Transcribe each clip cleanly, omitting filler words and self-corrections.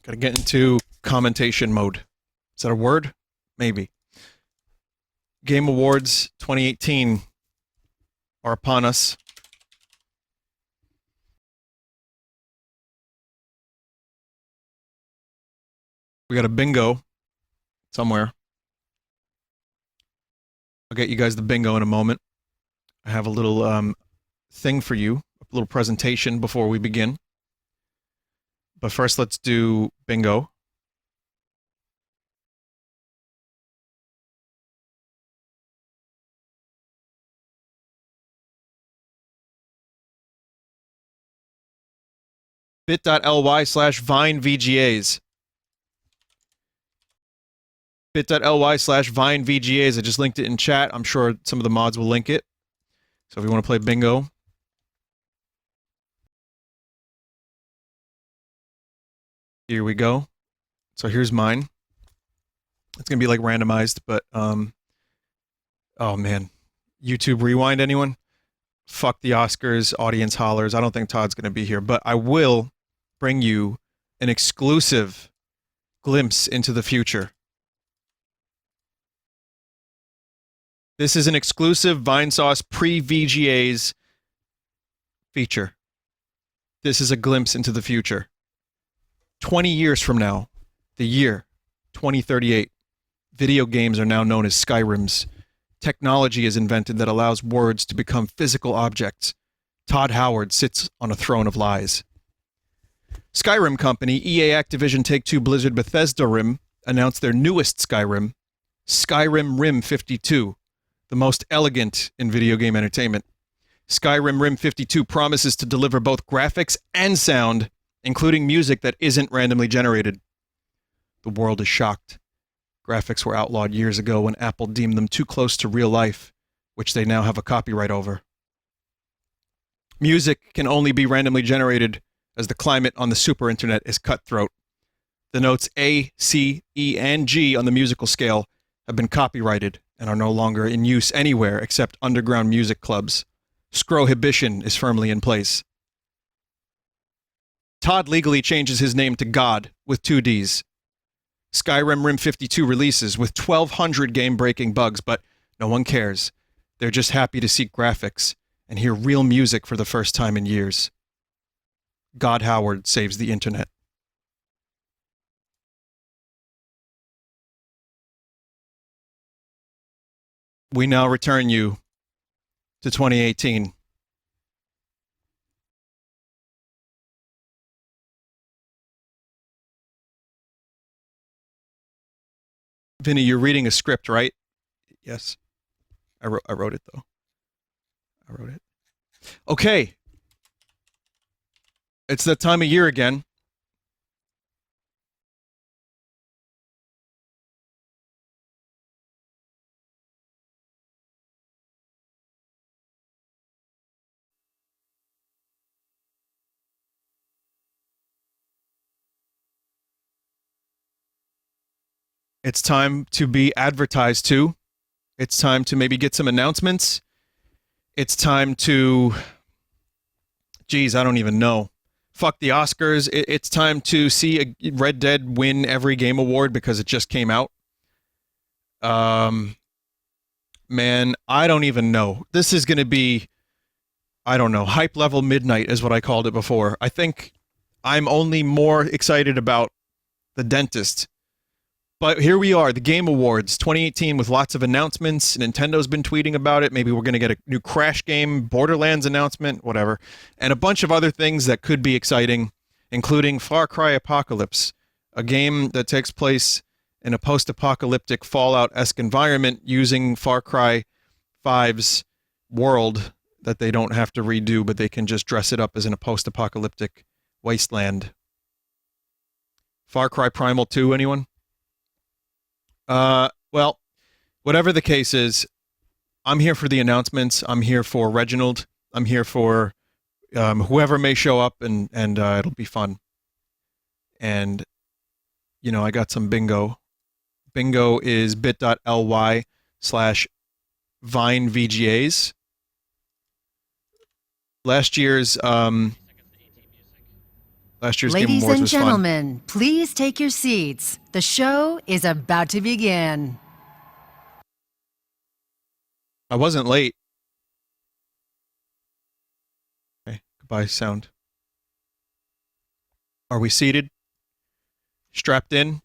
Gotta get into commentation mode. Is that a word? Maybe. Game Awards 2018 are upon us. We got a bingo somewhere. I'll get you guys the bingo in a moment. I have a little thing for you, a little presentation before we begin. But first, let's do bingo. bit.ly/VineVGAs. bit.ly/VineVGAs. I just linked it in chat. I'm sure some of the mods will link it. So if you want to play bingo. Here we go. So here's mine. It's going to be like randomized, but oh man. YouTube Rewind, anyone? Fuck the Oscars, audience hollers. I don't think Todd's going to be here, but I will bring you an exclusive glimpse into the future. This is an exclusive Vinesauce pre-VGAs feature. This is a glimpse into the future. 20 years from now, the year 2038, video games are now known as Skyrims. Technology is invented that allows words to become physical objects. Todd Howard sits on a throne of lies. Skyrim company, EA, Activision, Take-Two, Blizzard, Bethesda Rim, announced their newest Skyrim, Skyrim Rim 52, the most elegant in video game entertainment. Skyrim Rim 52 promises to deliver both graphics and sound, including music that isn't randomly generated. The world is shocked. Graphics were outlawed years ago when Apple deemed them too close to real life, which they now have a copyright over. Music can only be randomly generated as the climate on the super internet is cutthroat. The notes A, C, E, and G on the musical scale have been copyrighted and are no longer in use anywhere except underground music clubs. Scrohibition is firmly in place. Todd legally changes his name to God with 2 Ds. Skyrim Rim 52 releases with 1,200 game-breaking bugs, but no one cares. They're just happy to see graphics and hear real music for the first time in years. God Howard saves the internet. We now return you to 2018. Vinny, you're reading a script, right? Yes. I wrote it, though. I wrote it. Okay. It's that time of year again. It's time to be advertised to. It's time to maybe get some announcements. It's time to... Geez, I don't even know. Fuck the Oscars. It's time to see a Red Dead win every game award because it just came out. Man, I don't even know. This is going to be, I don't know, hype level midnight is what I called it before. I think I'm only more excited about The Dentist. But here we are, the Game Awards 2018 with lots of announcements. Nintendo's been tweeting about it. Maybe we're going to get a new Crash game, Borderlands announcement, whatever. And a bunch of other things that could be exciting, including Far Cry Apocalypse, a game that takes place in a post-apocalyptic Fallout-esque environment using Far Cry 5's world that they don't have to redo, but they can just dress it up as in a post-apocalyptic wasteland. Far Cry Primal 2, anyone? Well, whatever the case is, I'm here for the announcements. I'm here for Reginald. I'm here for whoever may show up, and it'll be fun. And, you know, I got some bingo. Bingo is bit.ly/VineVGAs. Last year's Last year's Game Ladies Awards and was fun. gentlemen, please take your seats. The show is about to begin. I wasn't late. Okay, goodbye, sound. Are we seated? Strapped in?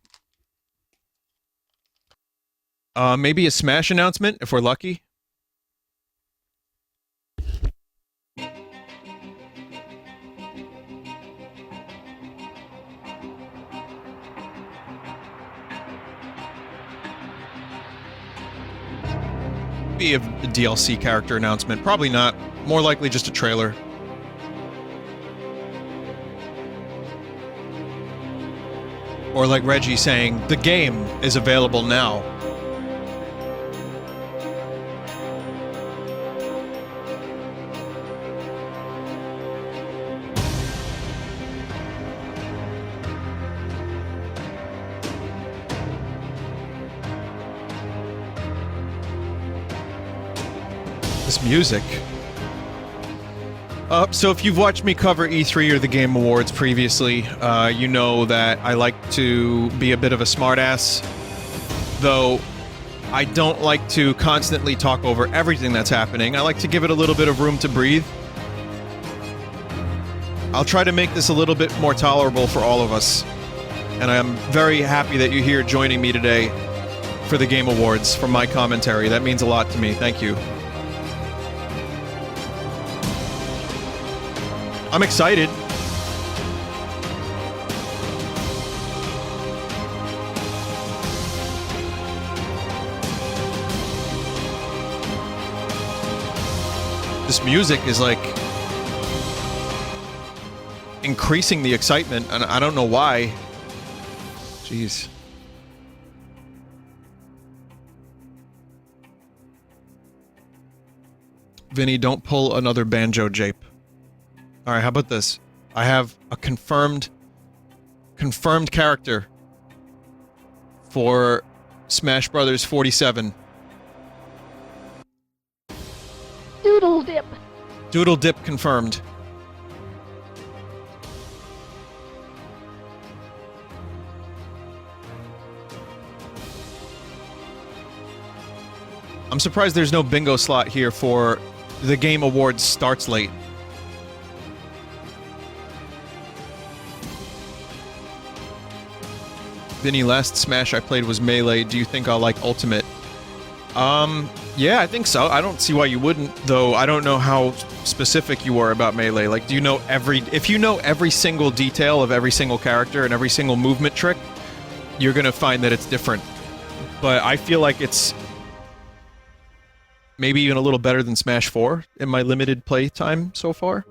Maybe a Smash announcement, if we're lucky. Be a DLC character announcement. Probably not. More likely just a trailer. Or like Reggie saying, the game is available now. This music. So if you've watched me cover E3 or the Game Awards previously, you know that I like to be a bit of a smartass, though I don't like to constantly talk over everything that's happening. I like to give it a little bit of room to breathe. I'll try to make this a little bit more tolerable for all of us, and I am very happy that you're here joining me today for the Game Awards for my commentary. That means a lot to me. Thank you. I'm excited. This music is like increasing the excitement, and I don't know why. Jeez. Vinny, don't pull another banjo jape. Alright, how about this? I have a confirmed character for Smash Brothers 47. Doodle dip. Doodle dip confirmed. I'm surprised there's no bingo slot here for the Game Awards starts late. Vinny, last Smash I played was Melee. Do you think I'll like Ultimate? Yeah, I think so. I don't see why you wouldn't, though I don't know how specific you are about Melee. Like, do you know if you know every single detail of every single character and every single movement trick, you're gonna find that it's different. But I feel like it's maybe even a little better than Smash 4 in my limited play time so far.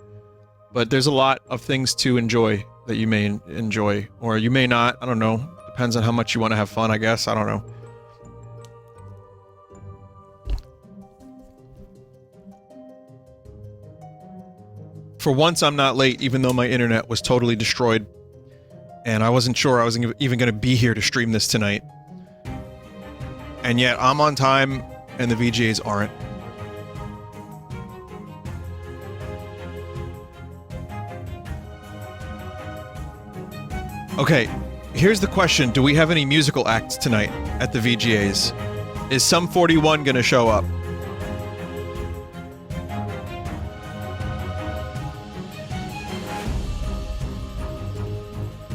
But there's a lot of things to enjoy that you may enjoy, or you may not, I don't know. Depends on how much you want to have fun, I guess. I don't know. For once, I'm not late, even though my internet was totally destroyed. And I wasn't sure I was even going to be here to stream this tonight. And yet, I'm on time, and the VGAs aren't. Okay. Here's the question, do we have any musical acts tonight at the VGAs? Is Sum 41 gonna show up?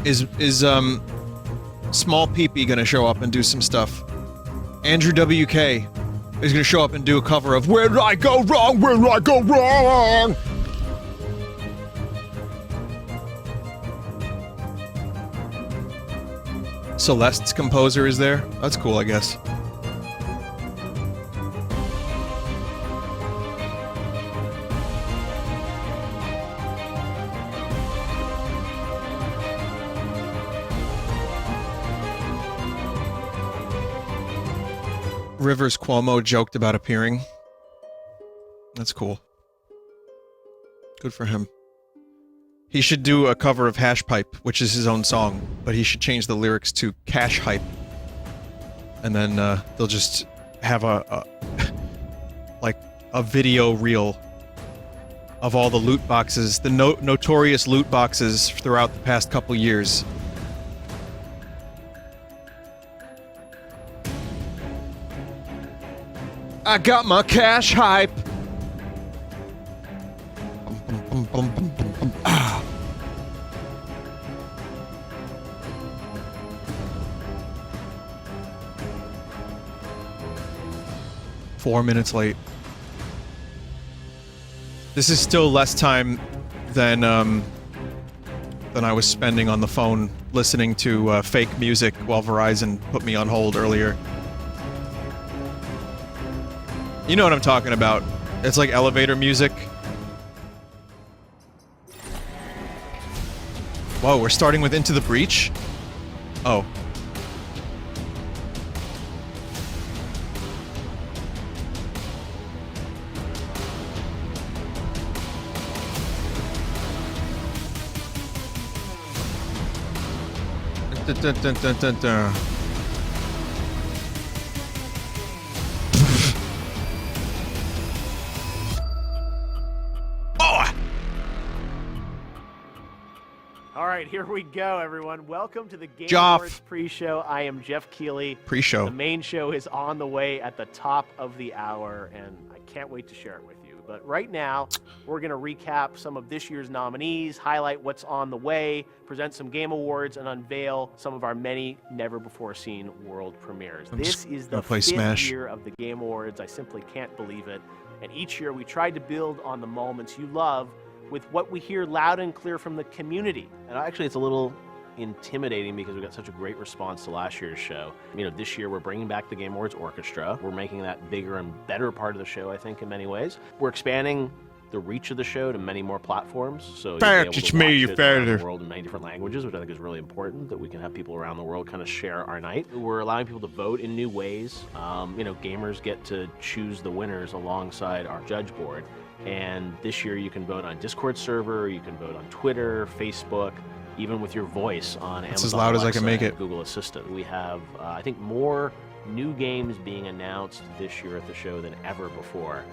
Is Small Peepee gonna show up and do some stuff? Andrew WK is gonna show up and do a cover of Where Did I Go Wrong? Where Did I Go Wrong? Celeste's composer is there? That's cool, I guess. Rivers Cuomo joked about appearing. That's cool. Good for him. He should do a cover of Hash Pipe, which is his own song, but he should change the lyrics to Cash Hype. And then, they'll just have like, a video reel of all the loot boxes, the notorious loot boxes throughout the past couple years. I got my cash hype. Ah. 4 minutes late. This is still less time than I was spending on the phone listening to fake music while Verizon put me on hold earlier. You know what I'm talking about. It's like elevator music. Whoa, we're starting with Into the Breach? Oh. Dun, dun, dun, dun, dun. All right, here we go, everyone. Welcome to the Game Joff. Awards pre-show. I am Jeff Keighley. Pre-show. The main show is on the way at the top of the hour, and I can't wait to share it with you. But right now, we're going to recap some of this year's nominees, highlight what's on the way, present some Game Awards, and unveil some of our many never-before-seen world premieres. This is the fifth year of the Game Awards. I simply can't believe it. And each year, we tried to build on the moments you love with what we hear loud and clear from the community. And actually, it's a little intimidating because we got such a great response to last year's show. You know, this year we're bringing back the Game Awards Orchestra. We're making that bigger and better part of the show, I think, in many ways. We're expanding the reach of the show to many more platforms. So you'll be able to watch it around the world in many different languages, which I think is really important, that we can have people around the world kind of share our night. We're allowing people to vote in new ways. You know, gamers get to choose the winners alongside our judge board. And this year you can vote on Discord server, you can vote on Twitter, Facebook, even with your voice on Amazon. It's as loud as I can make it. Google Assistant. We have, I think, more new games being announced this year at the show than ever before,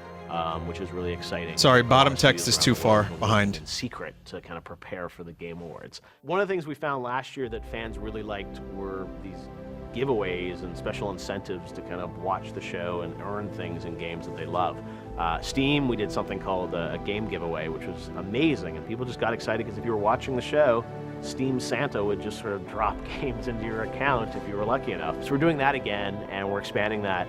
which is really exciting. Sorry, bottom text is too far behind. In secret to kind of prepare for the Game Awards. One of the things we found last year that fans really liked were these giveaways and special incentives to kind of watch the show and earn things in games that they love. Steam, we did something called a game giveaway, which was amazing, and people just got excited because if you were watching the show, Steam Santa would just sort of drop games into your account if you were lucky enough. So we're doing that again, and we're expanding that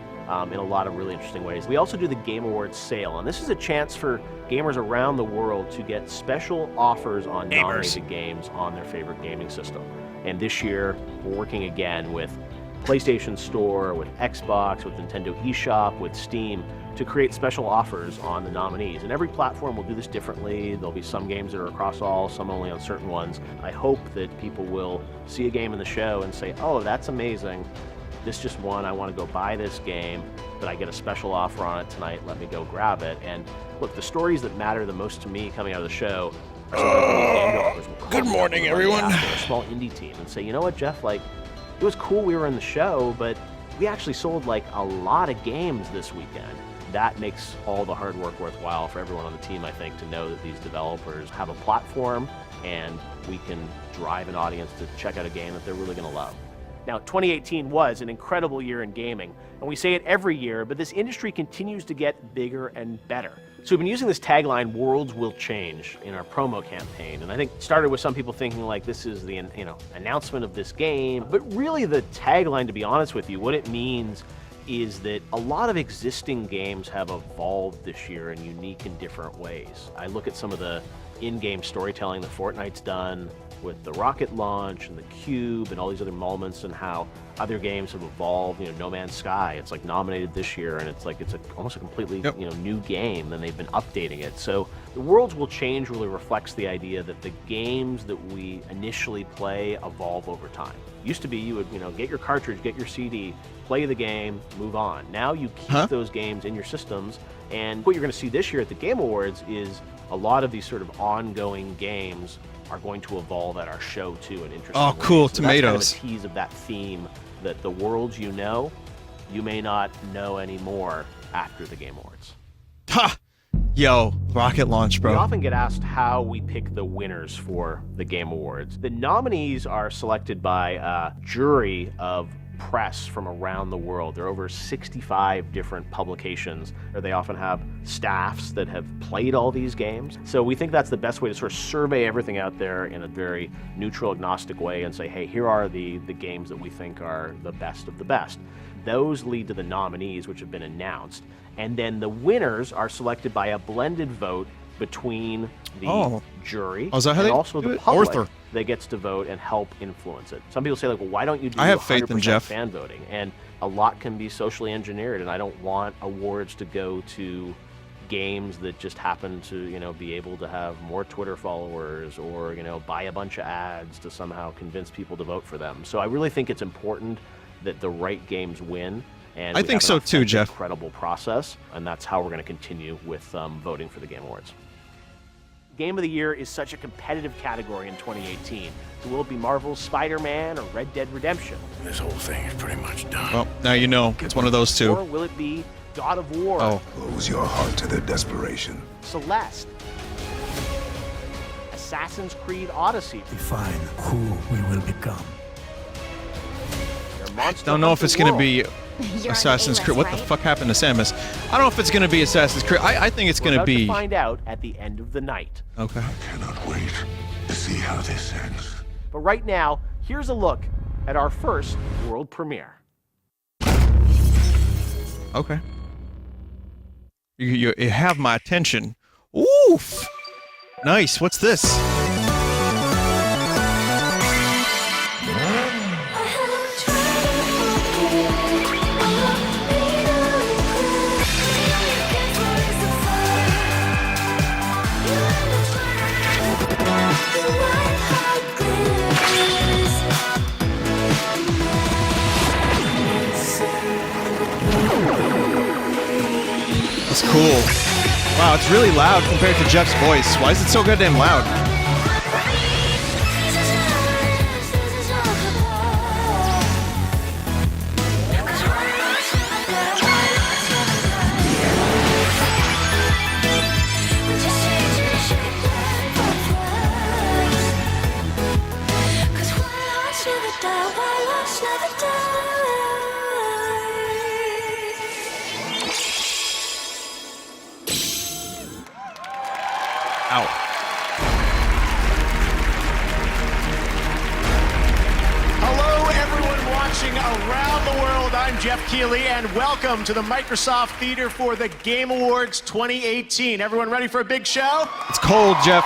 in a lot of really interesting ways. We also do the Game Awards sale, and this is a chance for gamers around the world to get special offers on nominated games on their favorite gaming system. And this year, we're working again with PlayStation Store, with Xbox, with Nintendo eShop, with Steam, to create special offers on the nominees. And every platform will do this differently. There'll be some games that are across all, some only on certain ones. I hope that people will see a game in the show and say, oh, that's amazing. This just won. I want to go buy this game, but I get a special offer on it tonight. Let me go grab it. And look, the stories that matter the most to me coming out of the show are sometimes when these game developers will call Good morning, everyone. Or a small indie team and say, you know what, Jeff, like, it was cool we were in the show, but we actually sold like a lot of games this weekend. That makes all the hard work worthwhile for everyone on the team, I think, to know that these developers have a platform and we can drive an audience to check out a game that they're really going to love. Now, 2018 was an incredible year in gaming, and we say it every year, but this industry continues to get bigger and better. So we've been using this tagline, "Worlds will change," in our promo campaign, and I think it started with some people thinking like this is the announcement of this game, but really the tagline, to be honest with you, what it means is that a lot of existing games have evolved this year in unique and different ways. I look at some of the in-game storytelling that Fortnite's done with the rocket launch and the cube and all these other moments, and how other games have evolved. You know, No Man's Sky, it's like nominated this year, and it's like almost a completely new game, and they've been updating it. So the Worlds Will Change really reflects the idea that the games that we initially play evolve over time. Used to be you would get your cartridge, get your CD, play the game, move on. Now you keep those games in your systems, and what you're going to see this year at the Game Awards is a lot of these sort of ongoing games are going to evolve at our show too in interesting ways. Cool. So Tomatoes. that's kind of a tease of that theme, that the worlds you know, you may not know anymore after the Game Awards. Ha! Yo, rocket launch, We bro. often get asked how we pick the winners for the Game Awards. The nominees are selected by a jury of press from around the world. There are over 65 different publications, where they often have staffs that have played all these games. So we think that's the best way to sort of survey everything out there in a very neutral, agnostic way and say, hey, here are the games that we think are the best of the best. Those lead to the nominees, which have been announced. And then the winners are selected by a blended vote between the jury is that how and they also do the it? public Arthur. that gets to vote and help influence it. Some people say, like, well, why don't you do I have faith in 100% Jeff. fan voting? And a lot can be socially engineered, and I don't want awards to go to games that just happen to, you know, be able to have more Twitter followers or, you know, buy a bunch of ads to somehow convince people to vote for them. So I really think it's important that the right games win. And I we think have so an too, authentic, Jeff. Credible process, and that's how we're going to continue with voting for the Game Awards. Game of the Year is such a competitive category in 2018. So will it be Marvel's Spider-Man or Red Dead Redemption? This whole thing is pretty much done. Well, now you know. It's one of those Or two. will it be God of War, Oh. Close your heart to their desperation. Celeste, Assassin's Creed Odyssey, Define who we will become. or Monster Don't know if Hunter it's going to World? be Assassin's Creed. What the fuck happened to Samus? I don't know if it's going to be Assassin's Creed. I think it's We're going to about be. to find out at the end of the night. Okay. Cannot wait to see how this ends. But right now, here's a look at our first world premiere. Okay. You have my attention. Oof. Nice. What's this? That's cool. Wow, it's really loud compared to Jeff's voice. Why is it so goddamn loud? Ow. Hello, everyone watching around the world. I'm Jeff Keighley, and welcome to the Microsoft Theater for the Game Awards 2018. Everyone ready for a big show? It's cold, Jeff.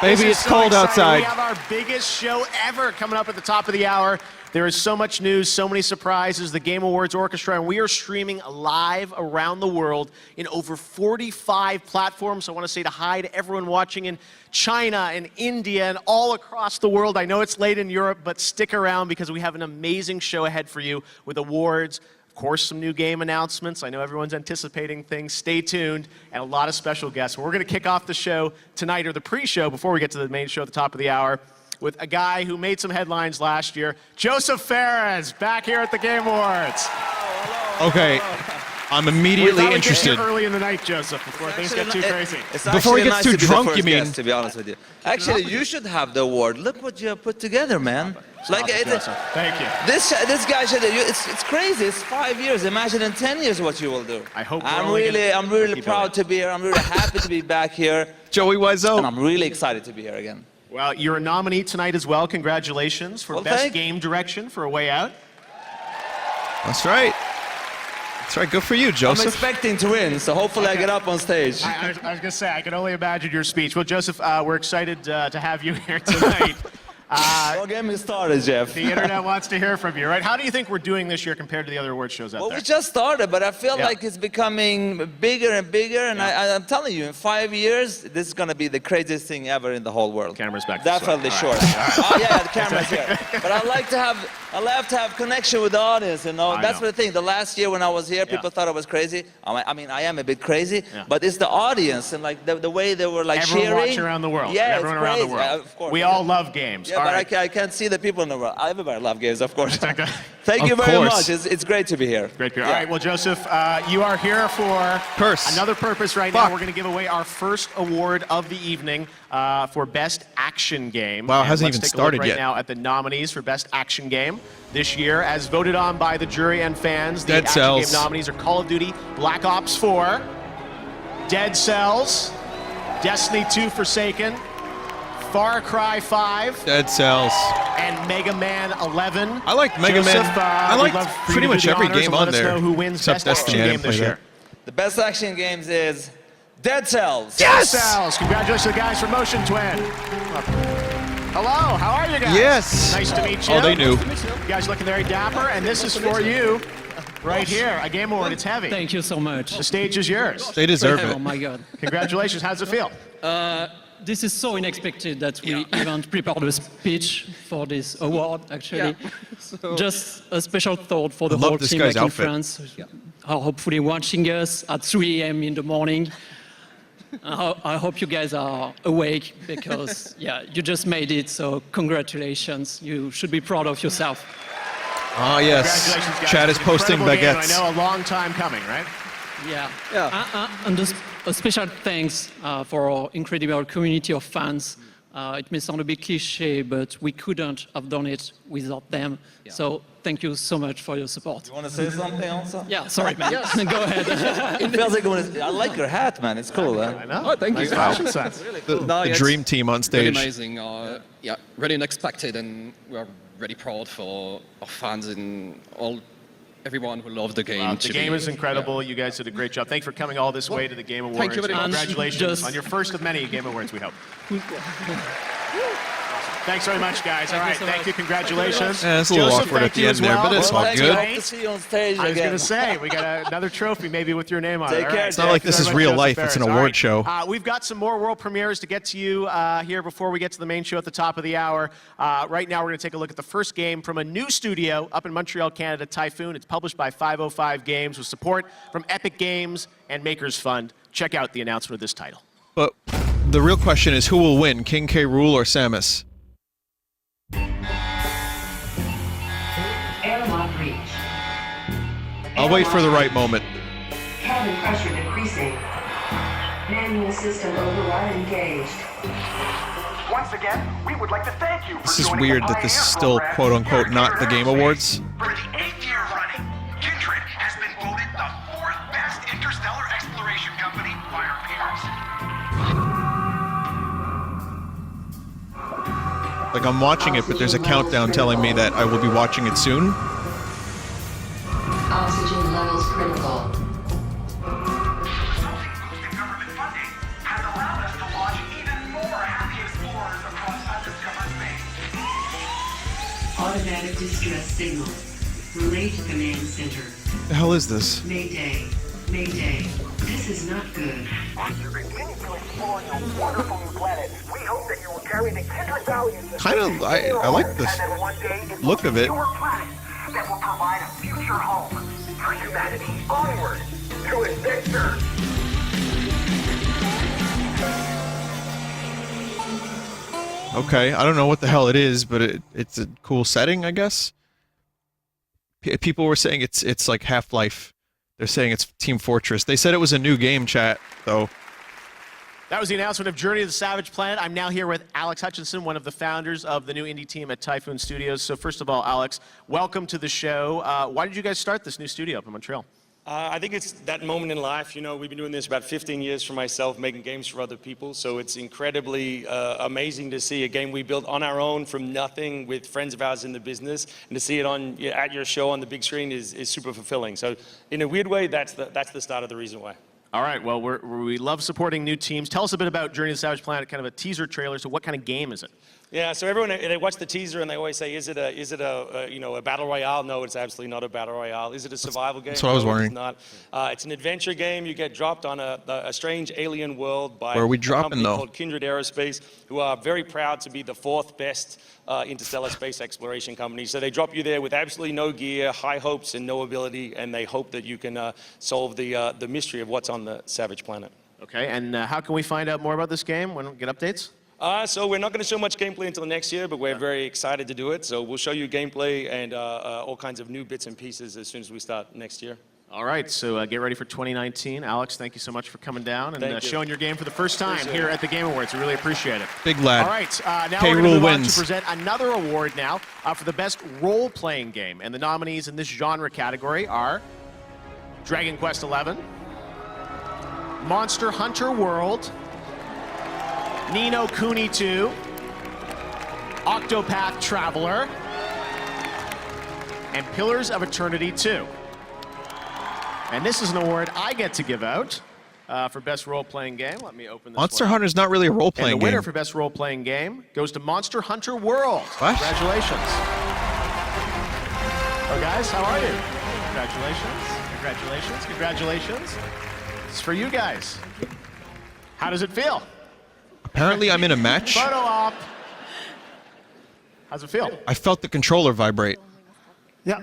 Baby, This is it's so cold exciting. outside. We have our biggest show ever coming up at the top of the hour. There is so much news, so many surprises, the Game Awards Orchestra, and we are streaming live around the world in over 45 platforms. So I want to say hi to everyone watching in China and India and all across the world. I know it's late in Europe, but stick around because we have an amazing show ahead for you with awards, of course, some new game announcements. I know everyone's anticipating things. Stay tuned, and a lot of special guests. We're going to kick off the show tonight, or the pre-show, before we get to the main show at the top of the hour, with a guy who made some headlines last year, Joseph Fares, back here at the Game Awards. Okay. I'm immediately We interested. get here early in the night, Joseph, before things get too crazy. Before he gets too drunk, you mean? To be honest with you. Actually, you should have the award. Look what you have put together, man. Like Joseph. Thank you. this guy should. It's crazy. It's 5 years. Imagine in 10 years what you will do. I hope we're I'm only really, gonna I'm really keep proud going. to be here. I'm really happy to be back here, Joey and Wiseau. I'm really excited to be here again. Well, you're a nominee tonight as well. Congratulations for Well, Best thank- Game Direction for A Way Out. That's right. That's right. Good for you, I'm Joseph. expecting to win, so hopefully I get up on stage. I was going to say, I can only imagine your speech. Well, Joseph, we're excited to have you here tonight. Don't get me started, Jeff. The internet wants to hear from you, right? How do you think we're doing this year compared to the other award shows out Well, there? we just started, but I feel Yeah. like it's becoming bigger and bigger, and I'm telling you, in 5 years, this is going to be the craziest thing ever in the whole world. Camera's back this way. Definitely All sure. right. Oh yeah, the camera's here. But I like to have connection with the audience, you know. I That's know. the thing. The last year when I was here, people thought I was crazy. I mean, I am a bit crazy, Yeah. but it's the audience and like the way they were like Everyone cheering. watching around the world. Yeah, Everyone it's around the crazy. world. Of course. We all love games. Yeah, All but right. I can't see the people in the world. Everybody loves games, of course. Okay. Thank Of you very course. much. It's great to be here. Great beer. Yeah. All right, well, Joseph, you are here for Curse. another purpose right Fuck. now. We're going to give away our first award of the evening for Best Action Game. Wow, it And hasn't let's even take started a look right yet. now at the nominees for Best Action Game this year, as voted on by the jury and fans. The Dead Action Cells. Game nominees are Call of Duty Black Ops 4, Dead Cells, Destiny 2 Forsaken, Far Cry 5, Dead Cells. and Mega Man 11. I like Mega Man. Joseph, I we'd like love for you pretty to do much the every honors game and on let us there. know who wins Except Best Destiny, I Action didn't Game this play year. The best action games is Dead Cells. Yes! Cells. Congratulations to the guys from Motion Twin. Hello, how are you guys? Yes. Nice to meet you. Oh, they knew. You guys looking very dapper, and this is for you right here. A Game Award, it's heavy. Thank you so much. The stage is yours. They deserve Oh it. my God. Congratulations, how's it feel? This is so unexpected that we even prepared a speech for this award, actually. Just a special thought for the I love whole this team guy's back in outfit. France, are hopefully watching us at 3 a.m. in the morning. I hope you guys are awake because, you just made it, so congratulations. You should be proud of yourself. Ah, yes. Congratulations, guys. Chad is It's an posting incredible game. baguettes. I know, a long time coming, right? And a special thanks for our incredible community of fans. It may sound a bit cliche, but we couldn't have done it without them. So thank you so much for your support. You want to say something also? Yeah, sorry, man. Go ahead. It feels like I like your hat, man. It's cool, I man. know. Oh, thank Nice you. fashion sense. The dream team on Really stage. amazing. Yeah, really unexpected, and we're really proud for our fans and everyone who loved the game. The game is incredible. You guys did a great job. Thanks for coming all this way to the Game Awards. Thank you very much. Congratulations Just- on your first of many Game Awards, we hope. Thanks very much, guys. All right, so thank much. you. Congratulations. Yeah, it's a little Joseph, awkward thank at the you end as there, well. but it's all Thank you. good. Hope to see you on stage I was again. going to say, we got another trophy maybe with your name on it. Take All care, right. It's not like Thank you this very is much, real Joseph life, it's an Ferris. All award right. show. We've got some more world premieres to get to you here before we get to the main show at the top of the hour. Right now, we're going to take a look at the first game from a new studio up in Montreal, Canada, Typhoon. It's published by 505 Games with support from Epic Games and Makers Fund. Check out the announcement of this title. But the real question is, who will win, King K. Rool or Samus? Airlock breach. I'll wait for the right moment. Cabin pressure decreasing. Manual system override engaged. Once again, we would like to thank you for This is joining weird the that this is Pioneer still program quote-unquote here not at the Game Aerospace. Awards. For the 8th year running, Kindred has been voted the 4th best interstellar exploration company by our peers. Like, I'm watching it, but there's a countdown telling me that I will be watching it soon. Oxygen levels critical. Boosted government funding has allowed us to launch even more happy explorers across undiscovered space. Automatic distress signal. Relay to command center. The hell is this? Mayday. Mayday. This is not good. You're beginning to explore your wonderful new planet. We hope that you will carry the Kindred values. Kind of, I like this and then one day it will look of be it. your planet that will provide a future home for humanity. Onward to adventure. Okay, I don't know what the hell it is, but it's a cool setting, I guess. People were saying it's like Half-Life. They're saying it's Team Fortress. They said it was a new game, chat, though. That was the announcement of Journey to the Savage Planet. I'm now here with Alex Hutchinson, one of the founders of the new indie team at Typhoon Studios. So first of all, Alex, welcome to the show. Why did you guys start this new studio up in Montreal? I think it's that moment in life. You know, we've been doing this about 15 years for myself, making games for other people. So it's incredibly amazing to see a game we built on our own from nothing with friends of ours in the business, and to see it at your show on the big screen is super fulfilling. So in a weird way, that's the start of the reason why. All right, well, we love supporting new teams. Tell us a bit about Journey to the Savage Planet, kind of a teaser trailer. So what kind of game is it? Yeah, so everyone, they watch the teaser and they always say, is it a battle royale? No, it's absolutely not a battle royale. Is it a survival game? That's what I was No, wondering. It's not. It's an adventure game. You get dropped on a strange alien world by Where are we a dropping, company though? called Kindred Aerospace, who are very proud to be the 4th best interstellar space exploration company. So they drop you there with absolutely no gear, high hopes and no ability, and they hope that you can solve the mystery of what's on the Savage Planet. Okay, and how can we find out more about this game? When we get updates? So we're not going to show much gameplay until next year, but we're very excited to do it. So we'll show you gameplay and all kinds of new bits and pieces as soon as we start next year. All right, so get ready for 2019. Alex, thank you so much for coming down and showing your game for the first time here at the Game Awards. We really appreciate it. Big lad. All right, now we're going to move on to present another award now for the best role-playing game. And the nominees in this genre category are Dragon Quest XI, Monster Hunter World, Ni no Kuni 2, Octopath Traveler, and Pillars of Eternity 2. And this is an award I get to give out for best role-playing game. Let me open this Monster one. Hunter is not really a role-playing And the winner game. for best role-playing game goes to Monster Hunter World. What? Congratulations. Oh, guys, how are you? Congratulations. Congratulations. Congratulations. It's for you guys. How does it feel? Apparently, I'm in a match. Photo op. How's it feel? I felt the controller vibrate. いや、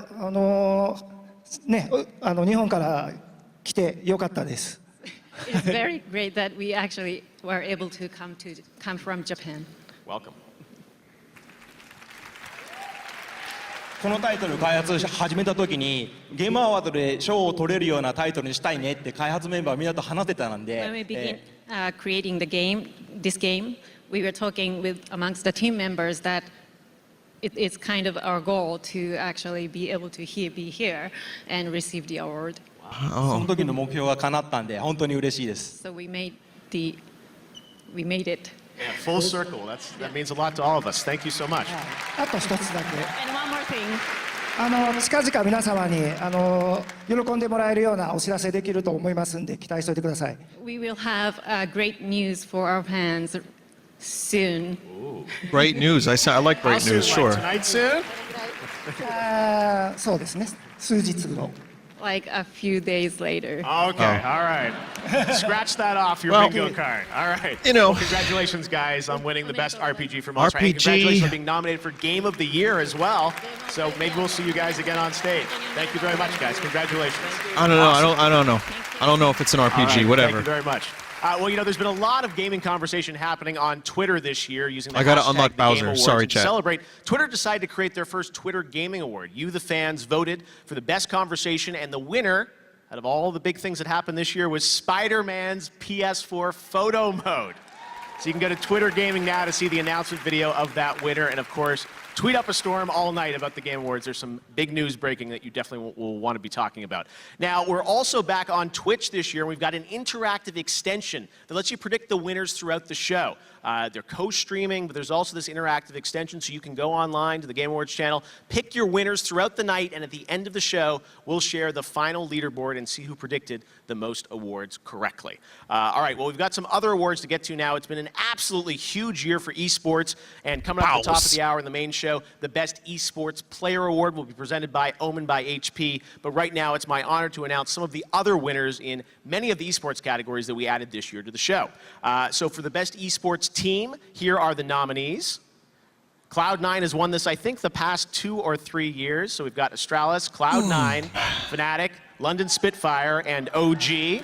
ね、日本から来てよかったです。It's very great that we actually were able to come from Japan. Welcome. このタイトル開発始めた時にゲームアワードで賞を取れるようなタイトルにしたいねって開発メンバーみんなと話してたんで。When we began creating this game, we were talking with amongst the team members that it's kind of our goal to actually be able to be here and receive the award. その時の目標が叶ったんで本当に嬉しいです。So we made it. Yeah, full circle. That means a lot to all of us. Thank you so much. あと一つだけ。 And one more thing. 近々皆様に喜んでもらえるようなお知らせできると思いますんで期待しておいてください。We will have great news for our fans soon. Great news. I like great How soon, news, like sure. tonight soon? そうですね。数日後。Like a few days later. Okay, all right. Scratch that off your Well, bingo card. All right. You know. Well, congratulations, guys, on winning the best RPG for Monster. RPG. And congratulations on being nominated for Game of the Year as well. So maybe we'll see you guys again on stage. Thank you very much, guys. Congratulations. I don't know. Awesome. I don't know. I don't know if it's an RPG. All right, Whatever. Thank you very much. Well, you know, there's been a lot of gaming conversation happening on Twitter this year using the I gotta hashtag unlock The Game Bowser. Awards. Sorry, And to chat. celebrate, Twitter decided to create their first Twitter Gaming Award. You, the fans, voted for the best conversation, and the winner out of all the big things that happened this year was Spider-Man's PS4 photo mode. So you can go to Twitter Gaming now to see the announcement video of that winner, and of course, tweet up a storm all night about the Game Awards. There's some big news breaking that you definitely will want to be talking about. Now, we're also back on Twitch this year. We've got an interactive extension that lets you predict the winners throughout the show. They're co-streaming, but there's also this interactive extension, so you can go online to the Game Awards channel, pick your winners throughout the night, and at the end of the show, we'll share the final leaderboard and see who predicted the most awards correctly. All right, well, we've got some other awards to get to now. It's been an absolutely huge year for esports, and coming up at the top of the hour in the main show, the Best Esports Player Award will be presented by Omen by HP. But right now, it's my honor to announce some of the other winners in many of the esports categories that we added this year to the show. So for the Best Esports Team, here are the nominees. Cloud9 has won this, I think, the past 2 or 3 years. So we've got Astralis, Cloud9, Fnatic, London Spitfire, and OG.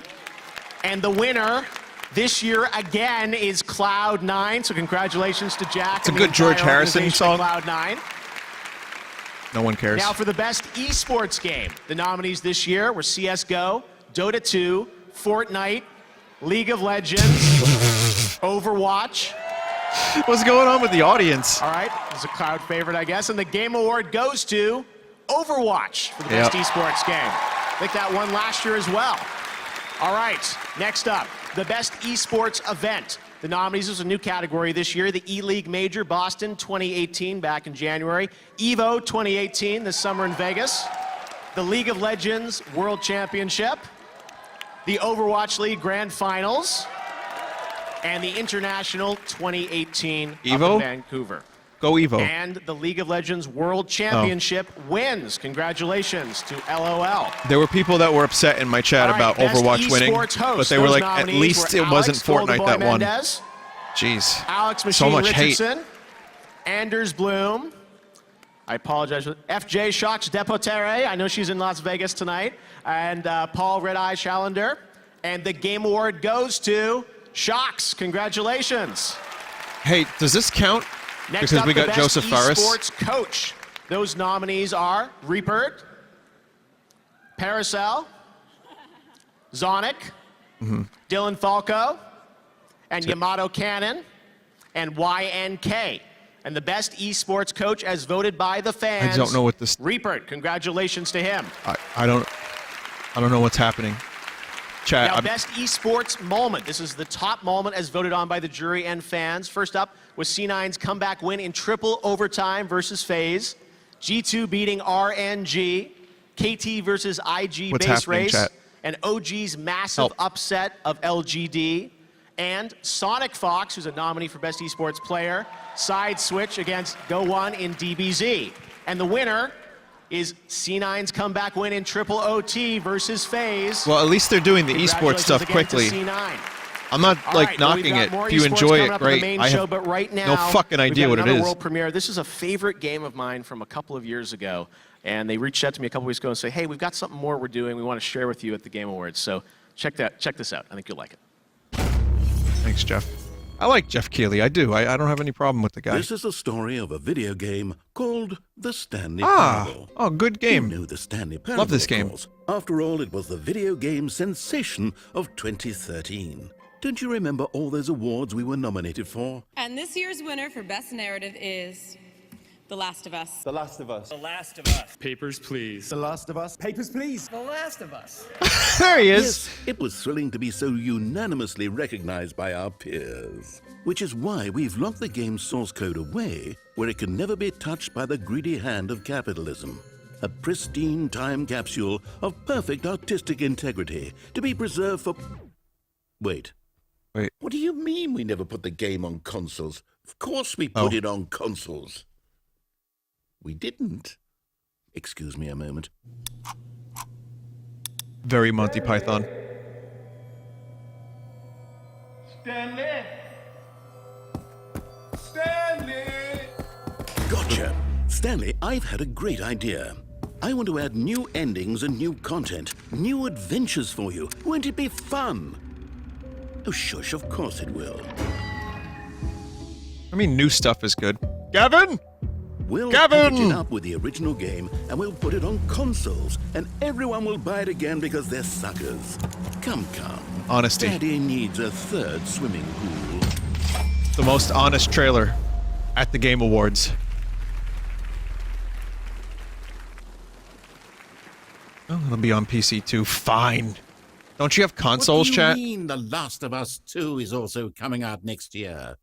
And the winner this year, again, is Cloud9, so congratulations to Jack. It's a and good the George entire Harrison organization song. at Cloud9. No one cares. Now for the best esports game, the nominees this year were CSGO, Dota 2, Fortnite, League of Legends, Overwatch. What's going on with the audience? All right, this is a crowd favorite, I guess, and the Game Award goes to Overwatch for the best esports game. I think that won last year as well. All right, next up, the best esports event. The nominees is a new category this year, the E-League Major Boston 2018 back in January, EVO 2018 this summer in Vegas, the League of Legends World Championship, the Overwatch League Grand Finals, and the International 2018 EVO? up in Vancouver. Go Evo. And the League of Legends World Championship wins. Congratulations to LOL. There were people that were upset in my chat All right, about best Overwatch winning, esports host. but they were Those like, at nominees least were it wasn't Alex Fortnite Goldboy that won. Mendez, Jeez. Alex So Machine much hate. Richardson, Anders Bloom, I apologize, FJ Shocks Depotere, I know she's in Las Vegas tonight, and Paul Red Eye Challender. And the Game Award goes to Shocks. Congratulations. Hey, does this count? Next Because up, we the got best Joseph Fares. esports coach. Those nominees are Reapert, Paracel, Zonic, Dylan Falco, and Yamato Cannon, and YNK. And the best esports coach as voted by the fans. I don't know what this. Reapert, congratulations to him. I don't know what's happening. Chat. Now, best esports moment. This is the top moment as voted on by the jury and fans. First up was C9's comeback win in triple overtime versus FaZe. G2 beating RNG. KT versus IG What's base happening, race. chat? And OG's massive upset of LGD. And Sonic Fox, who's a nominee for best esports player, side switch against Go1 in DBZ. And the winner is C9's comeback win in triple OT versus FaZe. Well, at least they're doing the esports stuff quickly. C9. I'm not like knocking it. If you enjoy it, great. I have but right now, no fucking idea what it is. World premiere. This is a favorite game of mine from a couple of years ago, and they reached out to me a couple weeks ago and say, "Hey, we've got something more we're doing. We want to share with you at the Game Awards." So check this out. I think you'll like it. Thanks, Jeff. I like Jeff Keighley. I do. I don't have any problem with the guy. This is the story of a video game called The Stanley Parable. Oh, good game. You know The Stanley Parable, Love this of game. course. After all, it was the video game sensation of 2013. Don't you remember all those awards we were nominated for? And this year's winner for Best Narrative is The Last of Us. The Last of Us. The Last of Us. Papers, please. The Last of Us. Papers, please. The Last of Us. There he is. Yes, it was thrilling to be so unanimously recognized by our peers. Which is why we've locked the game's source code away where it can never be touched by the greedy hand of capitalism. A pristine time capsule of perfect artistic integrity to be preserved for... Wait. What do you mean we never put the game on consoles? Of course we put it on consoles. We didn't. Excuse me a moment. Very Monty Python. Stanley! Stanley! Gotcha. Stanley, I've had a great idea. I want to add new endings and new content, new adventures for you. Won't it be fun? Oh, shush, of course it will. I mean, new stuff is good. Gavin! We'll Gavin! package it up with the original game, and we'll put it on consoles, and everyone will buy it again because they're suckers. Come. Honesty. Daddy needs a third swimming pool. The most honest trailer at the Game Awards. Oh, it'll be on PC too. Fine. Don't you have consoles, what do you chat? mean The Last of Us 2 is also coming out next year?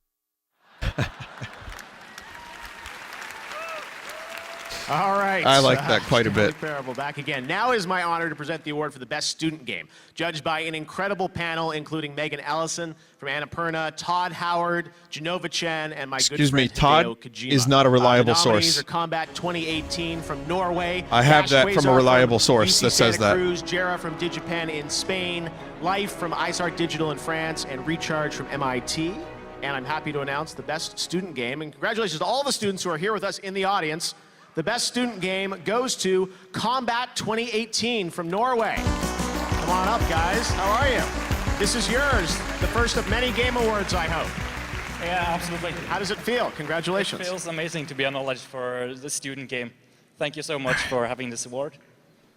All right. I like that quite a bit. Parable back again. Now is my honor to present the award for the best student game, judged by an incredible panel including Megan Ellison from Annapurna, Todd Howard, Genova Chen, and my Excuse good me, friend Todd Hideo Kojima. is not a reliable the nominees source. are Combat 2018 from Norway. I have Dash that from a Quasar reliable from source UC that says Santa that. Cruz, Jera from Digipen in Spain, Life from ISART Digital in France, and Recharge from MIT. And I'm happy to announce the best student game. And congratulations to all the students who are here with us in the audience. The best student game goes to Combat 2018 from Norway. Come on up, guys. How are you? This is yours, the first of many Game Awards, I hope. Yeah, absolutely. How does it feel? Congratulations. It feels amazing to be acknowledged for the student game. Thank you so much for having this award.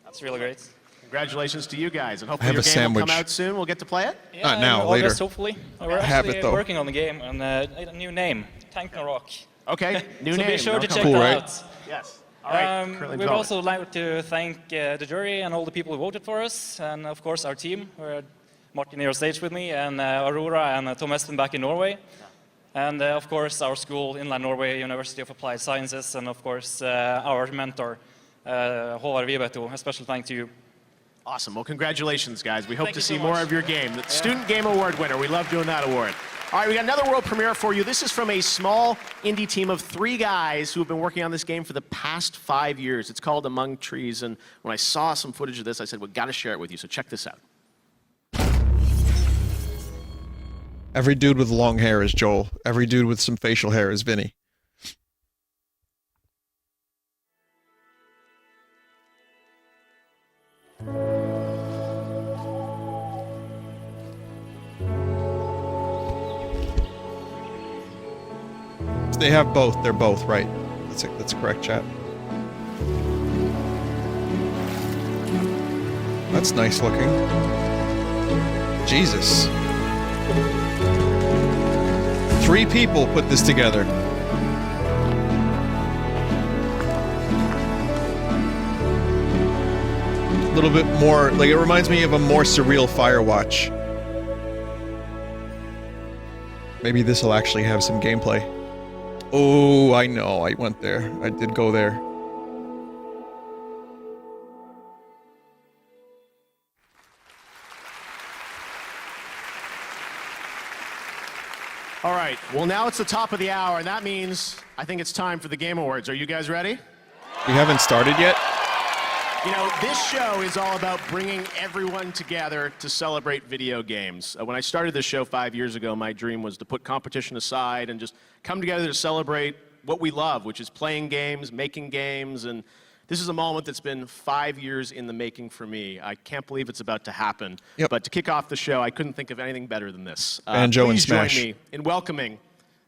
That's really great. Congratulations to you guys, and hopefully have your a game sandwich. will come out soon. We'll get to play it? Yeah, Not now, in later. August, hopefully. We're I have actually it, though. working on the game and a new name, Tank and Rock. Okay, new so name. be sure to check Cool, that right? out. Yes. All right. Currently We'd development. also like to thank the jury and all the people who voted for us, and of course our team. We're Martin here on stage with me, and Aurora and Tom Espen back in Norway. And of course our school, Inland Norway University of Applied Sciences, and of course our mentor, Håvard Vibeto. A special thank to you. Awesome. Well, congratulations, guys. We hope Thank to you see so more much. of your game. The Student Game Award winner. We love doing that award. All right, we got another world premiere for you. This is from a small indie team of 3 guys who have been working on this game for the past 5 years. It's called Among Trees, and when I saw some footage of this, I said, we've got to share it with you, so check this out. Every dude with long hair is Joel. Every dude with some facial hair is Vinny. They have both. They're both, right. That's correct, chat. That's nice looking. Jesus. 3 people put this together. A little bit more, like it reminds me of a more surreal Firewatch. Maybe this will actually have some gameplay. Oh, I know, I went there. I did go there. All right, well now it's the top of the hour, and that means I think it's time for the Game Awards. Are you guys ready? We haven't started yet? You know, this show is all about bringing everyone together to celebrate video games. When I started this show 5 years ago, my dream was to put competition aside and just come together to celebrate what we love, which is playing games, making games, and this is a moment that's been 5 years in the making for me. I can't believe it's about to happen. Yep. But to kick off the show, I couldn't think of anything better than this. Banjo and please Smash. join me in welcoming,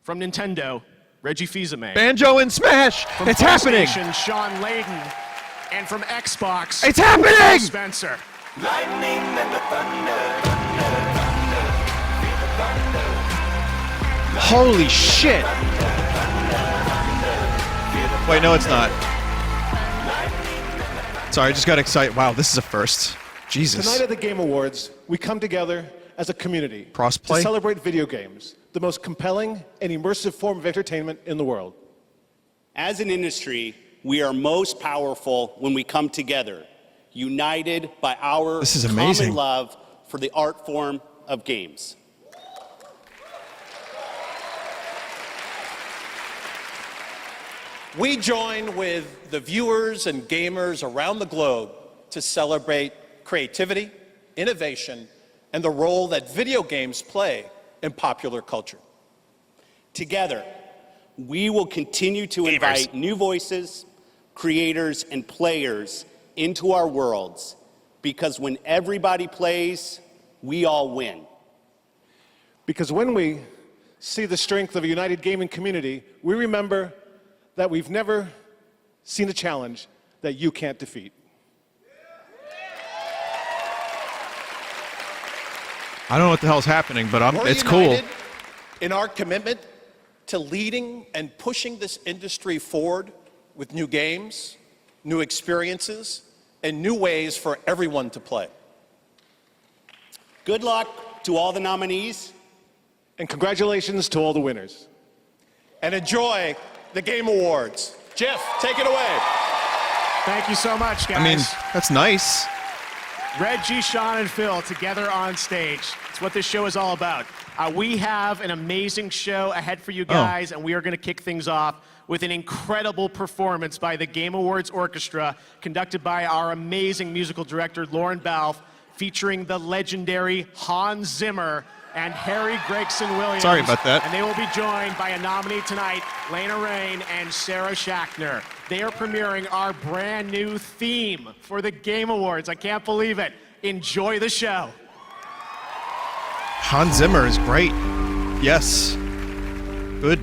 from Nintendo, Reggie Fils-Aimé. Banjo and Smash! From It's happening! PlayStation, Sean Layden. And from Xbox, It's happening! Phil Spencer. Lightning and the thunder. Holy shit! Wait, no, it's not. Sorry, I just got excited. Wow, this is a first. Jesus. Tonight at the Game Awards, we come together as a community Crossplay? to celebrate video games, the most compelling and immersive form of entertainment in the world. As an industry, we are most powerful when we come together, united by our This is amazing. common love for the art form of games. We join with the viewers and gamers around the globe to celebrate creativity, innovation, and the role that video games play in popular culture. Together, we will continue to invite new voices, creators, and players into our worlds, because when everybody plays, we all win. Because when we see the strength of a united gaming community, we remember that we've never seen a challenge that you can't defeat. I don't know what the hell's happening, but We're it's cool. united in our commitment to leading and pushing this industry forward with new games, new experiences, and new ways for everyone to play. Good luck to all the nominees. And congratulations to all the winners. And enjoy the Game Awards. Jeff, take it away. Thank you so much, guys. I mean, that's nice. Reggie, Sean, and Phil together on stage. It's what this show is all about. We have an amazing show ahead for you guys, and we are going to kick things off with an incredible performance by the Game Awards Orchestra, conducted by our amazing musical director, Lauren Balfe, featuring the legendary Hans Zimmer and Harry Gregson Williams. Sorry about that. And they will be joined by a nominee tonight, Lena Raine and Sarah Schachner. They are premiering our brand new theme for the Game Awards. I can't believe it. Enjoy the show. Hans Zimmer is great. Yes. Good.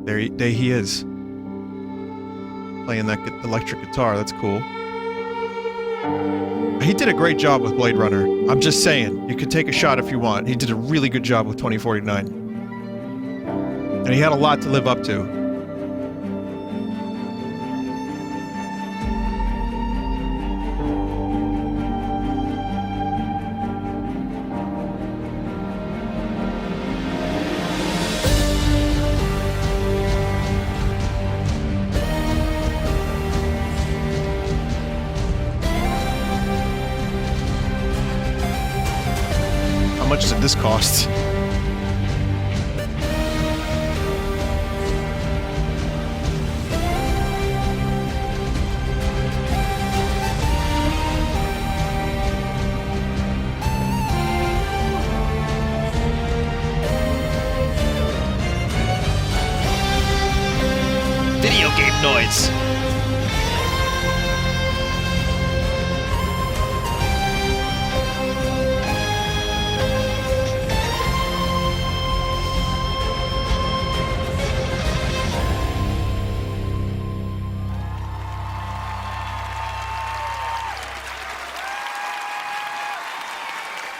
There he is. Playing that electric guitar. That's cool. He did a great job with Blade Runner. I'm just saying, you could take a shot if you want. He did a really good job with 2049. And he had a lot to live up to. How much did this cost? Video game noise.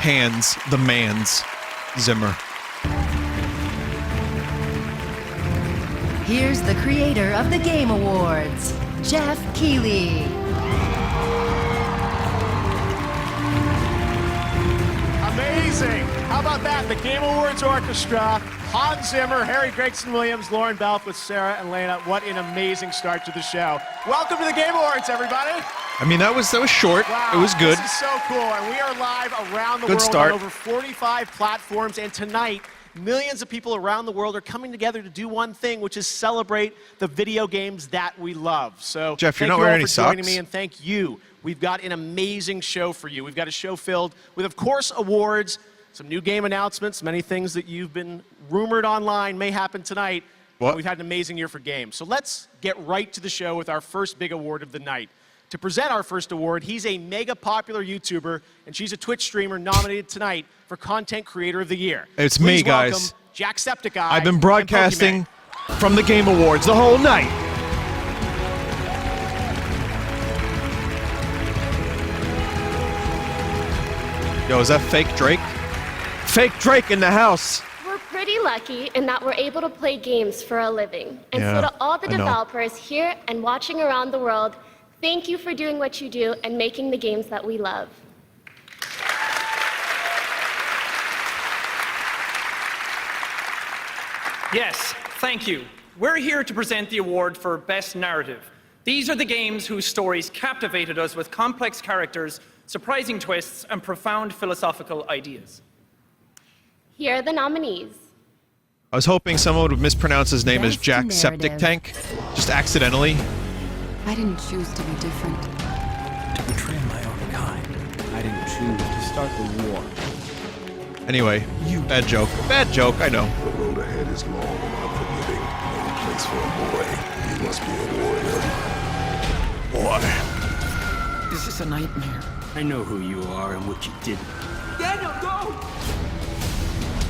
Hans the Mans Zimmer. Here's the creator of the Game Awards, Jeff Keighley. Amazing. How about that? The Game Awards Orchestra, Hans Zimmer, Harry Gregson Williams, Lauren Belf with Sarah and Lena. What an amazing start to the show. Welcome to the Game Awards, everybody. I mean, that was short. Wow, it was good. This is so cool. And we are live around the Good world start. on over 45 platforms. And tonight, millions of people around the world are coming together to do one thing, which is celebrate the video games that we love. So, Jeff, you're thank not you wearing all any for joining socks? me, and thank you. We've got an amazing show for you. We've got a show filled with, of course, awards, some new game announcements, many things that you've been rumored online may happen tonight. What? We've had an amazing year for games. So let's get right to the show with our first big award of the night. To present our first award, he's a mega popular YouTuber, and she's a Twitch streamer nominated tonight for Content Creator of the Year. It's Please me, guys. welcome Jacksepticeye. I've been and broadcasting Pokemon. from the Game Awards the whole night. Yo, is that fake Drake? Fake Drake in the house. We're pretty lucky in that we're able to play games for a living. And Yeah, so to all the I know. developers here and watching around the world, thank you for doing what you do and making the games that we love. Yes, thank you. We're here to present the award for Best Narrative. These are the games whose stories captivated us with complex characters, surprising twists, and profound philosophical ideas. Here are the nominees. I was hoping someone would mispronounce his name as Best Jack Septic narrative. Tank, just accidentally. I didn't choose to be different. To betray my own kind. I didn't choose to start the war. Anyway, bad joke. Bad joke, I know. The road ahead is long and unforgiving. No place for a boy. He must be a warrior. Boy. This is a nightmare. I know who you are and what you did. Daniel, go!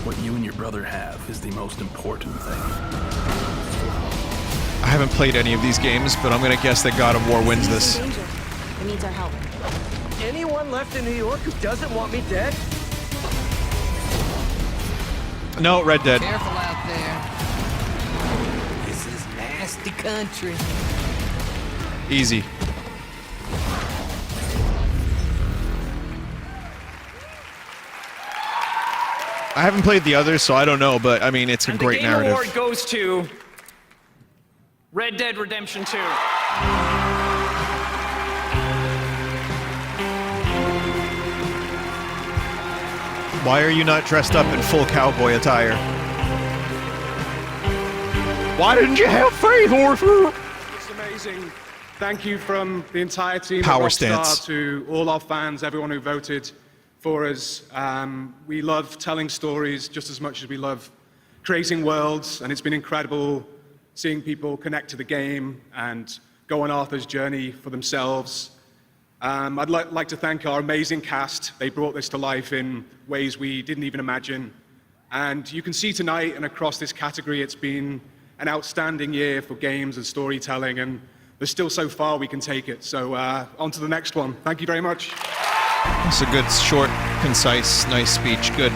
What you and your brother have is the most important thing. I haven't played any of these games, but I'm gonna guess that God of War wins this. It needs our help. Anyone left in New York who doesn't want me dead? No, Red Dead. Careful out there. This is nasty country. Easy. I haven't played the others, so I don't know, but I mean, it's a And great the Game narrative. Award goes to Red Dead Redemption 2. Why are you not dressed up in full cowboy attire? Why didn't you have faith, Arthur? It's amazing. Thank you from the entire team Power at Rockstar stance. to all our fans, everyone who voted for us. We love telling stories just as much as we love creating worlds, and it's been incredible seeing people connect to the game and go on Arthur's journey for themselves. I'd like to thank our amazing cast. They brought this to life in ways we didn't even imagine. And you can see tonight and across this category, it's been an outstanding year for games and storytelling, and there's still so far we can take it. So on to the next one. Thank you very much. It's a good, short, concise, nice speech. Good.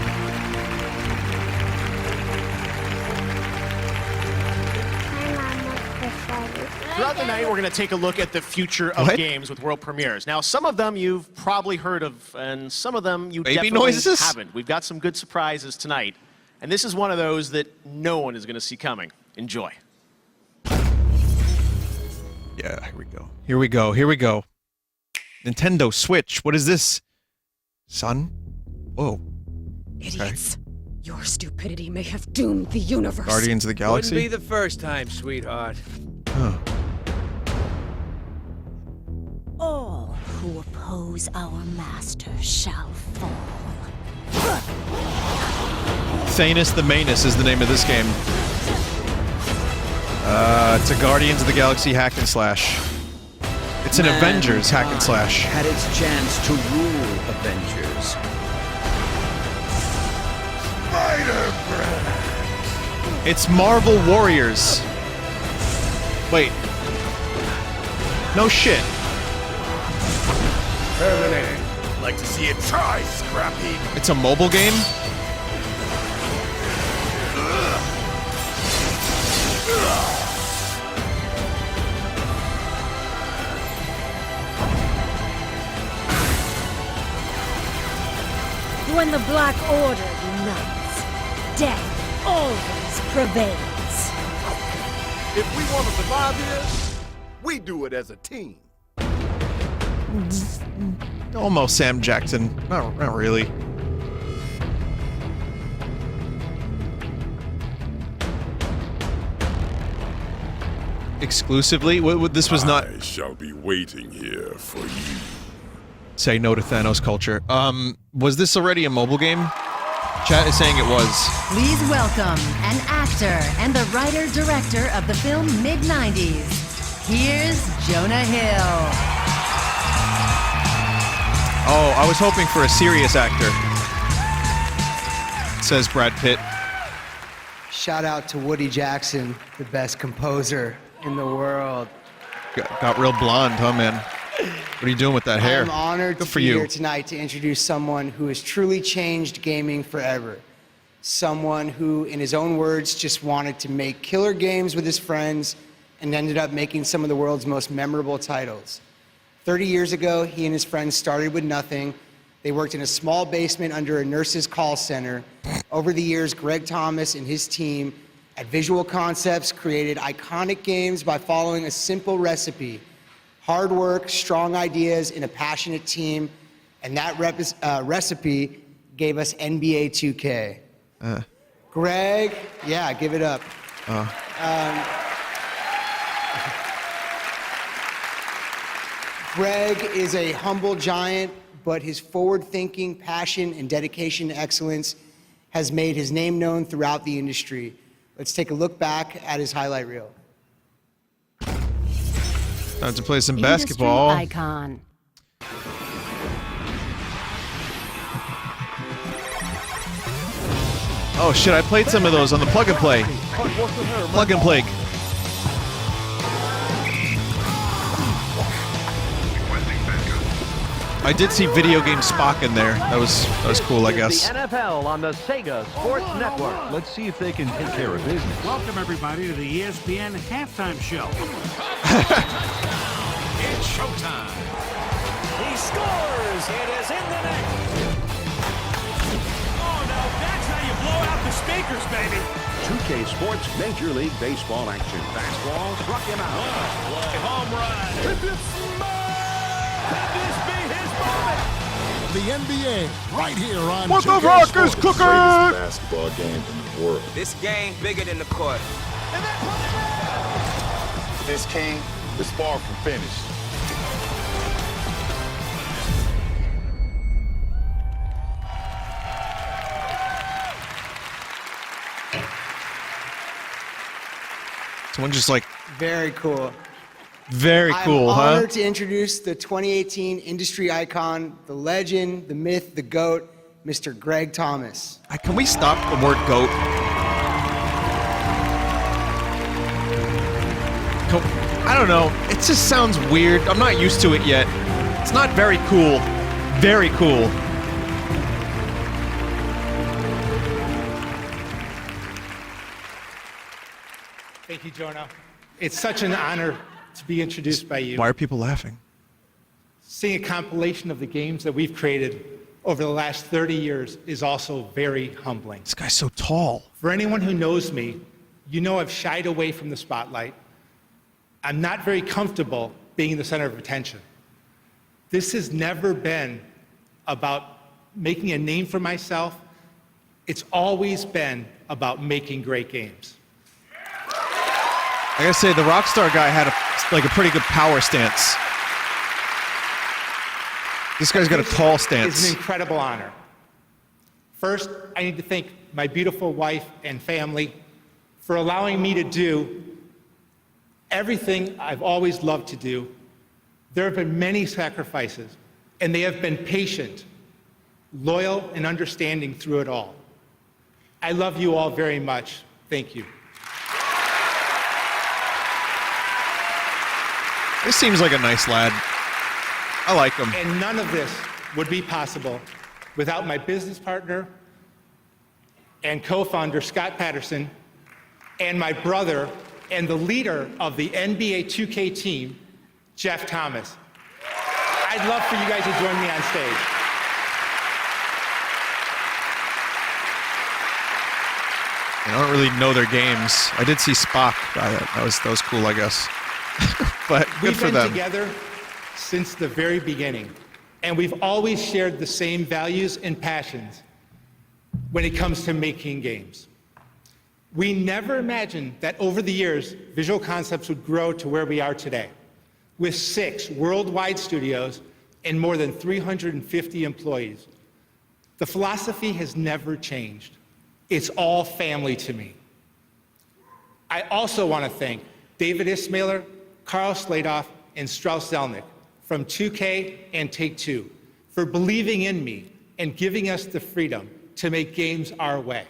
Throughout the night, we're going to take a look at the future of What? games with world premieres. Now, some of them you've probably heard of, and some of them you Baby definitely noises? haven't. We've got some good surprises tonight, and this is one of those that no one is going to see coming. Enjoy. Yeah, here we go. Here we go. Here we go. Nintendo Switch. What is this? Son? Whoa. Idiots. Your stupidity may have doomed the universe. Guardians of the Galaxy? Wouldn't be the first time, sweetheart. Huh. All who oppose our master shall fall. Thanos the Manus is the name of this game. It's a Guardians of the Galaxy hack and slash. It's an Avengers hack and slash. Had its chance to rule Avengers. It's Marvel Warriors. Wait. No shit. Terminated. like to see it try, Scrappy. It's a mobile game? When the Black Order unites, death always prevails. If we want to survive here, we do it as a team. Almost Sam Jackson. Not really. Exclusively? This was not... I shall be waiting here for you. Say no to Thanos culture. Was this already a mobile game? Chat is saying it was. Please welcome an actor and the writer-director of the film Mid-90s. Here's Jonah Hill. Oh, I was hoping for a serious actor. Says Brad Pitt. Shout out to Woody Jackson, the best composer in the world. Got real blonde, huh, man? What are you doing with that hair? I'm honored Good to for be you. here tonight to introduce someone who has truly changed gaming forever. Someone who, in his own words, just wanted to make killer games with his friends and ended up making some of the world's most memorable titles. 30 years ago, he and his friends started with nothing. They worked in a small basement under a nurse's call center. Over the years, Greg Thomas and his team at Visual Concepts created iconic games by following a simple recipe. Hard work, strong ideas, and a passionate team, and that recipe gave us NBA 2K. Greg, yeah, give it up. Greg is a humble giant, but his forward-thinking, passion, and dedication to excellence has made his name known throughout the industry. Let's take a look back at his highlight reel. Time to play some Industry basketball. icon. Oh shit, I played some of those on the plug and play. Plug and play. I did see Video Game Spock in there. That was cool, I guess. The NFL on the Sega Sports Network. Let's see if they can take care of business. Welcome, everybody, to the ESPN halftime show. It's showtime. He scores. It is in the net. Oh, no, that's how you blow out the speakers, baby. 2K Sports Major League Baseball action. Fastball struck him out. Home run. If it's could this be his moment? The NBA, right here on What the 2K rock Sports. is cooking? Greatest basketball game in the world. This game bigger than the court. This king is far from finished. Someone just like Very cool. very cool, I'm huh? honored to introduce the 2018 industry icon, the legend, the myth, the GOAT, Mr. Greg Thomas. Can we stop the word goat? I don't know. It just sounds weird. I'm not used to it yet. It's not very cool. Very cool. Thank you, Jonah. It's such an honor to be introduced by you. Why are people laughing? Seeing a compilation of the games that we've created over the last 30 years is also very humbling. This guy's so tall. For anyone who knows me, you know I've shied away from the spotlight. I'm not very comfortable being the center of attention. This has never been about making a name for myself. It's always been about making great games. I gotta say, the Rockstar guy had a pretty good power stance. This guy's got a tall stance. It's an incredible honor. First, I need to thank my beautiful wife and family for allowing me to do everything I've always loved to do. There have been many sacrifices, and they have been patient, loyal, and understanding through it all. I love you all very much. Thank you. This seems like a nice lad. I like him. And none of this would be possible without my business partner and co-founder Scott Patterson and my brother and the leader of the NBA 2K team, Jeff Thomas. I'd love for you guys to join me on stage. I don't really know their games. I did see Spock. That was cool, I guess. But good for them. We've been together since the very beginning, and we've always shared the same values and passions when it comes to making games. We never imagined that over the years, Visual Concepts would grow to where we are today, with 6 worldwide studios and more than 350 employees. The philosophy has never changed. It's all family to me. I also want to thank David Ismailer, Carl Sladoff, and Strauss Zelnick from 2K and Take-Two for believing in me and giving us the freedom to make games our way.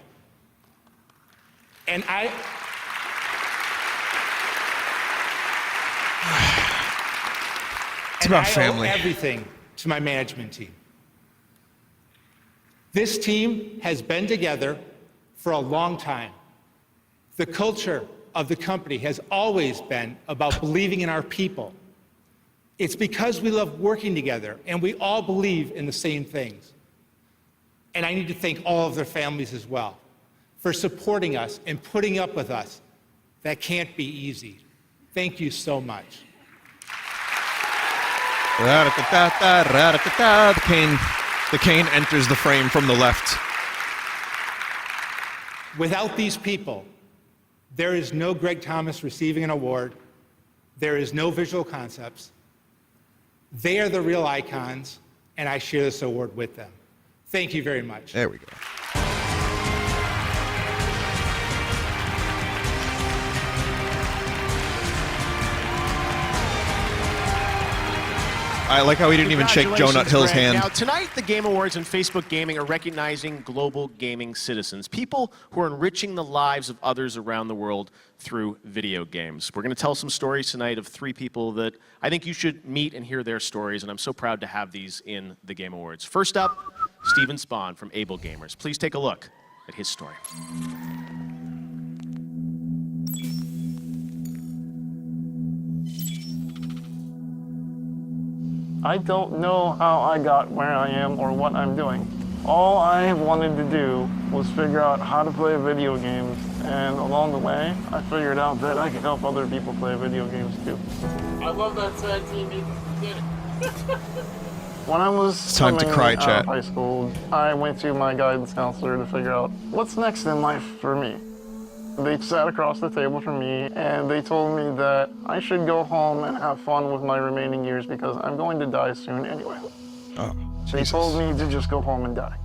And It's about family. I owe everything to my management team. This team has been together for a long time. The culture of the company has always been about believing in our people. It's because we love working together and we all believe in the same things. And I need to thank all of their families as well for supporting us and putting up with us. That can't be easy. Thank you so much. The cane enters the frame from the left. Without these people, there is no Greg Thomas receiving an award. There is no Visual Concepts. They are the real icons, and I share this award with them. Thank you very much. There we go. I like how he didn't even shake Joe Nut Hill's hand. Now, tonight, the Game Awards and Facebook Gaming are recognizing global gaming citizens, people who are enriching the lives of others around the world through video games. We're going to tell some stories tonight of 3 people that I think you should meet and hear their stories, and I'm so proud to have these in the Game Awards. First up, Steven Spahn from Able Gamers. Please take a look at his story. I don't know how I got where I am or what I'm doing. All I wanted to do was figure out how to play video games, and along the way, I figured out that I could help other people play video games too. I love that sad team you did it. When I was time to cry, out chat. of high school, I went to my guidance counselor to figure out what's next in life for me. They sat across the table from me and they told me that I should go home and have fun with my remaining years because I'm going to die soon anyway. Oh, They told me to just go home and die.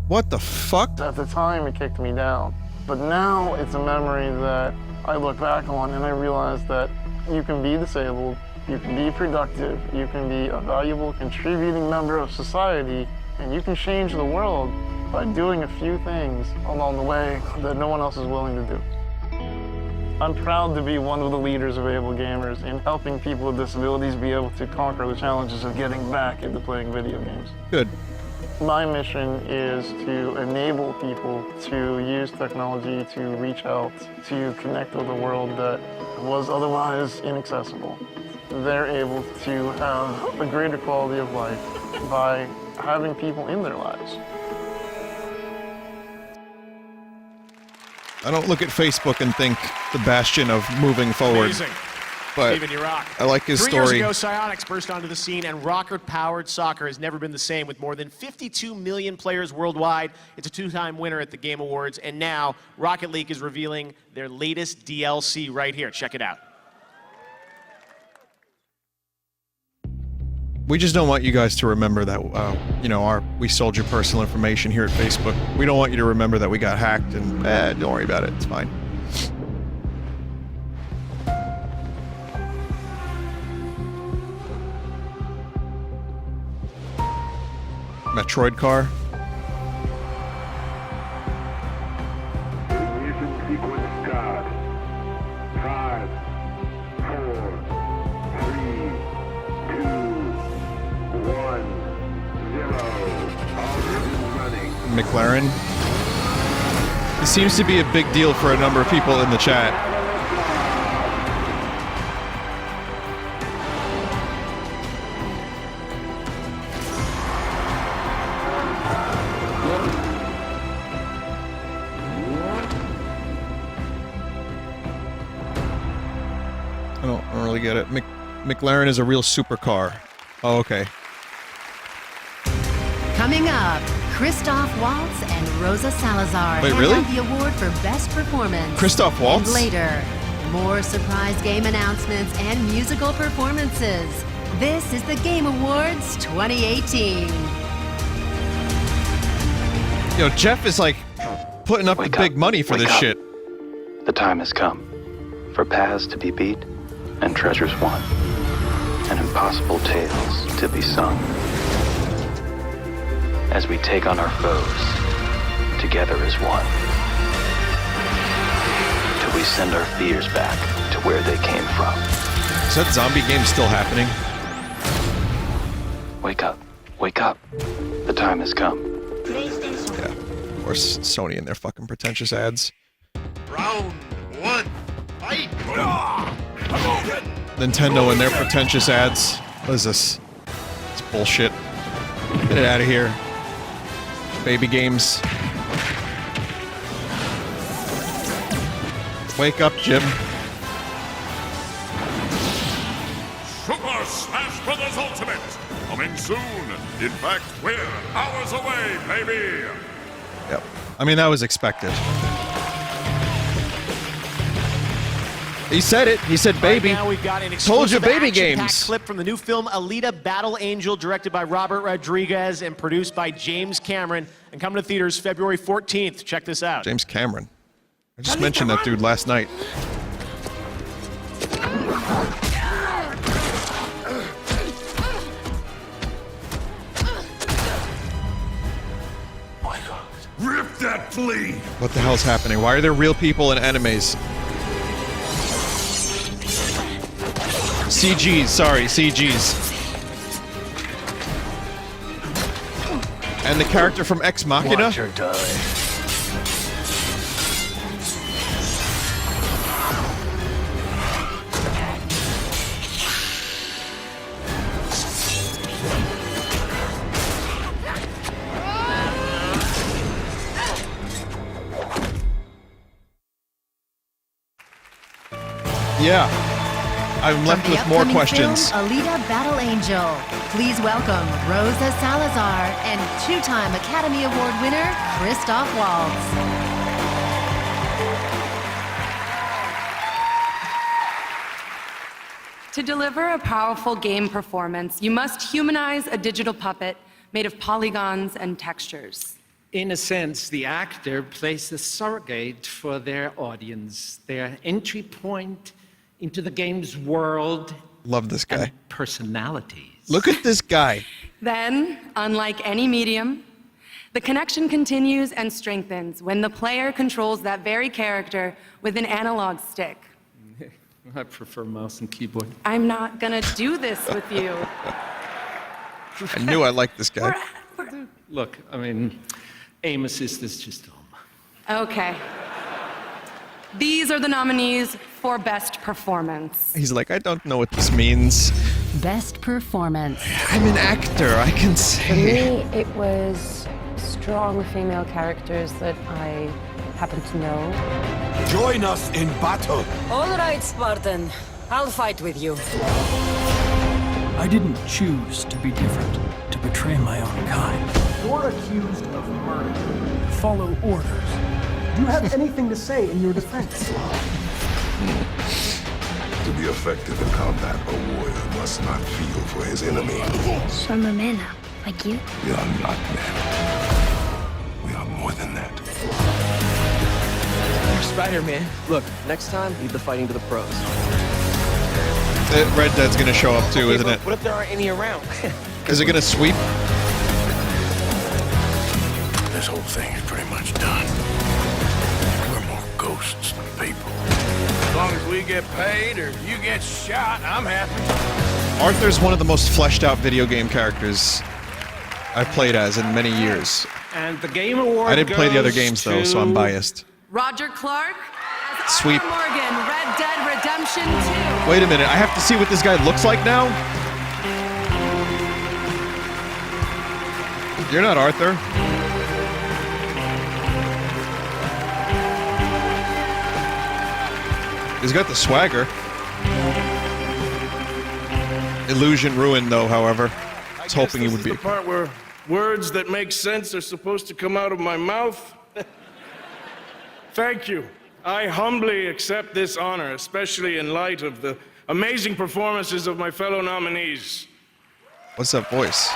What the fuck? At the time, it kicked me down. But now it's a memory that I look back on and I realize that you can be disabled, you can be productive, you can be a valuable contributing member of society, and you can change the world by doing a few things along the way that no one else is willing to do. I'm proud to be one of the leaders of Able Gamers in helping people with disabilities be able to conquer the challenges of getting back into playing video games. Good. My mission is to enable people to use technology to reach out, to connect with a world that was otherwise inaccessible. They're able to have a greater quality of life by having people in their lives. I don't look at Facebook and think the bastion of moving forward. Amazing. But Steven, you rock. I like his 3 story. years ago, Psyonix burst onto the scene, and rocket-powered soccer has never been the same. With more than 52 million players worldwide, it's a 2-time winner at the Game Awards, and now Rocket League is revealing their latest DLC right here. Check it out. We just don't want you guys to remember that, you know, we sold your personal information here at Facebook. We don't want you to remember that we got hacked, and don't worry about it. It's fine. Metroid car. Ignition sequence start. 5, 4, 3, 2, 1, 0. McLaren. This seems to be a big deal for a number of people in the chat. I don't really get it. McLaren is a real supercar. Oh, okay. Coming up, Christoph Waltz and Rosa Salazar Wait, hand really? out the award for Best Performance. Christoph Waltz? And later, more surprise game announcements and musical performances. This is the Game Awards 2018. Yo, Jeff is like putting up the big money for this shit. The time has come for paths to be beat and treasures won, and impossible tales to be sung. As we take on our foes, together as one. Till we send our fears back to where they came from. Is that zombie game still happening? Wake up, wake up. The time has come. Yeah. Of course, Sony and their fucking pretentious ads. Round one, fight! Nintendo and their pretentious ads. What is this? It's bullshit. Get it out of here. Baby games. Wake up, Jim. Super Smash Brothers Ultimate! Coming soon! In fact, we're hours away, baby! Yep. I mean, that was expected. He said it. He said baby. Right now we've got an Told you, exclusive baby action-packed games. clip from the new film Alita Battle Angel, directed by Robert Rodriguez and produced by James Cameron, and coming to theaters February 14th. Check this out. James Cameron. I just mentioned that dude last night. Rip that flea! What the hell's happening? Why are there real people in animes? CGs, sorry, CGs. And the character from Ex Machina? Watch her die. Yeah. I'm left From the with more upcoming questions. Film, Alita Battle Angel. Please welcome Rosa Salazar and two-time Academy Award winner Christoph Waltz. To deliver a powerful game performance, you must humanize a digital puppet made of polygons and textures. In a sense, the actor plays the surrogate for their audience, their entry point into the game's world. Love this guy. And personalities. Look at this guy. Then, unlike any medium, the connection continues and strengthens when the player controls that very character with an analog stick. I prefer mouse and keyboard. I'm not gonna do this with you. I knew I liked this guy. Look, I mean, aim assist is just home. Okay. These are the nominees for Best Performance. He's like, I don't know what this means. Best Performance. I'm an actor, I can For say. me, it was strong female characters that I happen to know. Join us in battle! All right, Spartan. I'll fight with you. I didn't choose to be different, to betray my own kind. You're accused of murder. Follow orders. Do you have anything to say in your defense? To be effective in combat, a warrior must not feel for his enemy. So I'm a man now, like you? We are not men. We are more than that. You're Spider-Man. Look, next time, leave the fighting to the pros. Red Dead's gonna show up too, Okay, isn't but it? What if there aren't any around? Is it gonna sweep? This whole thing is pretty much done. We're more ghosts than people. As long as we get paid or you get shot, I'm happy. Arthur's one of the most fleshed out video game characters I've played as in many years. And the Game Award I didn't play the other goes games though, so I'm to- biased. Roger Clark as Sweet. Arthur Morgan, Red Dead Redemption 2. Wait a minute, I have to see what this guy looks like now? You're not Arthur. He's got the swagger. Illusion ruined though, however. I was hoping he would be. The part where words that make sense are supposed to come out of my mouth. Thank you. I humbly accept this honor, especially in light of the amazing performances of my fellow nominees. What's that voice?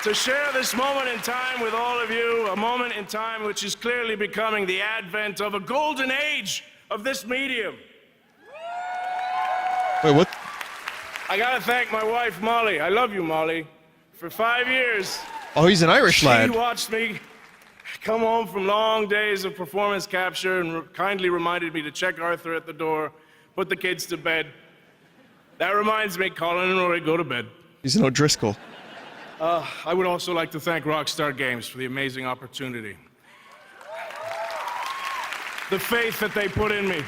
To share this moment in time with all of you, a moment in time which is clearly becoming the advent of a golden age of this medium. Wait, what? I gotta thank my wife, Molly. I love you, Molly. For 5 years. Oh, he's an Irish lad. She watched me come home from long days of performance capture and kindly reminded me to check Arthur at the door, put the kids to bed. That reminds me, Colin and Rory, go to bed. He's an O'Driscoll. I would also like to thank Rockstar Games for the amazing opportunity. The faith that they put in me.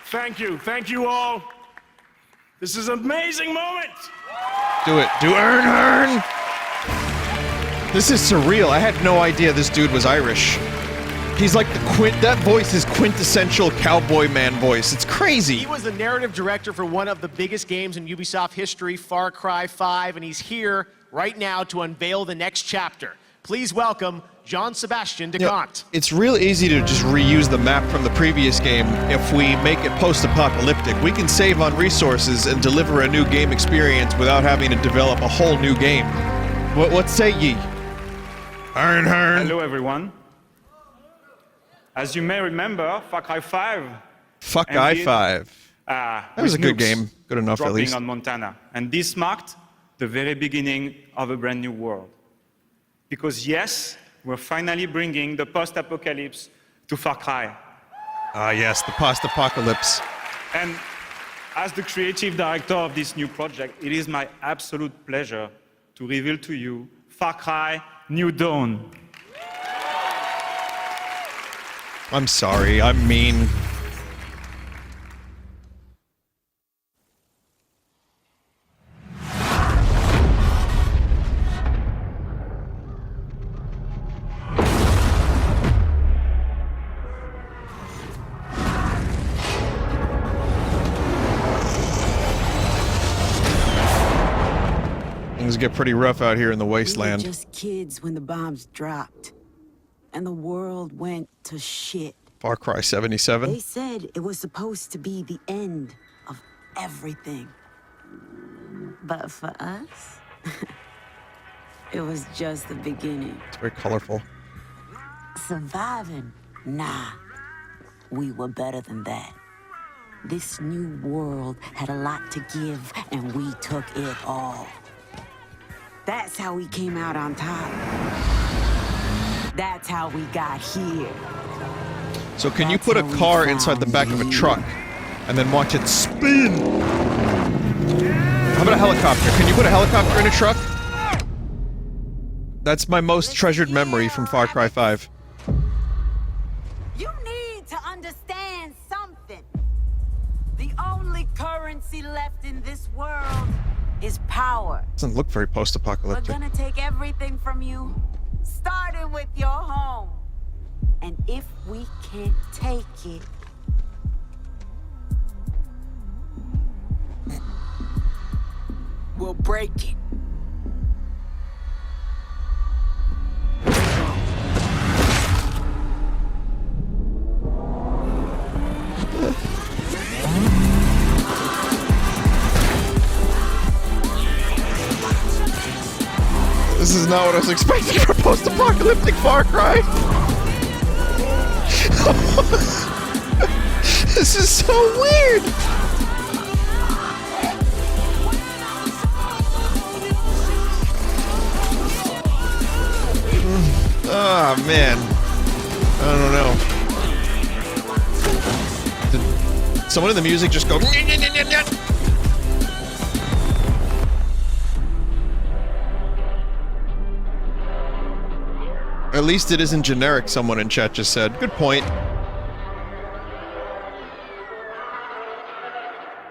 Thank you. Thank you all. This is an amazing moment. Do it. Do earn. This is surreal. I had no idea this dude was Irish. He's like the that voice is quintessential cowboy man voice. It's crazy. He was the narrative director for one of the biggest games in Ubisoft history, Far Cry 5, and he's here right now to unveil the next chapter. Please welcome Jean-Sebastian Decant. It's real easy to just reuse the map from the previous game if we make it post-apocalyptic. We can save on resources and deliver a new game experience without having to develop a whole new game. What say ye? Hearn. Hello everyone. As you may remember, Far Cry 5. Fuck I-5. That was a good game. Good enough at least. On Montana. And this marked the very beginning of a brand new world. Because yes, we're finally bringing the post-apocalypse to Far Cry. Ah yes, the post-apocalypse. And as the creative director of this new project, it is my absolute pleasure to reveal to you Far Cry New Dawn. I'm sorry, I'm mean. Things get pretty rough out here in the wasteland. We were just kids when the bombs dropped, and the world went to shit. Far Cry 77. They said it was supposed to be the end of everything. But for us, it was just the beginning. It's very colorful. Surviving? Nah. We were better than that. This new world had a lot to give, and we took it all. That's how we came out on top. That's how we got here. So can you put a car inside the back of a truck and then watch it spin? How about a helicopter? Can you put a helicopter in a truck? That's my most treasured memory from Far Cry 5. You need to understand something. The only currency left in this world is power. Doesn't look very We're post-apocalyptic. gonna take everything from you, starting with your home. And if we can't take it, we'll break it. This is not what I was expecting for a post-apocalyptic Far Cry. This is so weird. Oh man, I don't know. Did someone in the music just go? At least it isn't generic, someone in chat just said. Good point.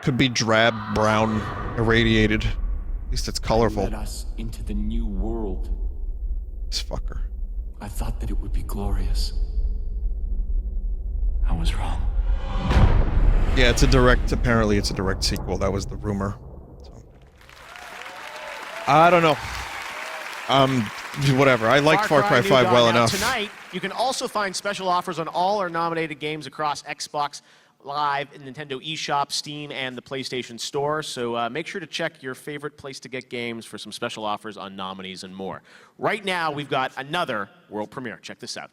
Could be drab, brown, irradiated. At least it's colorful. Led us into the new world. This fucker. I thought that it would be glorious. I was wrong. Yeah, it's a direct, apparently it's a direct sequel. That was the rumor. So. I don't know. Whatever. I liked Far Cry 5 well enough. Tonight, you can also find special offers on all our nominated games across Xbox Live, Nintendo eShop, Steam, and the PlayStation Store. So make sure to check your favorite place to get games for some special offers on nominees and more. Right now, we've got another world premiere. Check this out.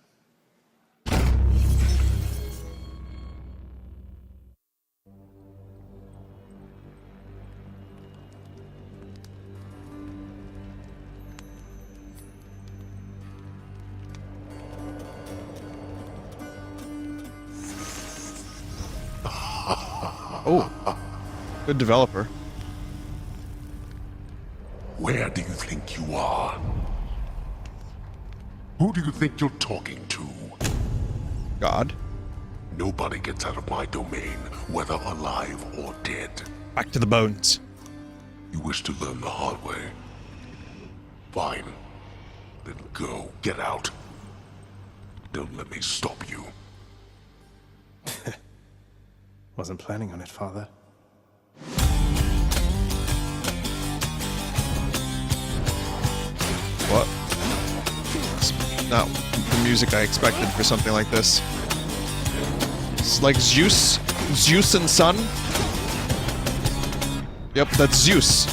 Oh, good developer. Where do you think you are? Who do you think you're talking to? God. Nobody gets out of my domain, whether alive or dead. Back to the bones. You wish to learn the hard way? Fine. Then go. Get out. Don't let me stop you. Wasn't planning on it, Father. What? It's not the music I expected for something like this. It's like Zeus. Zeus and Son? Yep, that's Zeus.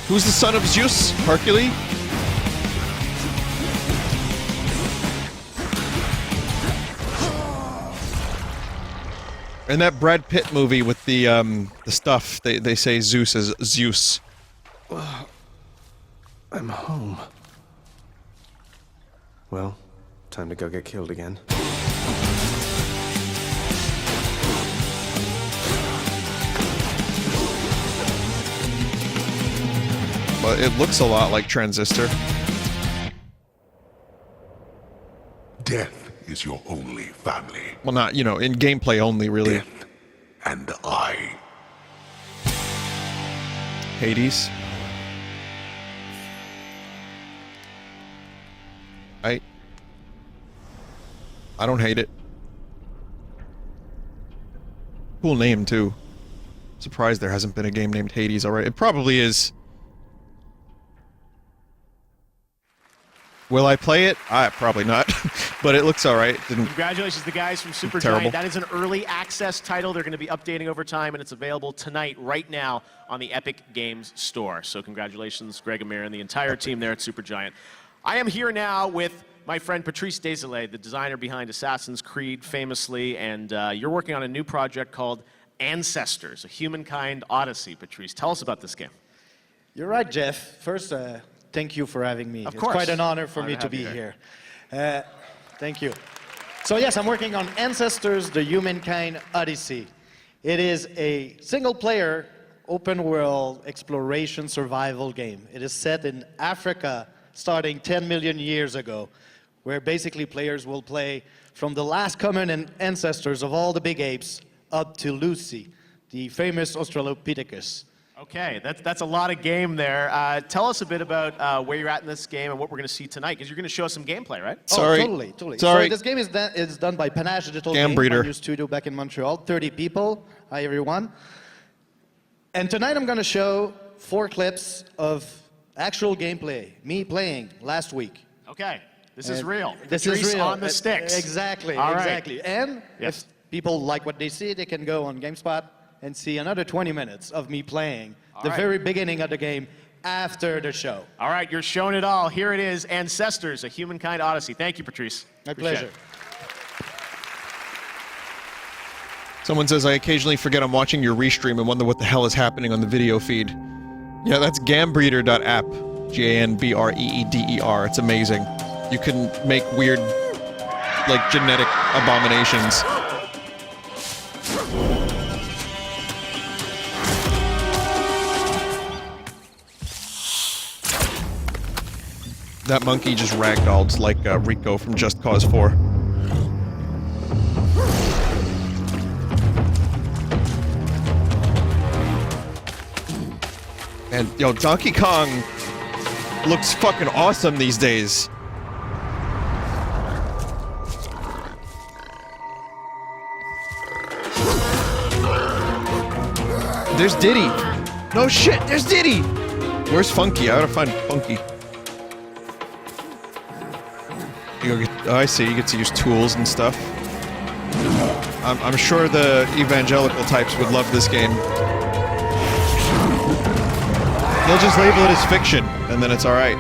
Who's the son of Zeus? Hercules? In that Brad Pitt movie with the stuff, they say Zeus is Zeus. I'm home. Well, time to go get killed again. But it looks a lot like Transistor. Death is your only family. Well, not, you know, in gameplay only, really. Death and I. Hades. I don't hate it. Cool name, too. Surprised there hasn't been a game named Hades already. It probably is. Will I play it? Probably not. But it looks alright. Congratulations to the guys from Supergiant. That is an early access title. They're going to be updating over time, and it's available tonight, right now, on the Epic Games Store. So congratulations, Greg Amir, and the entire team there at Supergiant. I am here now with my friend Patrice Désilets, the designer behind Assassin's Creed, famously, and you're working on a new project called Ancestors, a Humankind Odyssey. Patrice, tell us about this game. You're right, Jeff. First, thank you for having me. Of course. It's quite an honor for me to be here. Thank you. So yes, I'm working on Ancestors, the Humankind Odyssey. It is a single-player, open-world exploration survival game. It is set in Africa, starting 10 million years ago, where basically players will play from the last common ancestors of all the big apes up to Lucy, the famous Australopithecus. Okay, that's a lot of game there. Tell us a bit about where you're at in this game and what we're going to see tonight, because you're going to show us some gameplay, right? Sorry. Oh, totally. Sorry. So this game is done by Panache Digital Game Games, breeder. my new studio back in Montreal. 30 people. Hi, everyone. And tonight I'm going to show 4 clips of actual gameplay, me playing last week. Okay, this is real. This Patrice is real. on the sticks. Exactly, All right. exactly. And Yes. if people like what they see, they can go on GameSpot and see another 20 minutes of me playing the right. very beginning of the game after the show. All right, you're showing it all. Here it is, Ancestors, a Humankind Odyssey. Thank you, Patrice. My Appreciate pleasure. it. Someone says, I occasionally forget I'm watching your restream and wonder what the hell is happening on the video feed. Yeah, that's gambreeder.app. Gambreeder. It's amazing. You can make weird, like, genetic abominations. That monkey just ragdolled like Rico from Just Cause 4. And, yo, Donkey Kong looks fucking awesome these days. There's Diddy. No shit, there's Diddy. Where's Funky? I gotta find Funky. You go get, oh, I see. You get to use tools and stuff. I'm sure the evangelical types would love this game. They'll just label it as fiction, and then it's alright.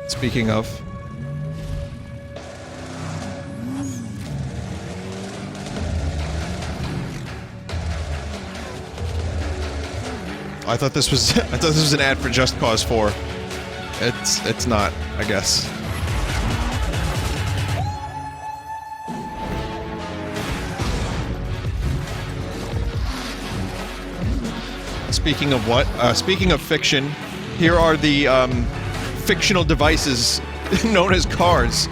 Speaking of... I thought this was an ad for Just Cause 4. It's not, I guess. Speaking of what? Speaking of fiction, here are the fictional devices known as cars.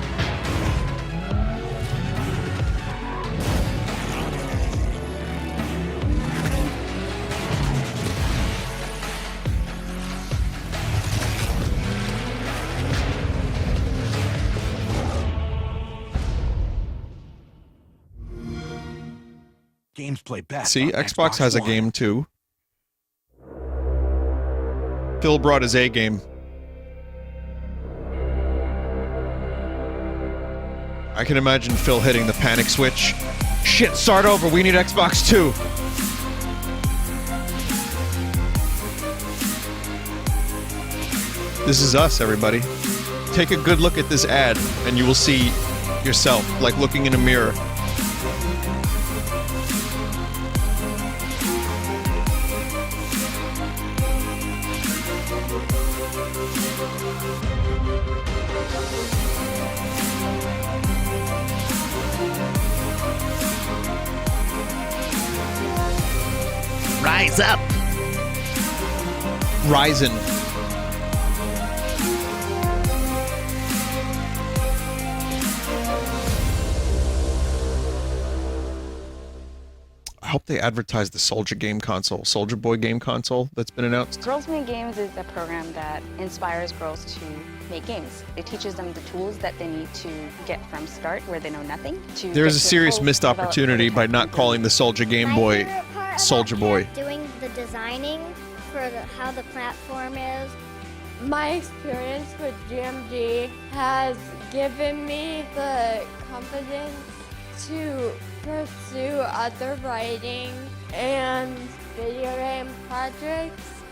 Games play best. See, Xbox has a game too. Phil brought his A game. I can imagine Phil hitting the panic switch. Shit, start over, we need Xbox 2. This is us, everybody. Take a good look at this ad, and you will see yourself, like looking in a mirror. Rise up! Ryzen. I hope they advertise the Soldier game console, Soldier Boy game console that's been announced. Girls Make Games is a program that inspires girls to make games. It teaches them the tools that they need to get from start, where they know nothing, to There's a get to serious hope, missed develop opportunity by not calling the Soldier Game Boy Soldier Boy. Doing the designing for how the platform is. My experience with GMG has given me the confidence to pursue other writing and video game projects.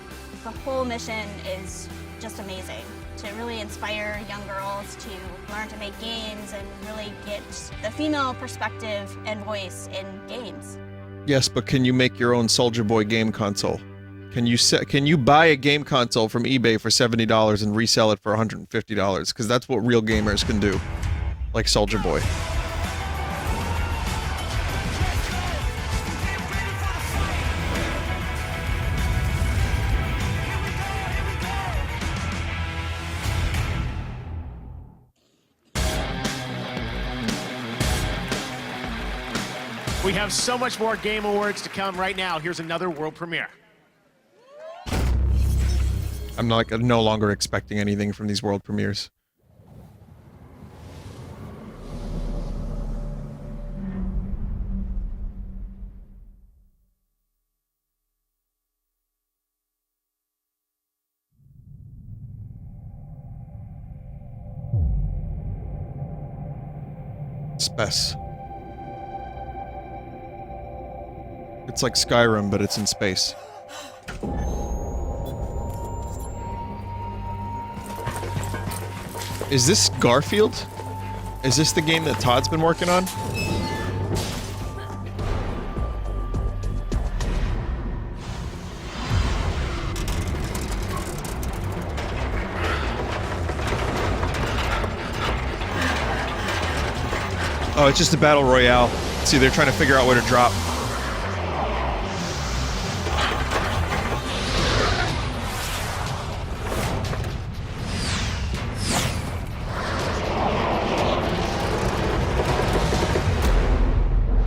The whole mission is just amazing. To really inspire young girls to learn to make games and really get the female perspective and voice in games. Yes, but can you make your own Soldier Boy game console? Can you buy a game console from eBay for $70 and resell it for $150? Because that's what real gamers can do, like Soldier Boy. We have so much more Game Awards to come right now. Here's another world premiere. I'm no longer expecting anything from these world premieres. Space. It's like Skyrim, but it's in space. Is this Garfield? Is this the game that Todd's been working on? Oh, it's just a battle royale. See, they're trying to figure out where to drop.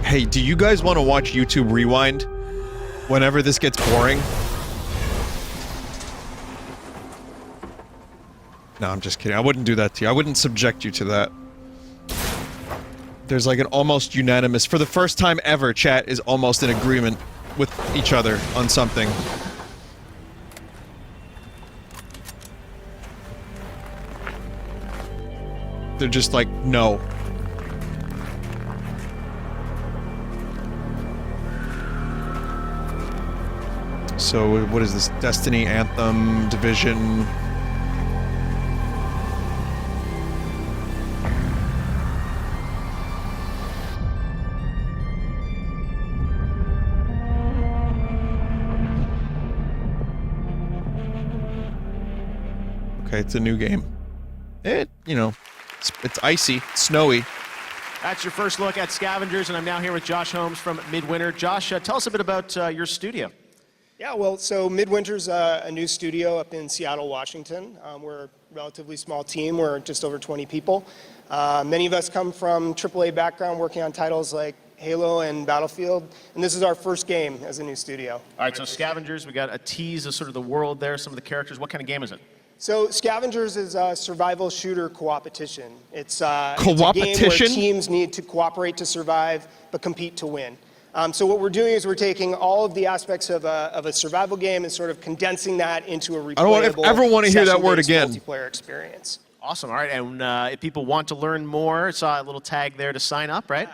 Hey, do you guys want to watch YouTube Rewind whenever this gets boring? No, I'm just kidding. I wouldn't do that to you. I wouldn't subject you to that. There's like an almost unanimous... For the first time ever, chat is almost in agreement with each other on something. They're just like, no. So, what is this? Destiny, Anthem, Division... Okay, it's a new game. You know, it's icy, it's snowy. That's your first look at Scavengers, and I'm now here with Josh Holmes from Midwinter. Josh, tell us a bit about your studio. Yeah, well, so Midwinter's a new studio up in Seattle, Washington. We're a relatively small team. We're just over 20 people. Many of us come from AAA background, working on titles like Halo and Battlefield, and this is our first game as a new studio. All right, so Scavengers, we got a tease of sort of the world there, some of the characters. What kind of game is it? So Scavengers is a survival shooter co-opetition. It's a game where teams need to cooperate to survive, but compete to win. So what we're doing is we're taking all of the aspects of a survival game and sort of condensing that into a replayable, I don't ever want to hear that word again. Multiplayer experience. Awesome. All right, and if people want to learn more, saw a little tag there to sign up, right?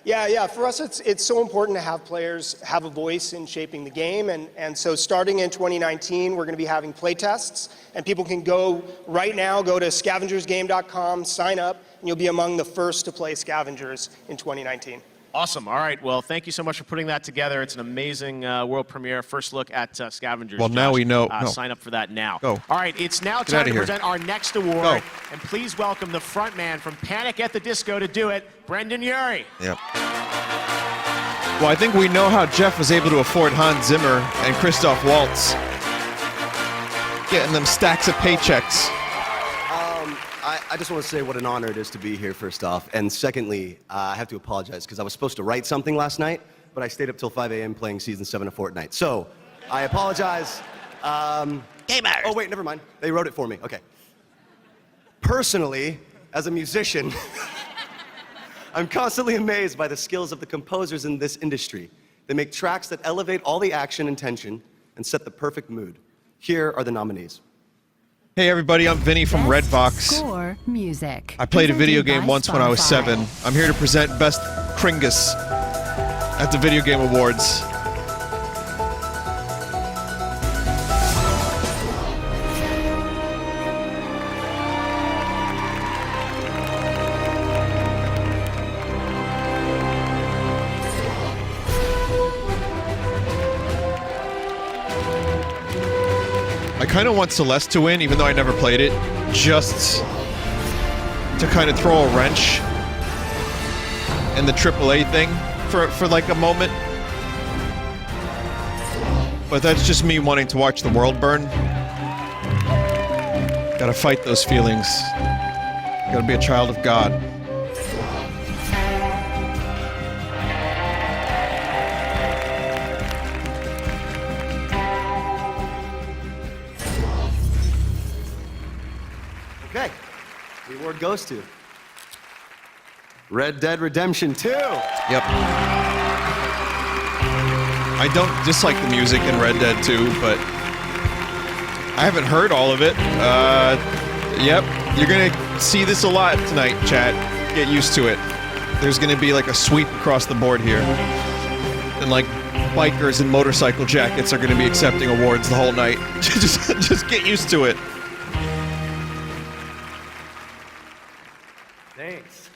Yeah. For us, it's so important to have players have a voice in shaping the game, and so starting in 2019, we're going to be having play tests, and people can go right now, go to scavengersgame.com, sign up, and you'll be among the first to play Scavengers in 2019. Awesome. All right. Well, thank you so much for putting that together. It's an amazing world premiere. First look at Scavengers. Well, now Josh. we know. No. Sign up for that now. Go. All right. It's now Get time to present our next award. Go. And please welcome the front man from Panic at the Disco to do it, Brendan Urie. Yep. Well, I think we know how Jeff was able to afford Hans Zimmer and Christoph Waltz. Getting them stacks of paychecks. I just want to say what an honor it is to be here, first off. And secondly, I have to apologize because I was supposed to write something last night, but I stayed up till 5 a.m. playing Season 7 of Fortnite. So, I apologize. Gamers! Oh, wait, never mind. They wrote it for me. Okay. Personally, as a musician, I'm constantly amazed by the skills of the composers in this industry. They make tracks that elevate all the action and tension and set the perfect mood. Here are the nominees. Hey everybody, I'm Vinny from Redbox. Score music. I played a video game once when I was 7. I'm here to present Best Kringus at the Video Game Awards. I kind of want Celeste to win, even though I never played it, just to kind of throw a wrench in the AAA thing for like a moment. But that's just me wanting to watch the world burn. Gotta fight those feelings. Gotta be a child of God. Okay, the award goes to Red Dead Redemption 2. Yep. I don't dislike the music in Red Dead 2, but I haven't heard all of it. Yep, you're gonna see this a lot tonight, chat. Get used to it. There's gonna be like a sweep across the board here. And like bikers in motorcycle jackets are gonna be accepting awards the whole night. just get used to it. Thanks.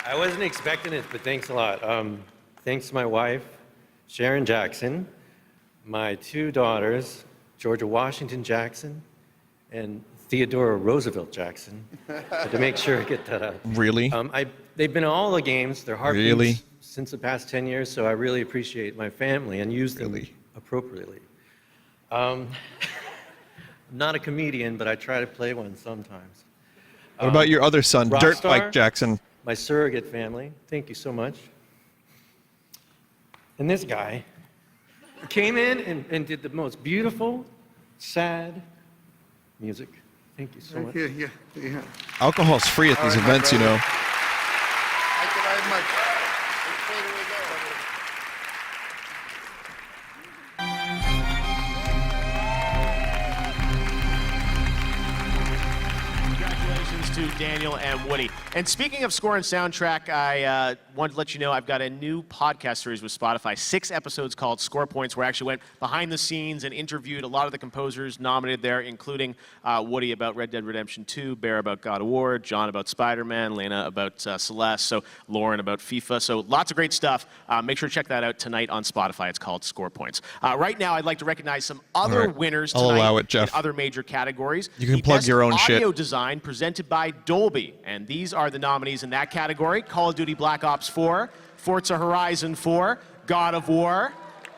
I wasn't expecting it, but thanks a lot. Thanks to my wife, Sharon my 2 daughters, Georgia Washington Jackson and Theodore Roosevelt Jackson. But to make sure I get that out. Really? They've been in all the games. They're heartbeats Really? since the past 10 years, so I really appreciate my family and use them appropriately. I'm not a comedian, but I try to play one sometimes. What about your other son, Dirt Rockstar, Bike Jackson? My surrogate family. Thank you so much. And this guy came in and did the most beautiful, sad music. Thank you so much. Yeah. Alcohol's free at these events, you know. Thank you very much. Which way do we go? Congratulations to Daniel and Woody. And speaking of score and soundtrack, I wanted to let you know I've got a new podcast series with Spotify. 6 episodes called Score Points, where I actually went behind the scenes and interviewed a lot of the composers nominated there, including Woody about Red Dead Redemption 2, Bear about God of War, John about Spider-Man, Lena about Celeste, so Lauren about FIFA. So lots of great stuff. Make sure to check that out tonight on Spotify. It's called Score Points. Right now, I'd like to recognize some other winners I'll tonight allow it, Jeff. in other major categories. You can The plug Best your own shit. Audio Design presented by Dolby, and these are the nominees in that category: Call of Duty Black Ops 4, Forza Horizon 4, God of War,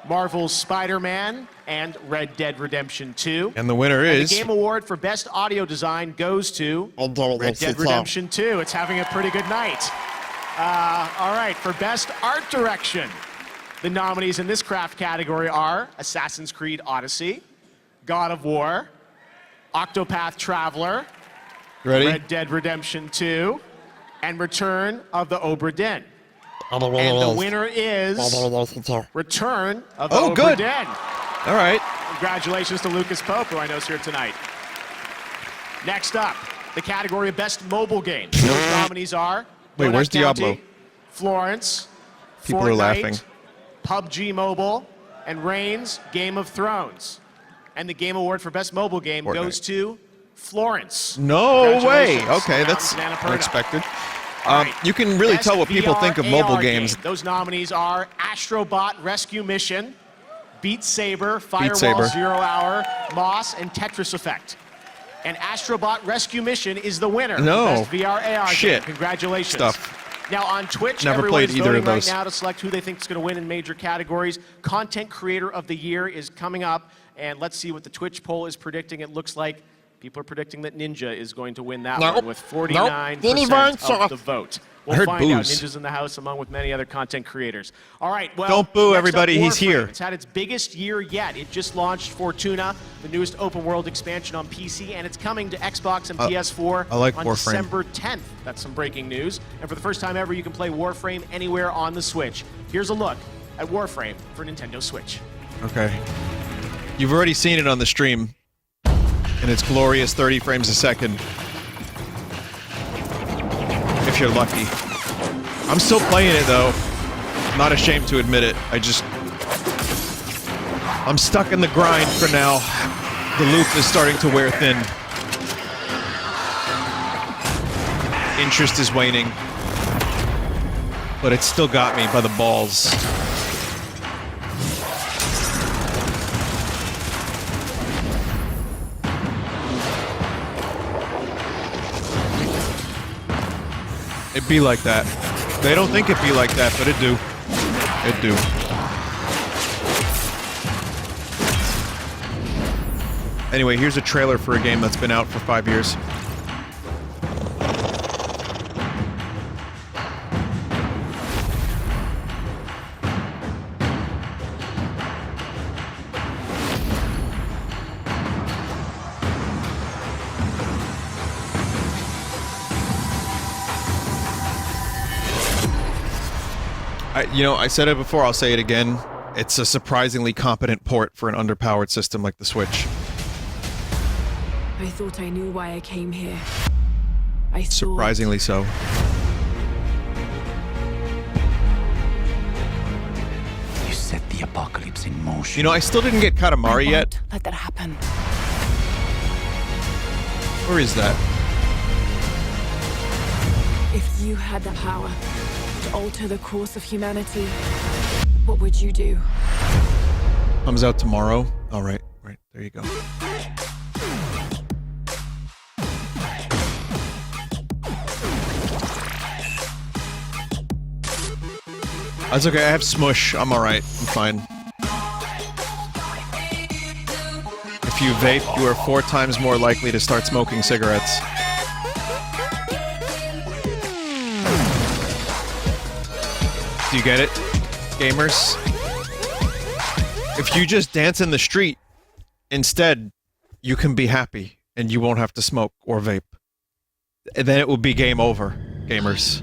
Marvel's Spider-Man, and Red Dead Redemption 2. And the winner is... The Game Award for Best Audio Design goes to Red Dead Redemption 2. It's having a pretty good night. All right, for Best Art Direction, the nominees in this craft category are Assassin's Creed Odyssey, God of War, Octopath Traveler, Ready? Red Dead Redemption 2, and Return of the Obra Dinn. And the winner is Return of the Obra Dinn. All right. Congratulations to Lucas Pope, who I know is here tonight. Next up, the category of Best Mobile Game. Those nominees are Wait, Donut where's Diablo? County, Florence, People Fortnite, are laughing. PUBG Mobile, and Reigns Game of Thrones. And the Game Award for Best Mobile Game goes to Florence. No way. Congratulations. Okay, Mountains that's and Annapurna. unexpected. All right. You can really Best tell what people think of mobile VR games. game. Those nominees are Astrobot Rescue Mission, Beat Saber, Firewall Saber. 0 Hour, Moss, and Tetris Effect. And Astrobot Rescue Mission is the winner. No. For Best VR AR Shit. game. Congratulations. Stuff. Now on Twitch, Never everyone's played either voting of those. right now to select who they think is going to win in major categories. Content Creator of the Year is coming up, and let's see what the Twitch poll is predicting. It looks like people are predicting that Ninja is going to win that one with 49% of the vote. We'll heard find out. boos. Ninja's in the house along with many other content creators. All right, well, Don't boo, next everybody, up, he's Warframe. here. It's had its biggest year yet. It just launched Fortuna, the newest open world expansion on PC, and it's coming to Xbox and PS4 I like on Warframe. December 10th. That's some breaking news. And for the first time ever, you can play Warframe anywhere on the Switch. Here's a look at Warframe for Nintendo Switch. Okay. You've already seen it on the stream. And it's glorious 30 frames a second. If you're lucky. I'm still playing it though. Not ashamed to admit it. I'm stuck in the grind for now. The loop is starting to wear thin. Interest is waning. But it's still got me by the balls. It be like that. They don't think it be like that, but it do. It do. Anyway, here's a trailer for a game that's been out for 5 years. I said it before, I'll say it again. It's a surprisingly competent port for an underpowered system like the Switch. I thought I knew why I came here. I thought... Surprisingly so. You set the apocalypse in motion. You know, I still didn't get Katamari yet. Let that happen. Where is that? If you had the power to alter the course of humanity, what would you do? Comes out tomorrow. All right, right, there you go. That's okay, I have smush. I'm alright. I'm fine. If you vape, you are 4 times more likely to start smoking cigarettes. Do you get it, gamers? If you just dance in the street, instead, you can be happy, and you won't have to smoke or vape. And then it will be game over, gamers.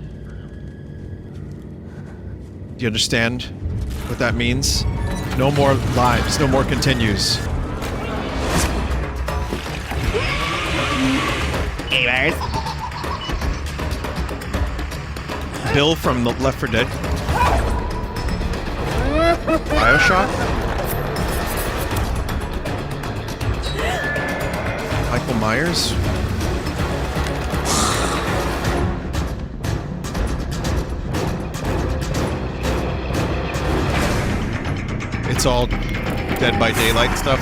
Do you understand what that means? No more lives, no more continues. Gamers. Bill from the Left 4 Dead. Bioshock? Michael Myers? It's all Dead by Daylight stuff.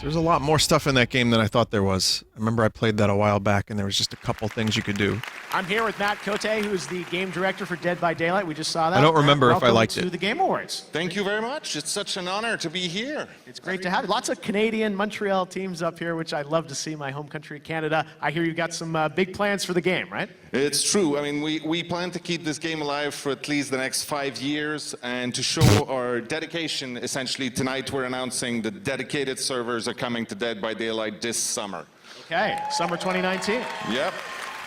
There's a lot more stuff in that game than I thought there was. I remember I played that a while back and there was just a couple things you could do. I'm here with Matt Cote, who's the game director for Dead by Daylight. We just saw that. I don't remember if I liked Welcome to the Game Awards. Thank you very much. It's such an honor to be here. It's great to have you. Lots of Canadian, Montreal teams up here, which I love to see, my home country, Canada. I hear you've got some big plans for the game, right? It's true. I mean, we plan to keep this game alive for at least the next 5 years, and to show our dedication, essentially, tonight we're announcing the dedicated servers are coming to Dead by Daylight this summer. Okay, summer 2019. Yep.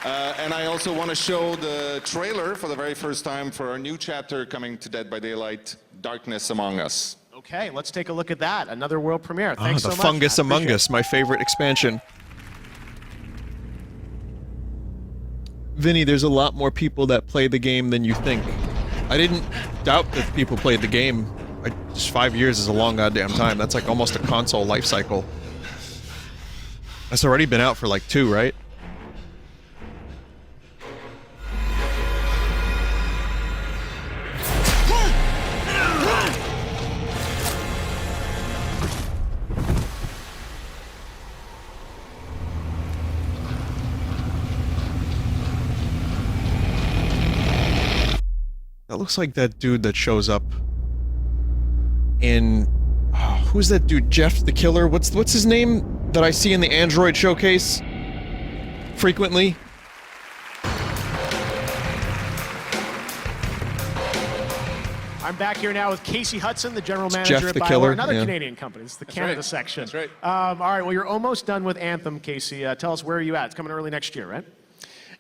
And I also want to show the trailer for the very first time for our new chapter coming to Dead by Daylight, Darkness Among Us. Okay, let's take a look at that. Another world premiere. Thanks so the much. Fungus Matt. Among Appreciate Us, my favorite expansion. Vinny, there's a lot more people that play the game than you think. I didn't doubt that people played the game. Just 5 years is a long goddamn time. That's like almost a console life cycle. That's already been out for like 2, right? That looks like that dude that shows up in... who's that dude? Jeff the Killer? What's his name that I see in the Android showcase frequently? I'm back here now with Casey Hudson, the general manager Jeff at the BioWare, Killer, another yeah. Canadian company. It's the Canada right. section. That's right. All right, well, you're almost done with Anthem, Casey. Tell us, where are you at? It's coming early next year, right?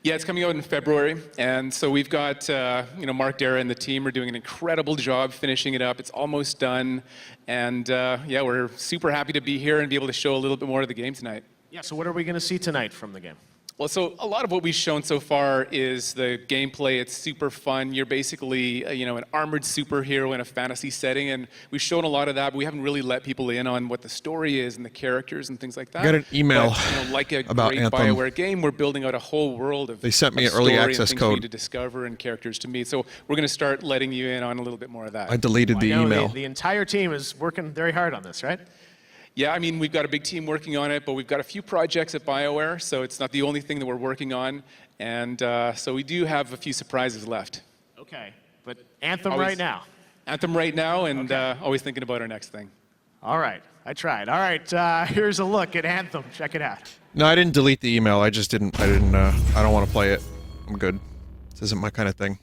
Yeah, it's coming out in February, and so we've got, Mark Dara and the team are doing an incredible job finishing it up. It's almost done, and yeah, we're super happy to be here and be able to show a little bit more of the game tonight. Yeah, so what are we going to see tonight from the game? Well, so a lot of what we've shown so far is the gameplay. It's super fun. You're basically, an armored superhero in a fantasy setting, and we've shown a lot of that, but we haven't really let people in on what the story is and the characters and things like that. I got an email but, like a about great Anthem. BioWare game, we're building out a whole world of They sent me of an early story access and things for you code. to discover and characters to meet. So we're going to start letting you in on a little bit more of that. I deleted the I know email. The entire team is working very hard on this, right? Yeah, I mean, we've got a big team working on it, but we've got a few projects at BioWare, so it's not the only thing that we're working on. And so we do have a few surprises left. Okay, but Anthem right now. Anthem right now, and always thinking about our next thing. All right, I tried. All right, here's a look at Anthem. Check it out. No, I didn't delete the email. I just didn't. I don't want to play it. I'm good. This isn't my kind of thing.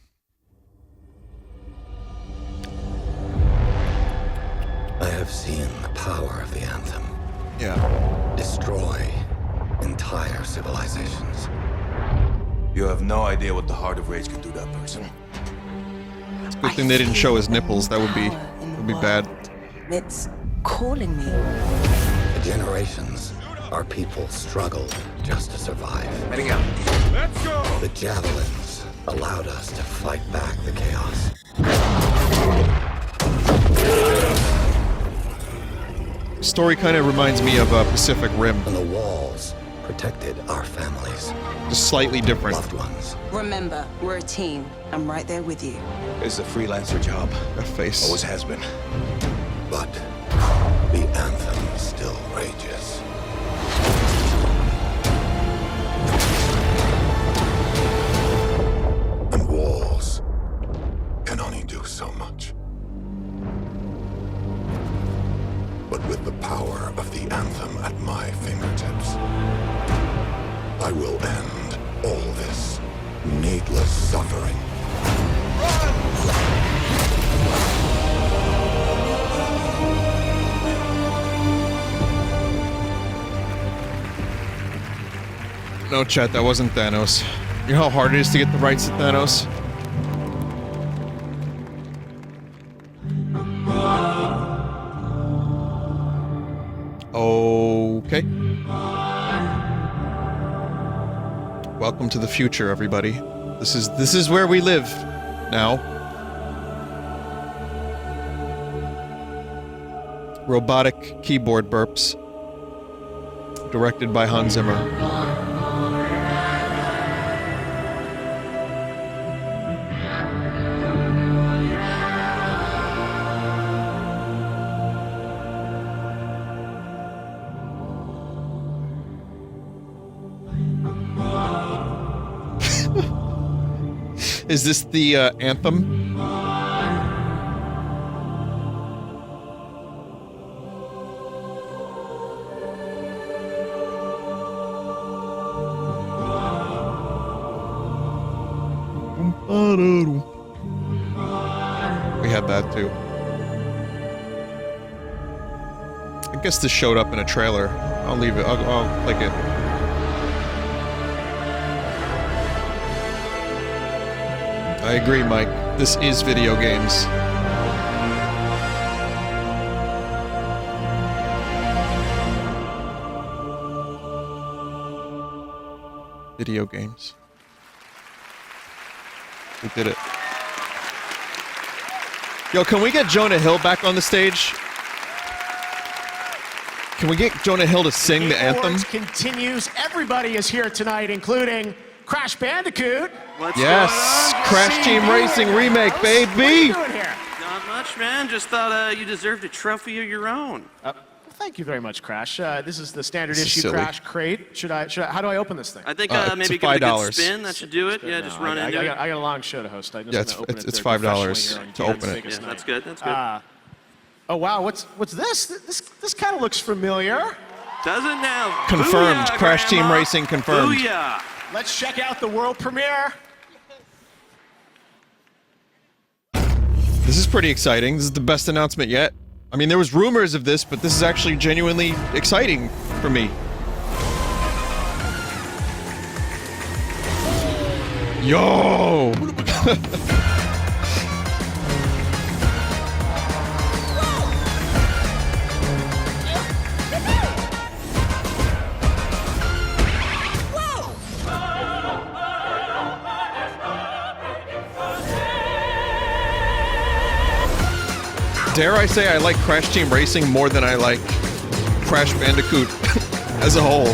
I have seen the power of the Anthem. Yeah. Destroy entire civilizations. You have no idea what the Heart of Rage can do to that person. It's a good thing they didn't show his nipples. That would be bad. It's calling me. For generations, our people struggled just to survive. Heading out. Let's go! The javelins allowed us to fight back the chaos. Story kind of reminds me of Pacific Rim. And the walls protected our families. Just slightly different. Loved ones. Remember, we're a team. I'm right there with you. It's a freelancer job. That face. Always has been. But the anthem still rages. And walls can only do so much. But with the power of the anthem at my fingertips, I will end all this needless suffering. No, chat, that wasn't Thanos. You know how hard it is to get the rights to Thanos? Okay. Welcome to the future, everybody. This is where we live now. Robotic keyboard burps. Directed by Hans Zimmer. Is this the anthem? We had that too. I guess this showed up in a trailer. I'll leave it. I'll click it. I agree, Mike. This is video games. Video games. We did it. Yo, can we get Jonah Hill back on the stage? Can we get Jonah Hill to sing the anthem? Awards continues. Everybody is here tonight, including Crash Bandicoot. Yes, Crash Team Racing remake, baby. What are you doing here? Not much, man. Just thought you deserved a trophy of your own. Thank you very much, Crash. This is the standard This is issue silly. Crash crate. Should I? How do I open this thing? I think It's maybe give it a good $5. spin. That should do it. Yeah, just run into it. I got a long show to host. I'm just Yeah, gonna open it's very $5 professionally to here on open it. Vegas Yeah, night. that's good. That's good. Oh wow, what's this? This kind of looks familiar. Does it now? Confirmed. Booyah, Crash Team Grandma. Racing confirmed. Booyah. Let's check out the world premiere. This is pretty exciting. This is the best announcement yet. I mean, there was rumors of this, but this is actually genuinely exciting for me. Yo! Dare I say I like Crash Team Racing more than I like Crash Bandicoot as a whole.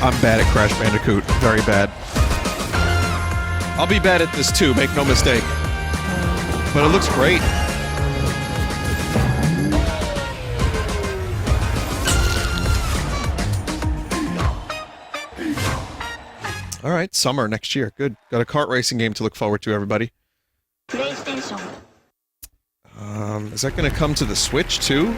I'm bad at Crash Bandicoot. Very bad. I'll be bad at this too, make no mistake. But it looks great. All right, summer next year. Good. Got a kart racing game to look forward to, everybody. PlayStation. Is that going to come to the Switch too?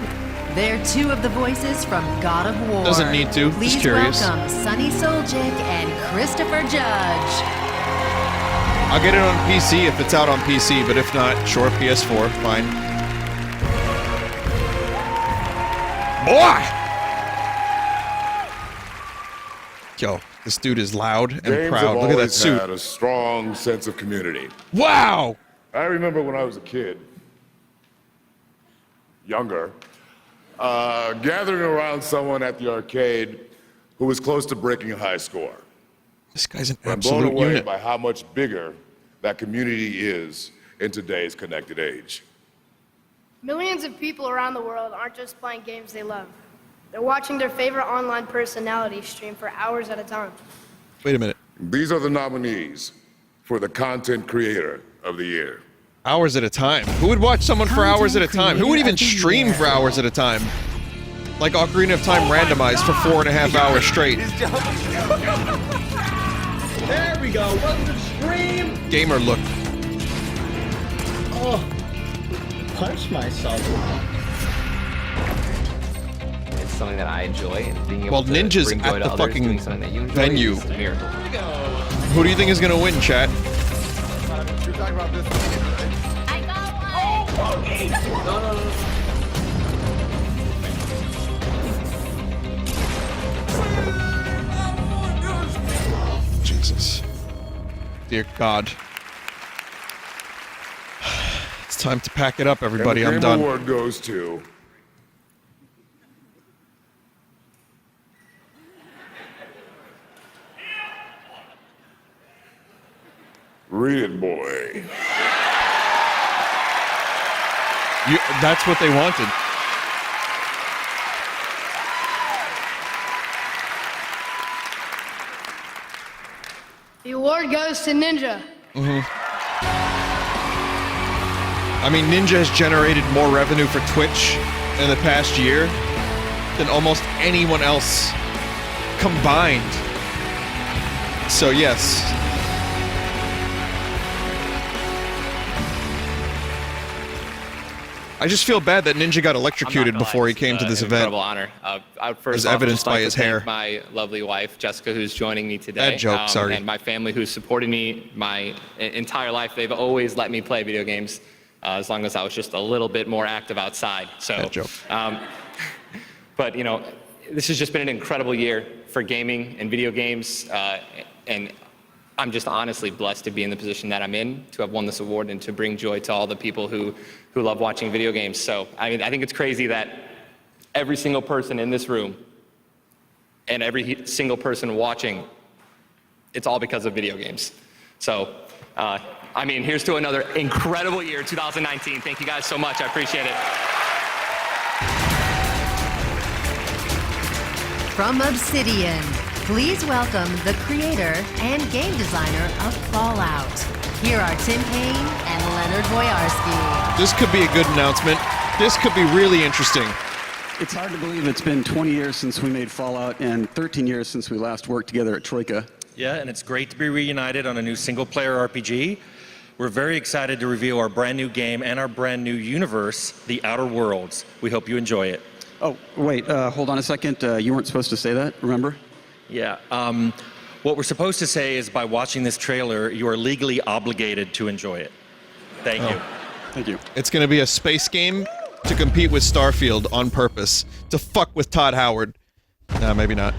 They're two of the voices from God of War. Doesn't need to. Please Just curious. welcome Sunny Soljic and Christopher Judge. I'll get it on PC if it's out on PC, but if not, sure, PS4, fine. Boy! Yo, this dude is loud and Games proud. have Look at that always suit. had a strong sense of community. Wow! I remember when I was a kid, younger, gathering around someone at the arcade who was close to breaking a high score. This guy's an I'm blown absolute away unit. by how much bigger that community is in today's connected age. Millions of people around the world aren't just playing games they love. They're watching their favorite online personality stream for hours at a time. Wait a minute. These are the nominees for the Content Creator of the Year. Hours at a time. Who would watch someone for hours at a time? Who would even stream for hours at a time? Like Ocarina of Time randomized for 4.5 hours straight. There we go. Welcome to the stream. Gamer look. Oh, punch myself. It's something that I enjoy, and being able Well, to Ninja's bring at joy to the others, fucking doing something that you enjoy venue. is a miracle. Who do you think is gonna win, chat? You're talking about this thing, right? I got one! No. Jesus. Dear God. It's time to pack it up, everybody. And I'm the done. Game Award goes to... Read it, boy. That's what they wanted. The award goes to Ninja. I mean, Ninja has generated more revenue for Twitch in the past year than almost anyone else combined. So yes. I just feel bad that Ninja got electrocuted before he came to this event. Incredible honor. As evidenced by his hair. My lovely wife, Jessica, who's joining me today. Bad joke, sorry. And my family, who's supported me my entire life. They've always let me play video games as long as I was just a little bit more active outside. So, Bad joke. But, you know, this has just been an incredible year for gaming and video games. And I'm just honestly blessed to be in the position that I'm in, to have won this award and to bring joy to all the people who love watching video games. So, I mean, I think it's crazy that every single person in this room and every single person watching, it's all because of video games. So, I mean, here's to another incredible year, 2019. Thank you guys so much. I appreciate it. From Obsidian, please welcome the creator and game designer of Fallout. Here are Tim Payne and Leonard Boyarsky. This could be a good announcement. This could be really interesting. It's hard to believe it's been 20 years since we made Fallout and 13 years since we last worked together at Troika. Yeah, and it's great to be reunited on a new single-player RPG. We're very excited to reveal our brand new game and our brand new universe, The Outer Worlds. We hope you enjoy it. Oh, wait, hold on a second. You weren't supposed to say that, remember? Yeah, what we're supposed to say is by watching this trailer, you are legally obligated to enjoy it. Thank you. Thank you. It's going to be a space game to compete with Starfield on purpose. To fuck with Todd Howard. Nah, maybe not.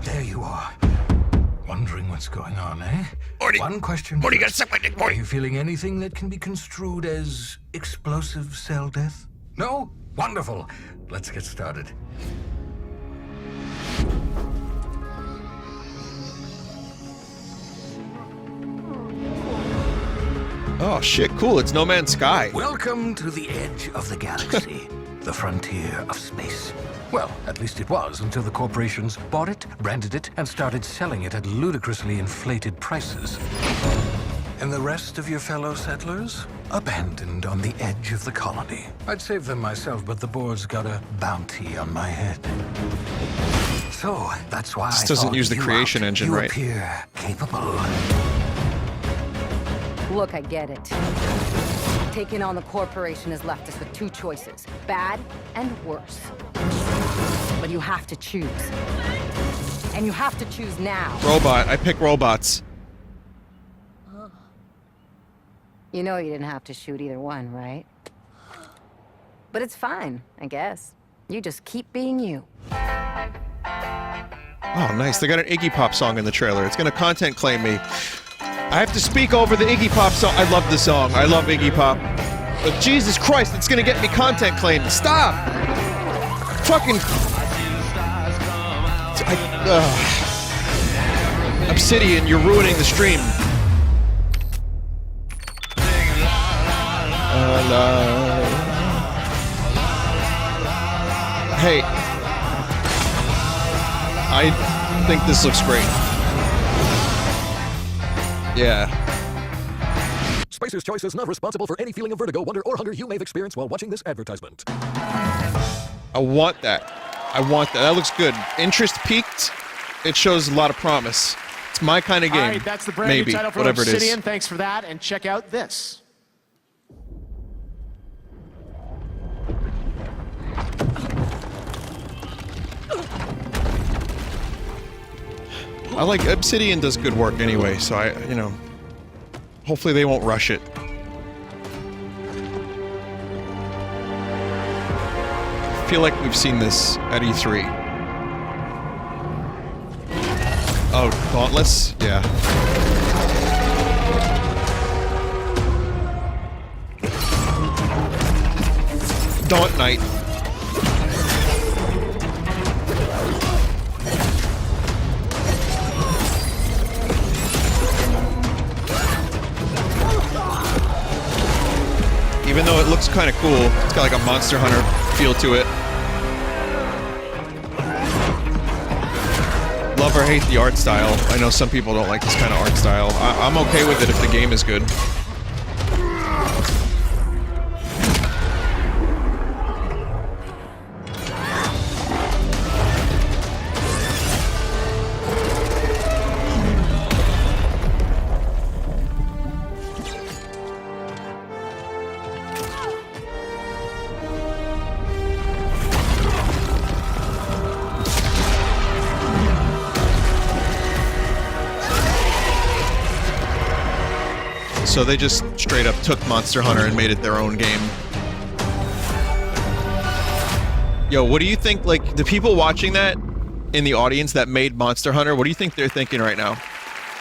There you are. Wondering what's going on, eh? One question first. Are you feeling anything that can be construed as explosive cell death? No? Wonderful. Let's get started. Oh shit, cool. It's No Man's Sky. Welcome to the edge of the galaxy, the frontier of space. Well, at least it was until the corporations bought it, branded it, and started selling it at ludicrously inflated prices. And the rest of your fellow settlers? Abandoned on the edge of the colony. I'd save them myself, but the board's got a bounty on my head. So, that's why This I doesn't thought use the you creation out. engine, You right? appear capable. Look, I get it. Taking on the corporation has left us with two choices, bad and worse. But you have to choose. And you have to choose now. Robot. I pick robots. You know you didn't have to shoot either one, right? But it's fine, I guess. You just keep being you. Oh, nice. They got an Iggy Pop song in the trailer. It's going to content claim me. I have to speak over the Iggy Pop song. I love the song. I love Iggy Pop. But Jesus Christ, it's gonna get me content claimed. Stop! Fucking... Obsidian, you're ruining the stream. Hey. I think this looks great. Yeah. Spacer's Choice is not responsible for any feeling of vertigo, wonder, or hunger you may have experienced while watching this advertisement. I want that. I want that. That looks good. Interest peaked. It shows a lot of promise. It's my kind of game. All right, that's the brand Maybe. new title from Whatever Obsidian. it is. Thanks for that, and check out this. I like Obsidian does good work anyway, so hopefully they won't rush it. I feel like we've seen this at E3. Oh, Dauntless? Yeah. Daunt Knight. Even though it looks kind of cool, it's got like a Monster Hunter feel to it. Love or hate the art style. I know some people don't like this kind of art style. I'm okay with it if the game is good. So they just straight up took Monster Hunter and made it their own game. Yo, what do you think, like, the people watching that in the audience that made Monster Hunter, what do you think they're thinking right now?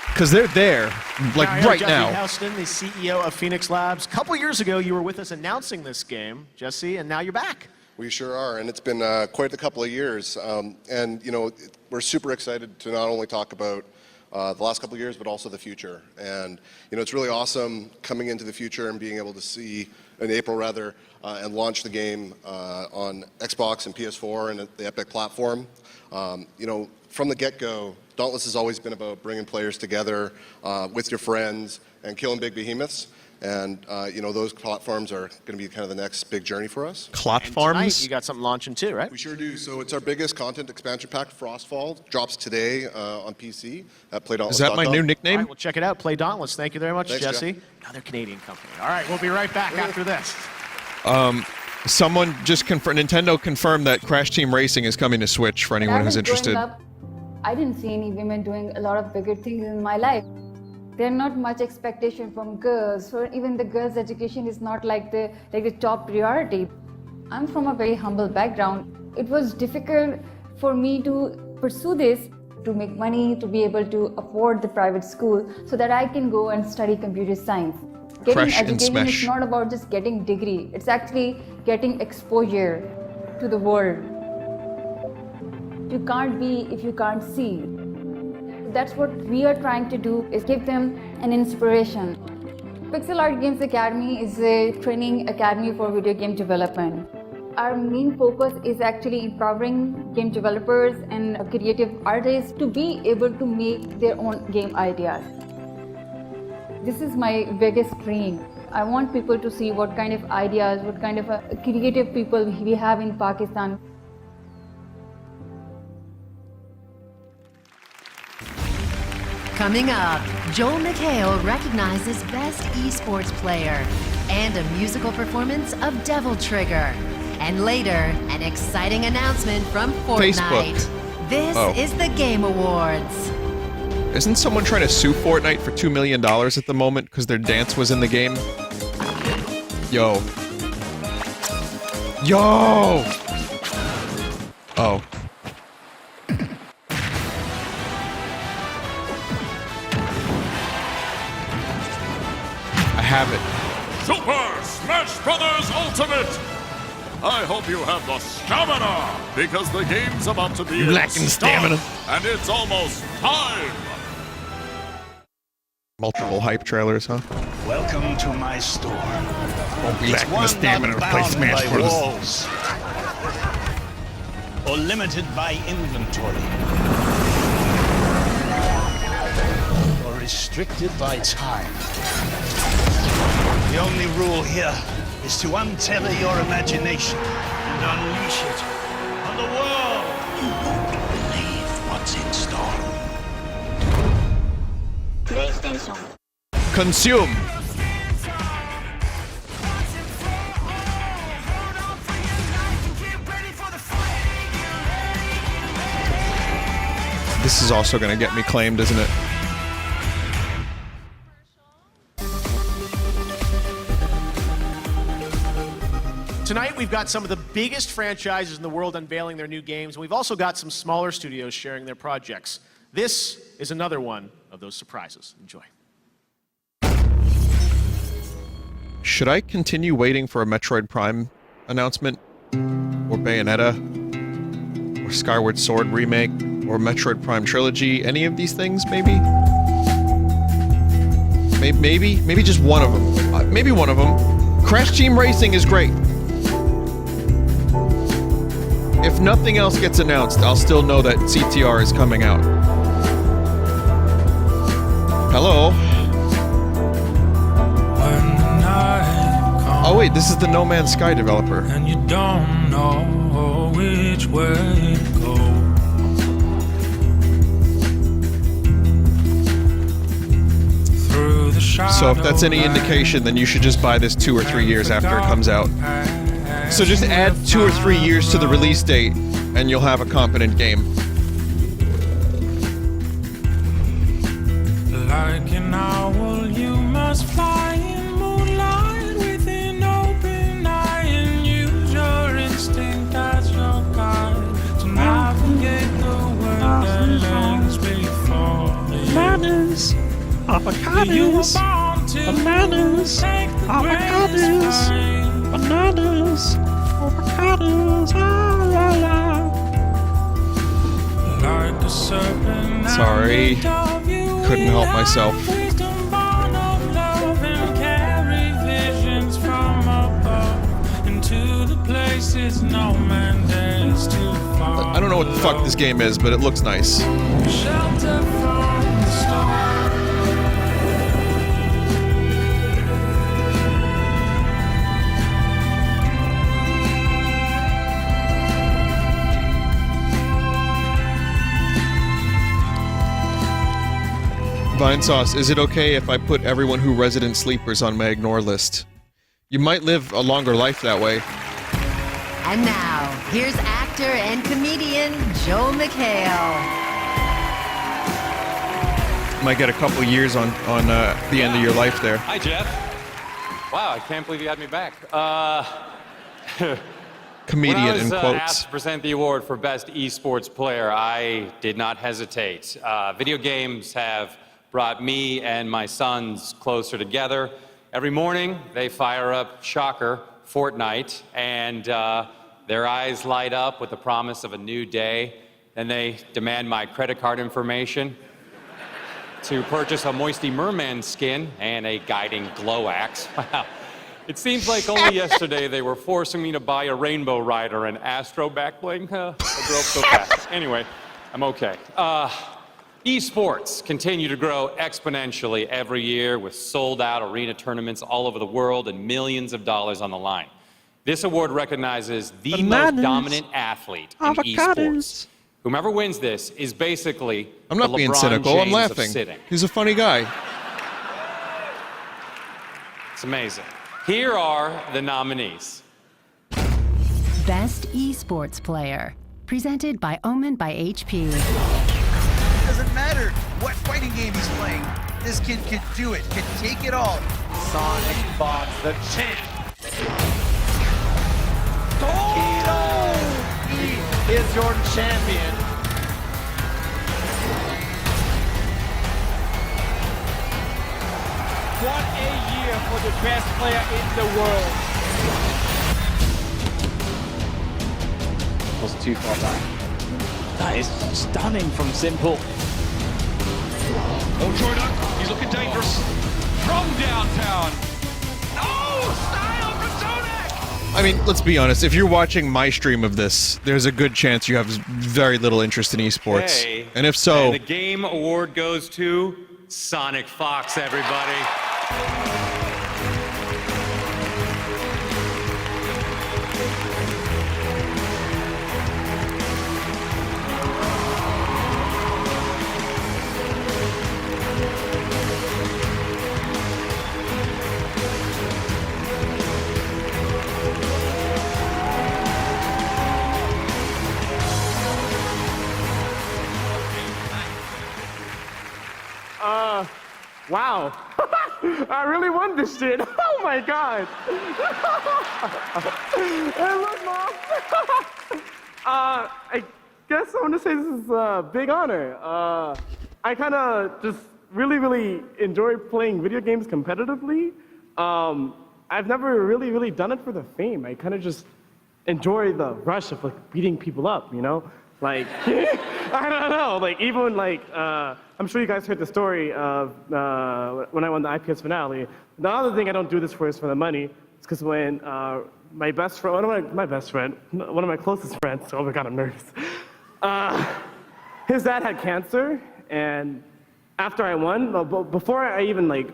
Because they're there, like, right now. Jesse Houston, the CEO of Phoenix Labs. A couple years ago, you were with us announcing this game, Jesse, and now you're back. We sure are, and it's been quite a couple of years. And, we're super excited to not only talk about the last couple of years, but also the future. And it's really awesome coming into the future and being able to see, in April rather, and launch the game on Xbox and PS4 and the Epic platform. From the get-go, Dauntless has always been about bringing players together with your friends and killing big behemoths. And those platforms are going to be kind of the next big journey for us. Platforms? You got something launching too, right? We sure do. So it's our biggest content expansion pack, Frostfall. Drops today on PC at PlayDauntless.com. Is that my new nickname? All right, we'll check it out. Play Dauntless. Thank you very much, Thanks, Jesse. Jeff. Another Canadian company. All right, we'll be right back after this. Someone just Nintendo confirmed that Crash Team Racing is coming to Switch for anyone who's interested. I didn't see any women doing a lot of bigger things in my life. There's not much expectation from girls, or even the girls' education is not like the top priority. I'm from a very humble background. It was difficult for me to pursue this, to make money, to be able to afford the private school, so that I can go and study computer science. Getting education is not about just getting degree. It's actually getting exposure to the world. You can't be if you can't see. That's what we are trying to do, is give them an inspiration. Pixel Art Games Academy is a training academy for video game development. Our main focus is actually empowering game developers and creative artists to be able to make their own game ideas. This is my biggest dream. I want people to see what kind of ideas, what kind of creative people we have in Pakistan. Coming up, Joel McHale recognizes Best Esports Player and a musical performance of Devil Trigger. And later, an exciting announcement from Fortnite. Facebook. This is the Game Awards. Isn't someone trying to sue Fortnite for $2 million at the moment because their dance was in the game? Yo. Yo! Oh. I have it. Super Smash Brothers Ultimate! I hope you have the stamina, because the game's about to be You lacking stamina. and it's almost time! Multiple hype trailers, huh? Welcome to my store. Won't be lacking the One stamina not to play bound Smash by Brothers. walls, or limited by inventory, or restricted by time. The only rule here is to untether your imagination and unleash it on the world. You won't believe what's in store. PlayStation. Consume. This is also going to get me claimed, isn't it? Tonight, we've got some of the biggest franchises in the world unveiling their new games, and we've also got some smaller studios sharing their projects. This is another one of those surprises. Enjoy. Should I continue waiting for a Metroid Prime announcement? Or Bayonetta? Or Skyward Sword remake? Or Metroid Prime Trilogy? Any of these things, maybe? Maybe just one of them. Maybe one of them. Crash Team Racing is great. If nothing else gets announced, I'll still know that CTR is coming out. Hello? Oh wait, this is the No Man's Sky developer. And you don't know which way to go. Through the So if that's any indication, then you should just buy this 2 or 3 years after it comes out. So just add 2 or 3 years to the release date, and you'll have a competent game. Like an owl, you must fly in moonlight with an open eye and use your instinct as your guide to navigate the world that lays before you. Bananas, avocados, bananas, avocados, bananas, avocados, la la. Like a serpent. Sorry. Couldn't help myself. I don't know what the fuck this game is, but it looks nice. Vinesauce, is it okay if I put everyone who resident sleepers on my ignore list? You might live a longer life that way. And now, here's actor and comedian Joel McHale. Might get a couple years on the end of your life there. Hi, Jeff. Wow, I can't believe you had me back. Comedian in when I was quotes. asked to present the award for Best Esports Player, I did not hesitate. Video games have brought me and my sons closer together. Every morning, they fire up, shocker, Fortnite, and their eyes light up with the promise of a new day. Then they demand my credit card information to purchase a Moisty Merman skin and a guiding glow axe. Wow. It seems like only yesterday they were forcing me to buy a Rainbow Rider and Astro backbling. I grew up so fast. Anyway, I'm okay. Esports continue to grow exponentially every year with sold-out arena tournaments all over the world and millions of dollars on the line. This award recognizes the most dominant athlete in esports. Whomever wins this is basically I'm not the being LeBron cynical, I'm James laughing. of sitting. He's a funny guy. It's amazing. Here are the nominees. Best Esports Player, presented by Omen by HP. It doesn't matter what fighting game he's playing. This kid can do it, can take it all. Sonic Fox, the champ. He is your champion. What a year for the best player in the world. Wasn't too far back. That is stunning from Simple. Oh, Jordan, he's looking dangerous. From downtown. Oh, style from Tonek! I mean, let's be honest. If you're watching my stream of this, there's a good chance you have very little interest in esports. Okay. And if so... And the game award goes to Sonic Fox, everybody. Wow. I really won this shit. Oh my god. Hey, look, Mom. I guess I want to say this is a big honor. I kind of just really enjoy playing video games competitively. I've never really done it for the fame. I kind of just enjoy the rush of like beating people up, you know? Like, I don't know, like even like, I'm sure you guys heard the story of when I won the IPS finale. The other thing I don't do this for is for the money. It's because when my best friend, one of my closest friends, oh my god, I'm nervous. His dad had cancer, and after I won, before I even like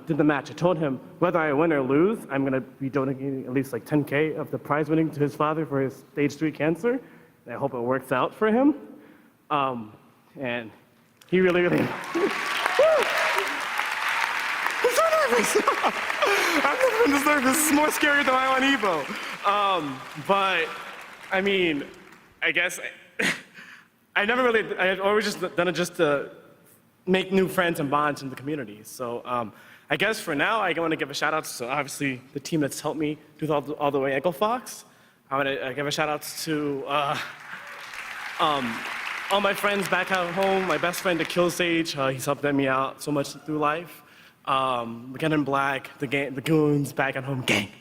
did the match, I told him whether I win or lose, I'm gonna be donating at least like 10K of the prize winning to his father for his stage 3 cancer. And I hope it works out for him. And he really I'm so nervous. I've never been this nervous. This is more scary than I on Evo. But I mean, I guess I've always just done it just to make new friends and bonds in the community. So I guess for now, I want to give a shout out to obviously the team that's helped me do all the way Echo Fox. I want to give a shout out to all my friends back at home. My best friend, the Kill Sage, he's helped me out so much through life. Again in Black, the goons back at home, gang.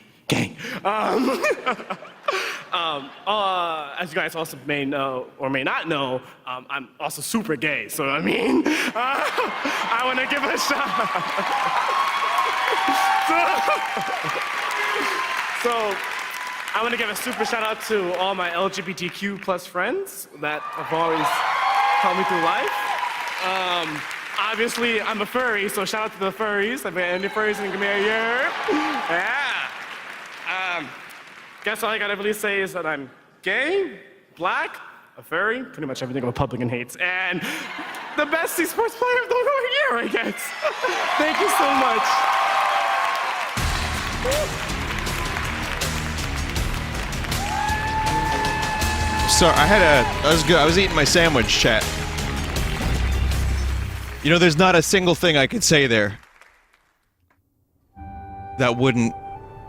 As you guys also may know or may not know, I'm also super gay. So I mean, I want to give a so I want to give a super shout out to all my LGBTQ plus friends that have always helped me through life. Obviously, I'm a furry, so shout out to the furries. If any furries can give me a year. Yeah. Guess all I gotta really say is that I'm gay, black, a furry, pretty much everything a Republican hates, and the best esports player of the year, I guess. Thank you so much. So I was eating my sandwich, chat. You know, there's not a single thing I could say there that wouldn't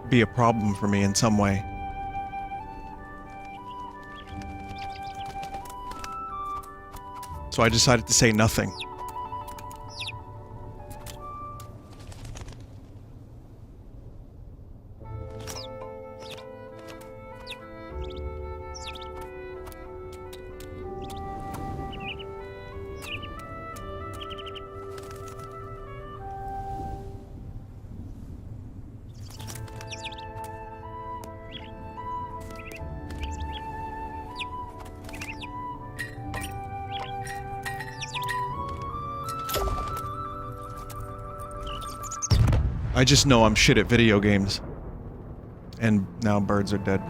be a problem for me in some way. So I decided to say nothing. I just know I'm shit at video games. And now birds are dead.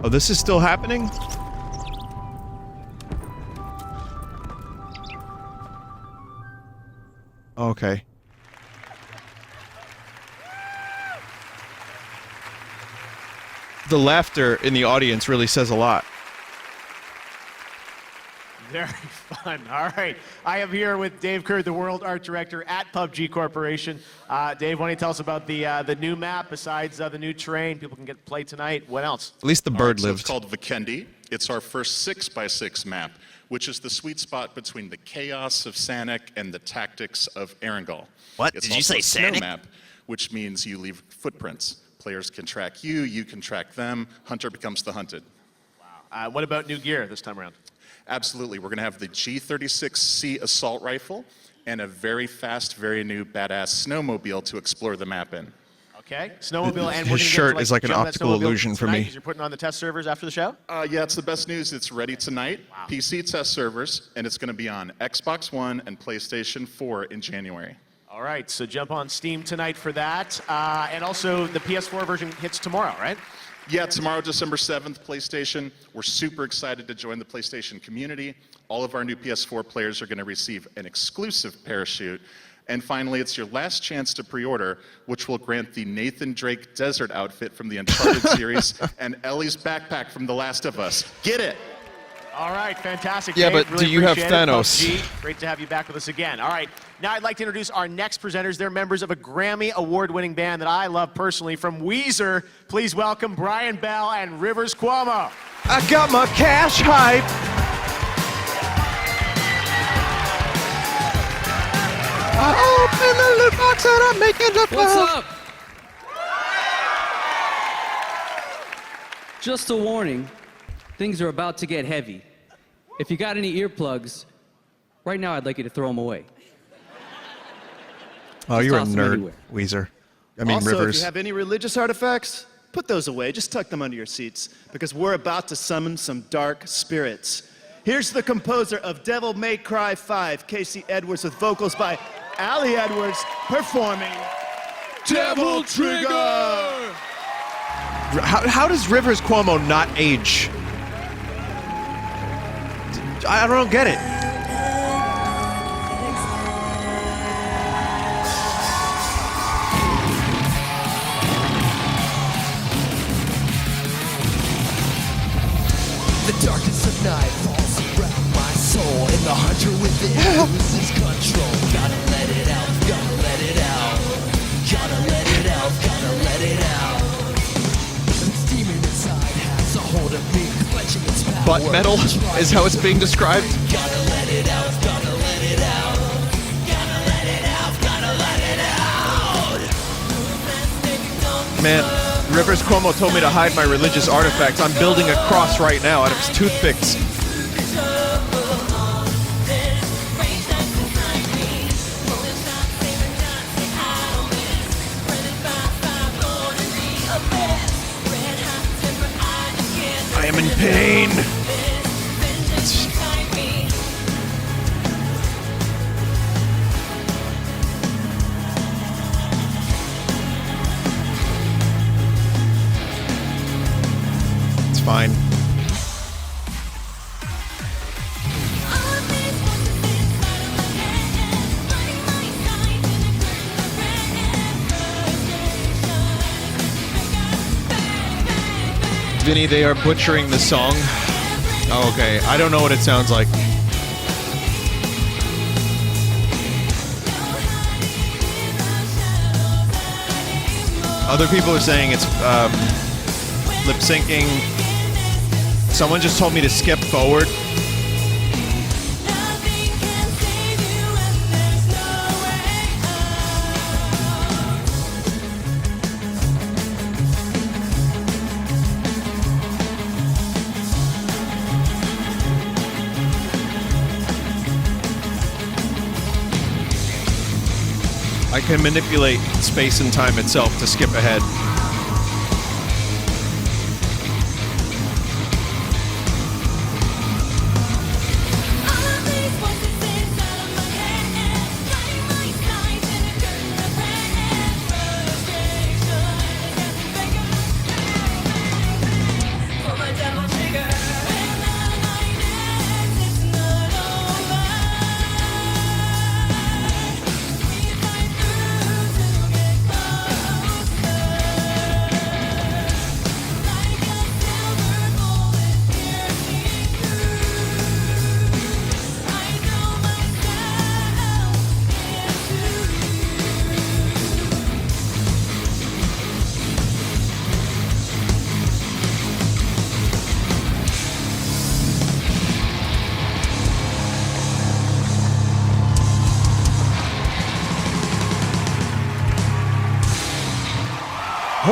Oh, this is still happening? Okay. The laughter in the audience really says a lot. Very fun. fun. All right. I am here with Dave Kerr, the World Art Director at PUBG Corporation. Dave, why don't you tell us about the new map besides the new terrain? People can play tonight. What else? At least the bird So lived. it's called Vikendi. It's our first 6x6 map, which is the sweet spot between the chaos of Sanic and the tactics of Erangel. What? It's Did you say also a snow Sanic? map, which means you leave footprints. Players can track you, you can track them. Hunter becomes the hunted. What about new gear this time around? Absolutely. We're going to have the G36C assault rifle and a very fast, very new badass snowmobile to explore the map in. Okay. Snowmobile, and His shirt is like an optical illusion for me. You're putting on the test servers after the show? Yeah, it's the best news. It's ready tonight. Wow. PC test servers, and it's going to be on Xbox One and PlayStation 4 in January. All right, so jump on Steam tonight for that. And also the PS4 version hits tomorrow, right? Yeah, tomorrow, December 7th, PlayStation. We're super excited to join the PlayStation community. All of our new PS4 players are going to receive an exclusive parachute. And finally, it's your last chance to pre-order, which will grant the Nathan Drake desert outfit from the Uncharted series and Ellie's backpack from The Last of Us. Get it! All right, fantastic. Yeah, Dave, but really do you have appreciate it. Thanos? PUBG, great to have you back with us again. All right, now I'd like to introduce our next presenters. They're members of a Grammy award-winning band that I love personally. From Weezer, please welcome Brian Bell and Rivers Cuomo. I got my cash hype. I open the loot box and I'm making the What's up? Just a warning, things are about to get heavy. If you got any earplugs, right now I'd like you to throw them away. Oh, Just you're a toss them nerd, anywhere. Weezer. I mean, also, Rivers. if you have any religious artifacts, put those away. Just tuck them under your seats, because we're about to summon some dark spirits. Here's the composer of Devil May Cry 5, Casey Edwards, with vocals by Allie Edwards, performing Devil Trigger! How does Rivers Cuomo not age? I don't get it. The darkness of night falls around my soul, and the hunter within loses control. Gotta let it out, gotta let it out. Gotta let it out, gotta let it out. This demon inside has a hold of me, clenching its power. Butt metal is how it's being described. Gotta let it out, gotta let it out. Gotta let it out, gotta let it out. Man, Rivers Cuomo told me to hide my religious artifacts. I'm building a cross right now out of his toothpicks. I am in pain. It's fine. Vinny, they are butchering the song. Oh, okay, I don't know what it sounds like. Other people are saying it's lip syncing. Someone just told me to skip forward. I can manipulate space and time itself to skip ahead.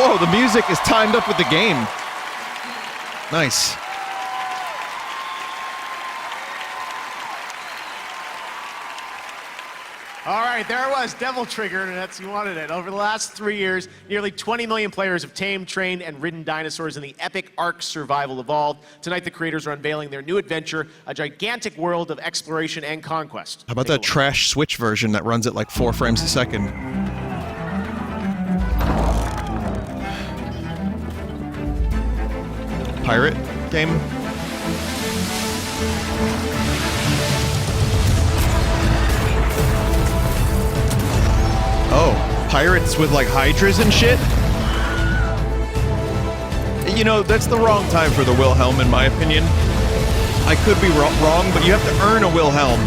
Whoa, the music is timed up with the game. Nice. All right, there it was, Devil Trigger, and that's you wanted it. Over the last 3 years, nearly 20 million players have tamed, trained, and ridden dinosaurs in the epic Ark Survival Evolved. Tonight, the creators are unveiling their new adventure, a gigantic world of exploration and conquest. How about that trash Switch version that runs at like 4 frames a second? Pirate game? Oh, pirates with like hydras and shit? You know, that's the wrong time for the Wilhelm, in my opinion. I could be wrong, but you have to earn a Wilhelm.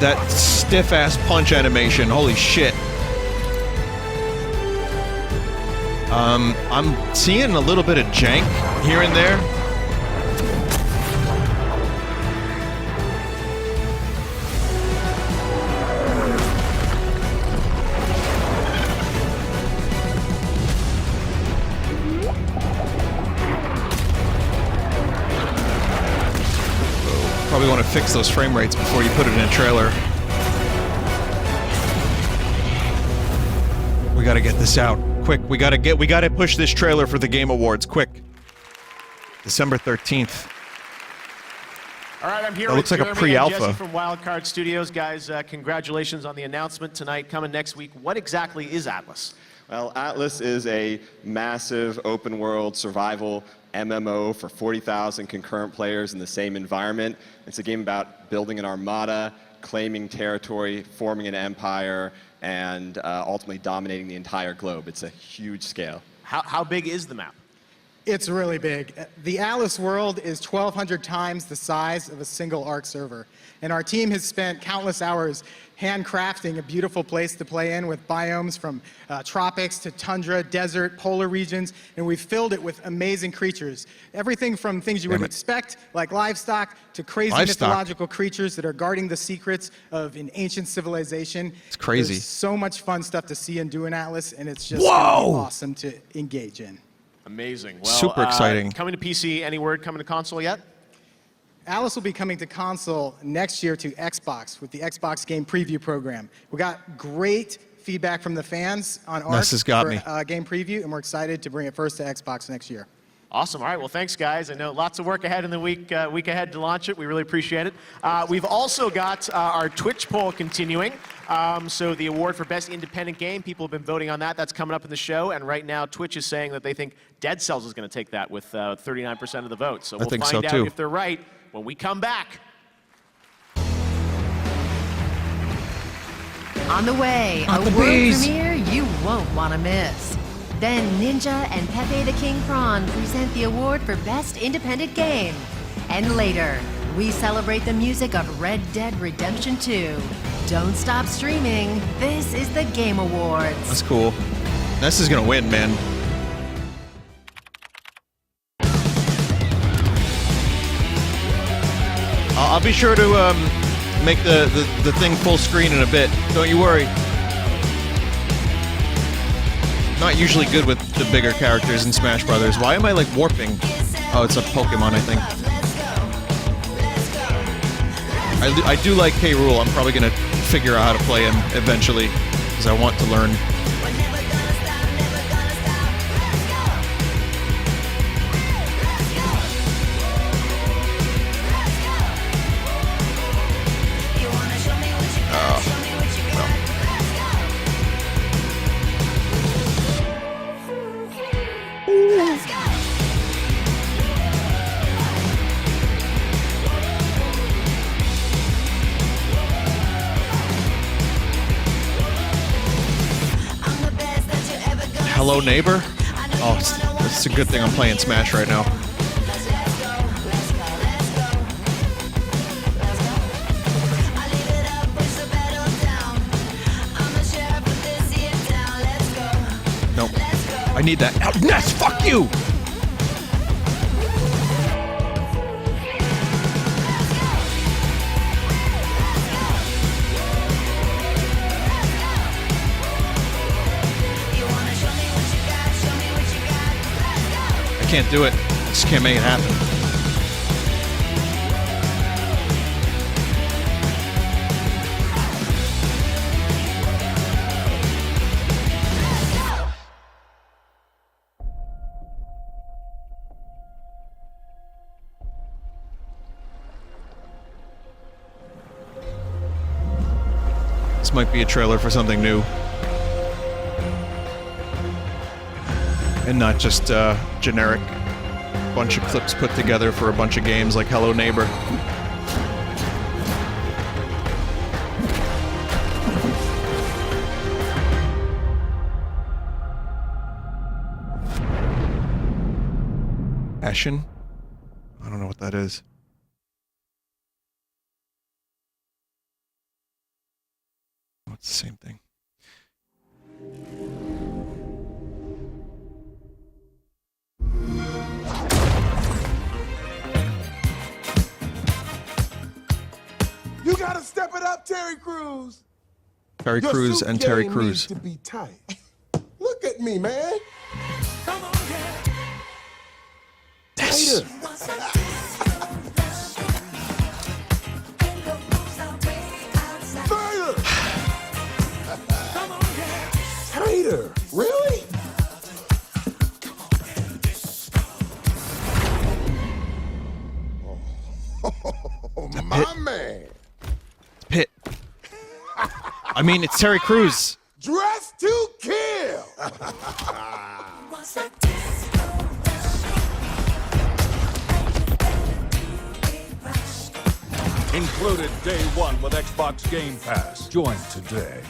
That stiff-ass punch animation, holy shit. I'm seeing a little bit of jank here and there. Probably want to fix those frame rates before you put it in a trailer. We gotta get this out. Quick, we gotta push this trailer for the Game Awards, quick. December 13th. All right, I'm here That with looks like a Jeremy pre-alpha. and Jesse from Wildcard Studios. Guys, congratulations on the announcement tonight. Coming next week, what exactly is Atlas? Well, Atlas is a massive open world survival MMO for 40,000 concurrent players in the same environment. It's a game about building an armada, claiming territory, forming an empire, and ultimately dominating the entire globe. It's a huge scale. How big is the map? It's really big. The Atlas world is 1,200 times the size of a single Ark server. And our team has spent countless hours handcrafting a beautiful place to play in with biomes from tropics to tundra, desert, polar regions, and we've filled it with amazing creatures. Everything from things you would expect, like livestock, to crazy mythological creatures that are guarding the secrets of an ancient civilization. It's crazy. There's so much fun stuff to see and do in Atlas, and it's just awesome to engage in. Amazing. Well, Super exciting. Coming to PC, any word coming to console yet? Atlas will be coming to console next year to Xbox with the Xbox Game Preview program. We got great feedback from the fans on Ark This has got for me. Game Preview, and we're excited to bring it first to Xbox next year. Awesome. All right. Well, thanks, guys. I know lots of work ahead in the week ahead to launch it. We really appreciate it. We've also got our Twitch poll continuing. So the award for Best Independent Game, people have been voting on that. That's coming up in the show. And right now, Twitch is saying that they think Dead Cells is going to take that with 39% of the vote. So we'll find out if they're right when we come back. On the way, a world premiere you won't want to miss. Then Ninja and Pepe the King Prawn present the award for Best Independent Game. And later, we celebrate the music of Red Dead Redemption 2. Don't stop streaming. This is the Game Awards. That's cool. Ness is gonna win, man. I'll be sure to make the thing full screen in a bit. Don't you worry. Not usually good with the bigger characters in Smash Brothers. Why am I like warping? Oh, it's a Pokemon, I think. I do like K. Rool. I'm probably gonna figure out how to play him eventually, because I want to learn. Hello, neighbor? Oh, it's a good thing I'm playing Smash right now. Nope. I need that. Oh, Ness, fuck you! can't do it. I just can't make it happen. This might be a trailer for something new. And not just generic bunch of clips put together for a bunch of games like Hello Neighbor. Ashen? I don't know what that is. Oh, it's the same thing. You gotta step it up, Terry Crews. Terry Your Crews suit and Terry game Crews. needs to be tight. Look at me, man. Come on, Yes. Further. Tighter. Really? Oh, my man. Pitt. I mean, it's Terry Crews. Dress to kill. Included day one with Xbox Game Pass. Join today.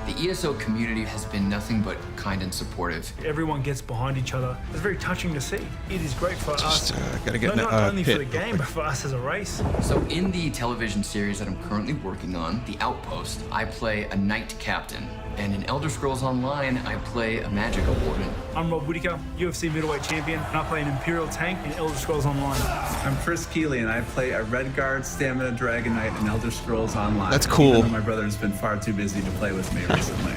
The ESO community has been nothing but kind and supportive. Everyone gets behind each other. It's very touching to see. It is great for us, Gotta get not only for the Pitt. game, but for us as a race. So in the television series that I'm currently working on, The Outpost, I play a knight captain. And in Elder Scrolls Online, I play a magic warden. I'm Rob Whittaker, UFC middleweight champion, and I play an Imperial tank in Elder Scrolls Online. I'm Chris Keeley, and I play a Redguard Stamina Dragon Knight in Elder Scrolls Online. That's cool. Even though my brother's been far too busy to play with me recently.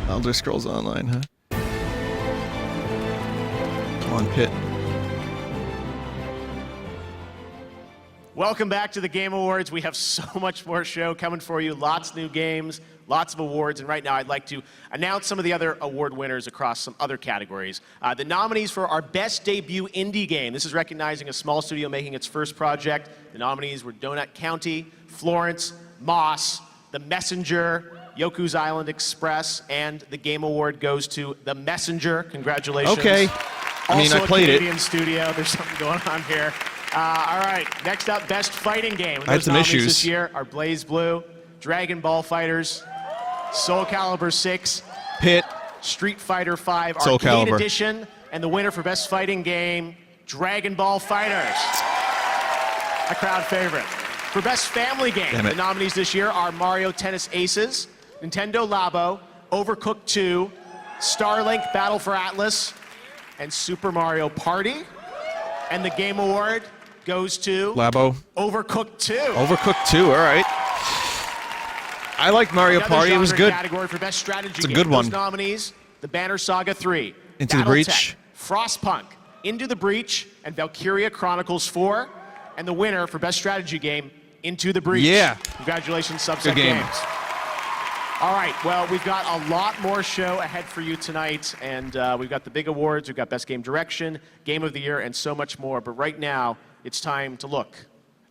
Elder Scrolls Online, huh? Come on, Pitt. Welcome back to the Game Awards. We have so much more show coming for you. Lots new games, lots of awards. And right now I'd like to announce some of the other award winners across some other categories. The nominees for our best debut indie game. This is recognizing a small studio making its first project. The nominees were Donut County, Florence, Moss, The Messenger, Yoku's Island Express, and the Game Award goes to The Messenger. Congratulations. Okay. I mean, Also I played a it. Canadian studio. There's something going on here. All right, next up, Best Fighting Game. I had Those some nominees issues. this year are Blaze Blue, Dragon Ball Fighters, Soul Calibur 6, Pitt, Street Fighter 5 Soul Arcade Calibur. Edition, and the winner for Best Fighting Game, Dragon Ball Fighters. A crowd favorite. For Best Family Game, Damn it. the nominees this year are Mario Tennis Aces, Nintendo Labo, Overcooked 2, Starlink Battle for Atlas, and Super Mario Party. And the Game Award goes to Labo. Overcooked 2. Overcooked 2, all right. I like Mario Another Party, it was genre good. Category for Best Strategy It's a Game. good one. Those nominees, The Banner Saga 3, Into the Battletech, Breach. Frostpunk, Into the Breach, and Valkyria Chronicles 4. And the winner for Best Strategy Game, Into the Breach. Yeah. Congratulations, Subset Good game. Games. All right, well, we've got a lot more show ahead for you tonight, and we've got the big awards, we've got Best Game Direction, Game of the Year, and so much more. But right now, it's time to look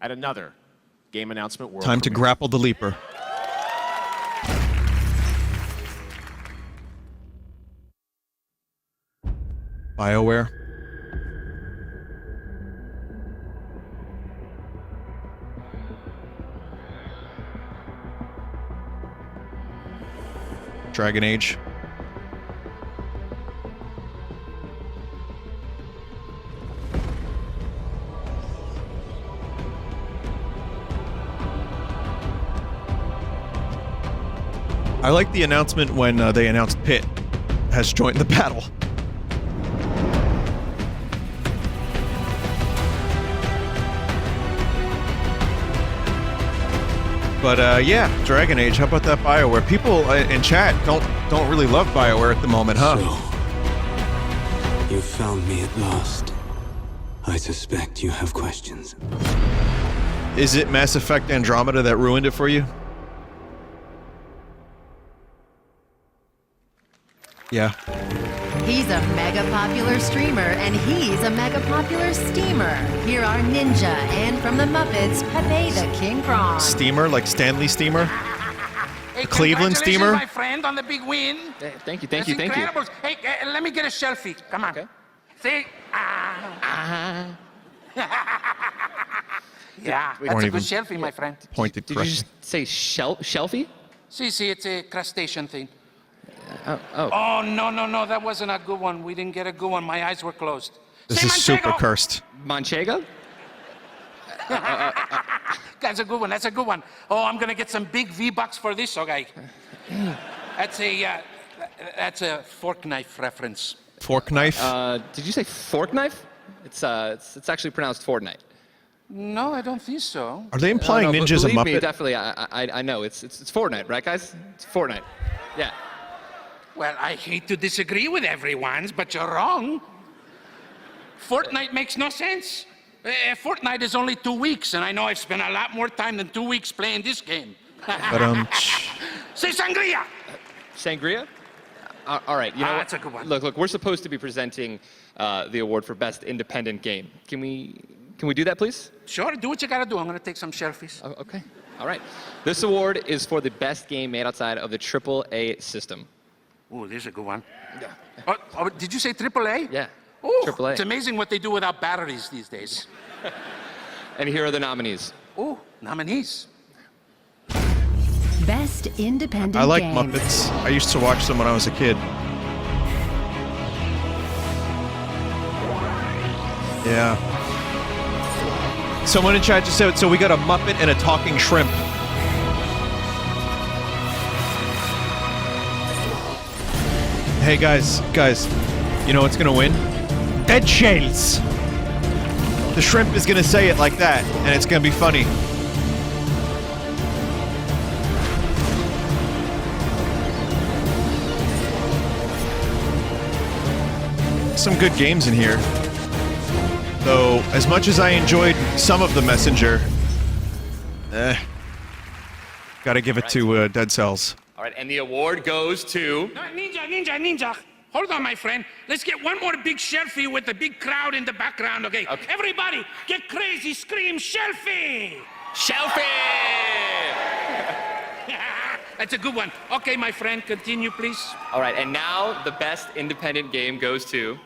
at another game announcement world. Time to premiere. grapple the leaper. BioWare. Dragon Age. I like the announcement when they announced Pitt has joined the battle. But yeah, Dragon Age. How about that BioWare? People in chat don't really love BioWare at the moment, huh? You found me at last. I suspect you have questions. Is it Mass Effect Andromeda that ruined it for you? Yeah. He's a mega popular streamer, and he's a mega popular steamer. Here are Ninja and from the Muppets, Pepe the King Prawn. Steamer, like Stanley Steamer? Hey, Cleveland Steamer? my friend, on the big win. Thank you, That's incredible. Hey, let me get a selfie. Come on. Okay. See? Yeah, that's a good selfie, my friend. Pointed Did you just say shelfie? See, it's a crustacean thing. Oh, no, that wasn't a good one. We didn't get a good one. My eyes were closed. This is super cursed. Manchego? That's a good one. That's a good one. Oh, I'm gonna get some big V-Bucks for this, okay? That's a fork knife reference. Fork knife? Did you say fork knife? It's actually pronounced Fortnite. No, I don't think so. Are they implying Ninja's a believe Muppet? me, definitely. I know. It's Fortnite, right, guys? It's Fortnite. Yeah. Well, I hate to disagree with everyone's, but you're wrong. Fortnite makes no sense. Fortnite is only 2 weeks, and I know I've spent a lot more time than 2 weeks playing this game. Say sangria! Sangria? All right. You know what? That's a good one. Look, we're supposed to be presenting the award for Best Independent Game. Can we do that, please? Sure, do what you gotta do. I'm gonna take some selfies. Okay. All right. This award is for the best game made outside of the AAA system. Ooh, there's a good one. Yeah. Oh, did you say AAA? Yeah. Ooh, AAA. It's amazing what they do without batteries these days. And here are the nominees. Ooh, nominees. Best Independent I like Game. Muppets. I used to watch them when I was a kid. Yeah. Someone in chat just said, so we got a Muppet and a talking shrimp. Hey guys, you know what's gonna win? Dead Shells! The shrimp is gonna say it like that, and it's gonna be funny. Some good games in here. Though, as much as I enjoyed some of the Messenger, gotta give it to Dead Cells. All right, and the award goes to... No, Ninja. Hold on, my friend. Let's get one more big selfie with the big crowd in the background, okay? Everybody, get crazy, scream, selfie! Selfie! That's a good one. Okay, my friend, continue, please. All right, and now the best independent game goes to...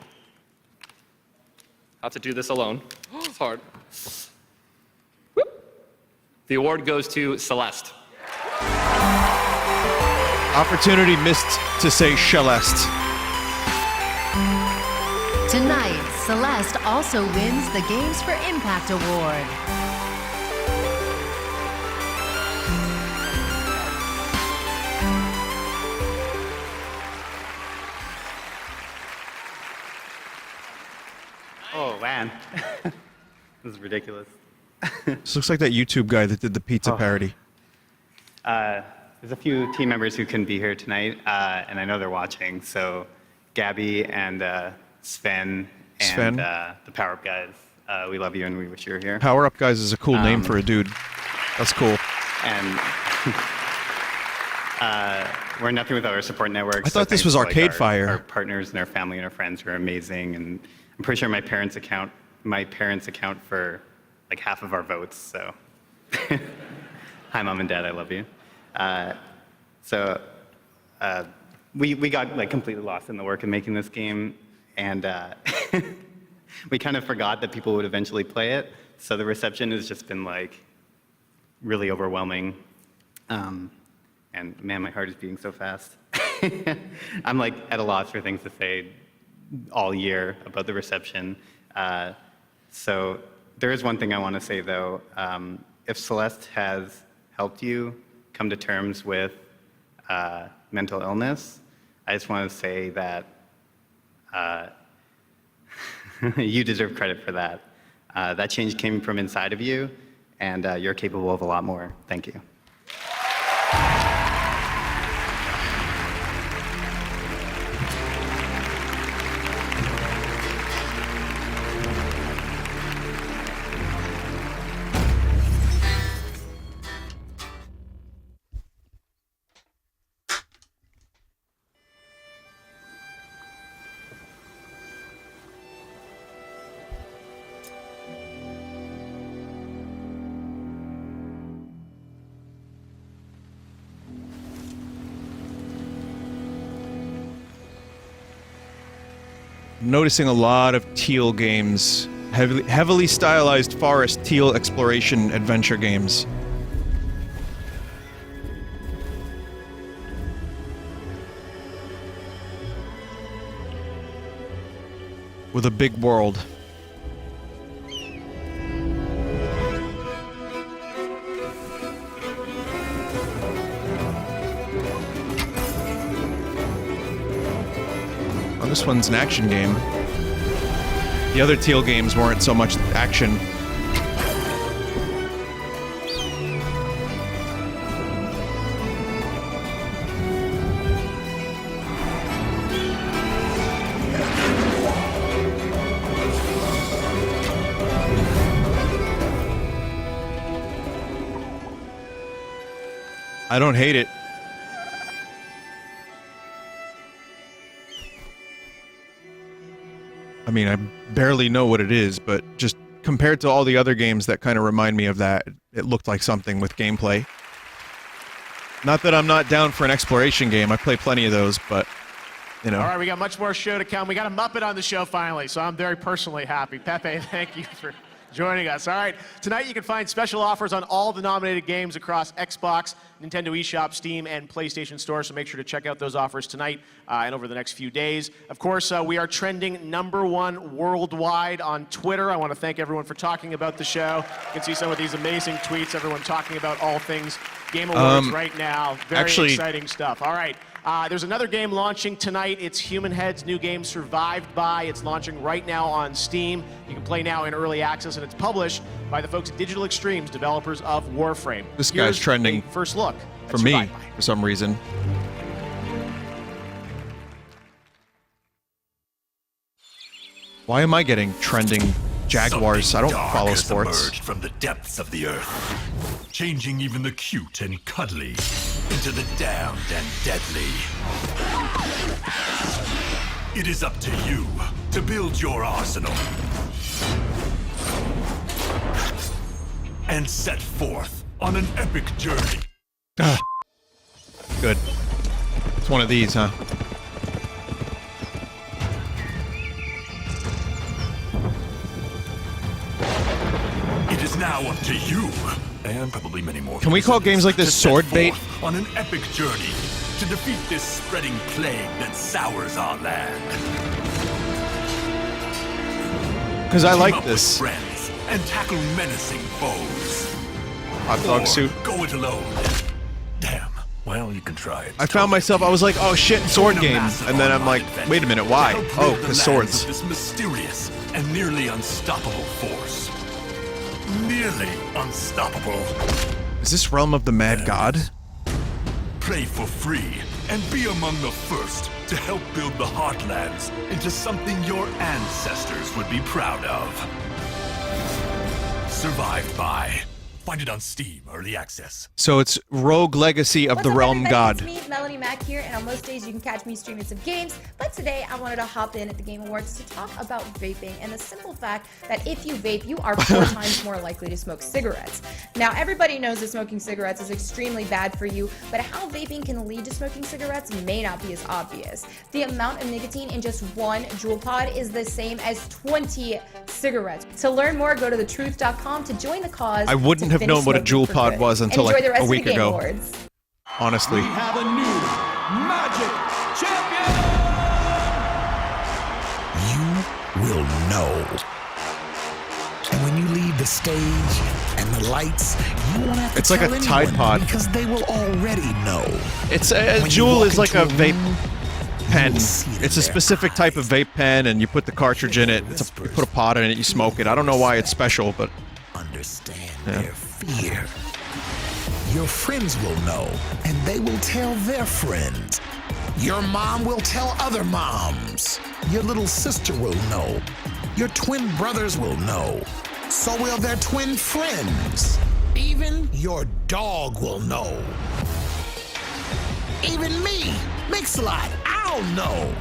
How to do this alone. It's hard. Whoop. The award goes to Celeste. Opportunity missed to say Celeste. Tonight, Celeste also wins the Games for Impact Award. Oh, man. This is ridiculous. This looks like that YouTube guy that did the pizza parody. There's a few team members who couldn't be here tonight, and I know they're watching. So Gabby and Sven and the Power Up guys, we love you and we wish you were here. Power Up Guys is a cool name for a dude. That's cool. And we're nothing without our support network. I thought this was Arcade Fire. Our partners and our family and our friends who are amazing, and I'm pretty sure my parents account for like half of our votes. So, hi, Mom and Dad, I love you. We got like completely lost in the work of making this game, and we kind of forgot that people would eventually play it. So the reception has just been like really overwhelming. And man, my heart is beating so fast. I'm like at a loss for things to say all year about the reception. So there is one thing I want to say though. If Celeste has helped you come to terms with mental illness, I just want to say that you deserve credit for that. That change came from inside of you, and you're capable of a lot more. Thank you. noticing a lot of teal games, heavily stylized forest teal exploration adventure games. With a big world. Oh, this one's an action game. The other teal games weren't so much action. I don't hate it. I mean, I barely know what it is, but just compared to all the other games that kind of remind me of that, it looked like something with gameplay. Not that I'm not down for an exploration game. I play plenty of those, but, you know. All right, we got much more show to come. We got a Muppet on the show finally, so I'm very personally happy. Pepe, thank you for joining us. All right, tonight you can find special offers on all the nominated games across Xbox, Nintendo eShop, Steam, and PlayStation Store, so make sure to check out those offers tonight and over the next few days. Of course, we are trending #1 worldwide on Twitter. I want to thank everyone for talking about the show. You can see some of these amazing tweets, everyone talking about all things Game Awards right now. Very exciting stuff. All right. There's another game launching tonight. It's Human Head's new game, Survived By. It's launching right now on Steam. You can play now in early access, and it's published by the folks at Digital Extremes, developers of Warframe. This guy's trending first look for me, for some reason. Why am I getting trending Jaguars? I don't follow sports. Emerged from the depths of the earth, changing even the cute and cuddly into the damned and deadly. It is up to you to build your arsenal and set forth on an epic journey. Good. It's one of these, huh? It is now up to you, and probably many more. Can we call games like this sword bait? On an epic journey to defeat this spreading plague that sours our land. Because I like Team up this. with friends and tackle menacing foes. Hot dog Or suit. Go it alone. Damn. Well, you can try it. I found myself, I was like, oh shit, sword game. And then I'm like, wait a minute, why? Oh, because swords. This mysterious and nearly unstoppable force. Nearly unstoppable. Is this Realm of the Mad God? Play for free and be among the first to help build the Heartlands into something your ancestors would be proud of. Survived By. Find it on Steam, Early Access. So it's Rogue Legacy of the Realm God. It's me, Melanie Mack here, and on most days you can catch me streaming some games, but today I wanted to hop in at the Game Awards to talk about vaping and the simple fact that if you vape, you are 4 times more likely to smoke cigarettes. Now, everybody knows that smoking cigarettes is extremely bad for you, but how vaping can lead to smoking cigarettes may not be as obvious. The amount of nicotine in just 1 Juul pod is the same as 20 cigarettes. To learn more, go to thetruth.com to join the cause. I wouldn't have known what a Juul pod was until like a week ago. Honestly. We have a new Magic Champion! You will know. And when you leave the stage and the lights, you won't have to It's like a tell Tide anyone Pod. because they will already know. It's a When you Juul walk is like into a vape pen. It's a specific type of vape pen, and you put the cartridge in it. You put a pod in it, you smoke it. I don't know why it's special, but Understand yeah. their fear. Your friends will know, and they will tell their friends. Your mom will tell other moms. Your little sister will know. Your twin brothers will know. So will their twin friends. Even your dog will know. Even me, Mix-a-Lot, I'll know.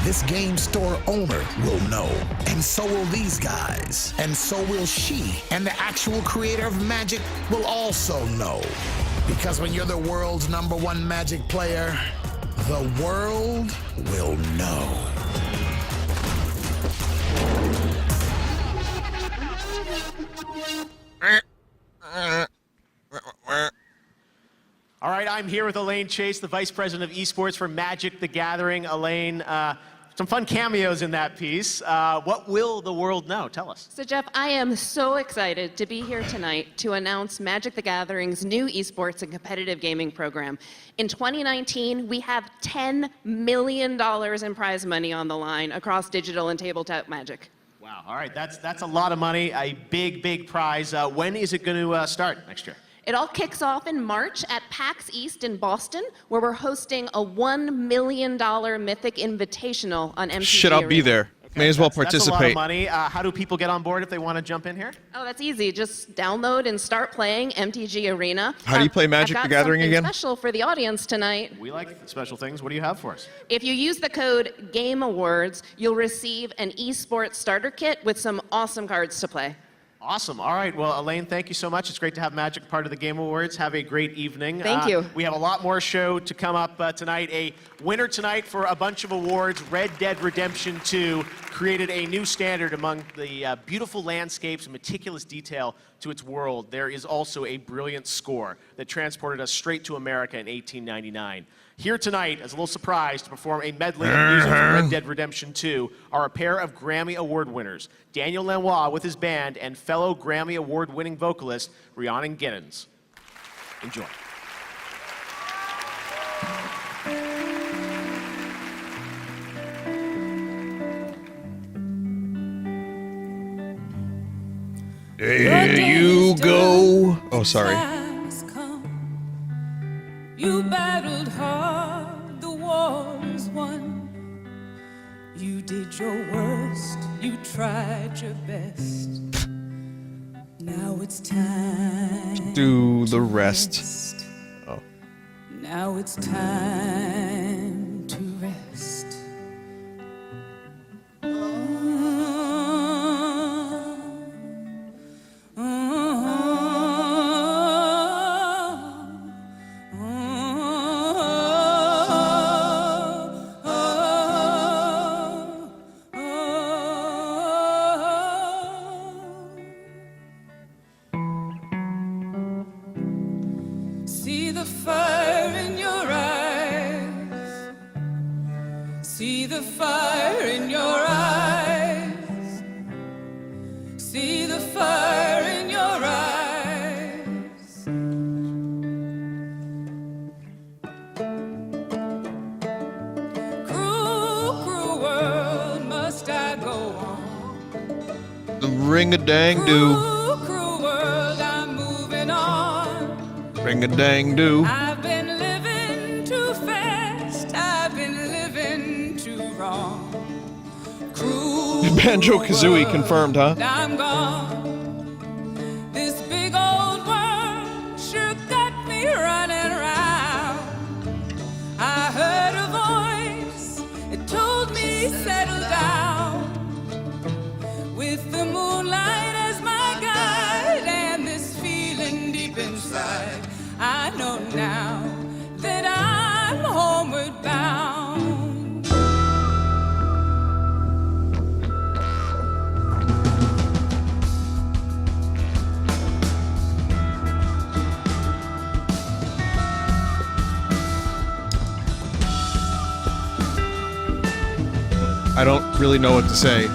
This game store owner will know, and so will these guys, and so will she, and the actual creator of Magic will also know. Because when you're the world's #1 Magic player, the world will know. All right, I'm here with Elaine Chase, the Vice President of Esports for Magic the Gathering. Elaine, some fun cameos in that piece. What will the world know? Tell us. So Jeff, I am so excited to be here tonight to announce Magic the Gathering's new esports and competitive gaming program. In 2019, we have $10 million in prize money on the line across digital and tabletop Magic. Wow, all right, that's a lot of money, a big, big prize. When is it going to start next year? It all kicks off in March at PAX East in Boston, where we're hosting a $1 million Mythic Invitational on MTG Shit, I'll be there. May as well participate. That's a lot of money. How do people get on board if they want to jump in here? Oh, that's easy. Just download and start playing MTG Arena. How do you play Magic the Gathering again? I've got something special for the audience tonight. We like special things. What do you have for us? If you use the code GAMEAWARDS, you'll receive an esports starter kit with some awesome cards to play. Awesome. All right. Well, Elaine, thank you so much. It's great to have Magic part of the Game Awards. Have a great evening. Thank you. We have a lot more show to come up tonight. A winner tonight for a bunch of awards, Red Dead Redemption 2, created a new standard among the beautiful landscapes and meticulous detail to its world. There is also a brilliant score that transported us straight to America in 1899. Here tonight, as a little surprise, to perform a medley of music from Red Dead Redemption 2 are a pair of Grammy Award winners, Daniel Lanois with his band and fellow Grammy Award-winning vocalist Rhiannon Giddens. Enjoy. There you go. Oh, sorry. You battled hard, the war is won. You did your worst, you tried your best. Now it's time. Do the rest. Oh. Now it's time to rest. See the fire in your eyes. See the fire in your eyes. See the fire in your eyes. Cruel, cruel world, must I go on? The ring-a-dang-do. Cruel, cruel world, I'm moving on. Ring-a-dang-do. I've been living too fast. I've been living too wrong. Cruel Banjo-Kazooie confirmed, huh? I'm gone. This big old world sure got me running around. I heard a voice, it told me settle down. With the moonlight as my guide and this feeling deep inside, I know now that I'm homeward bound. I don't really know what to say.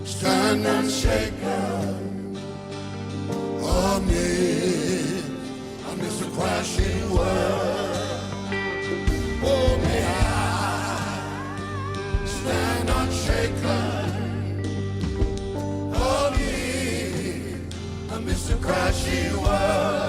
Stand unshaken amidst a crashing world. Oh, may I stand unshaken amidst a crashing world.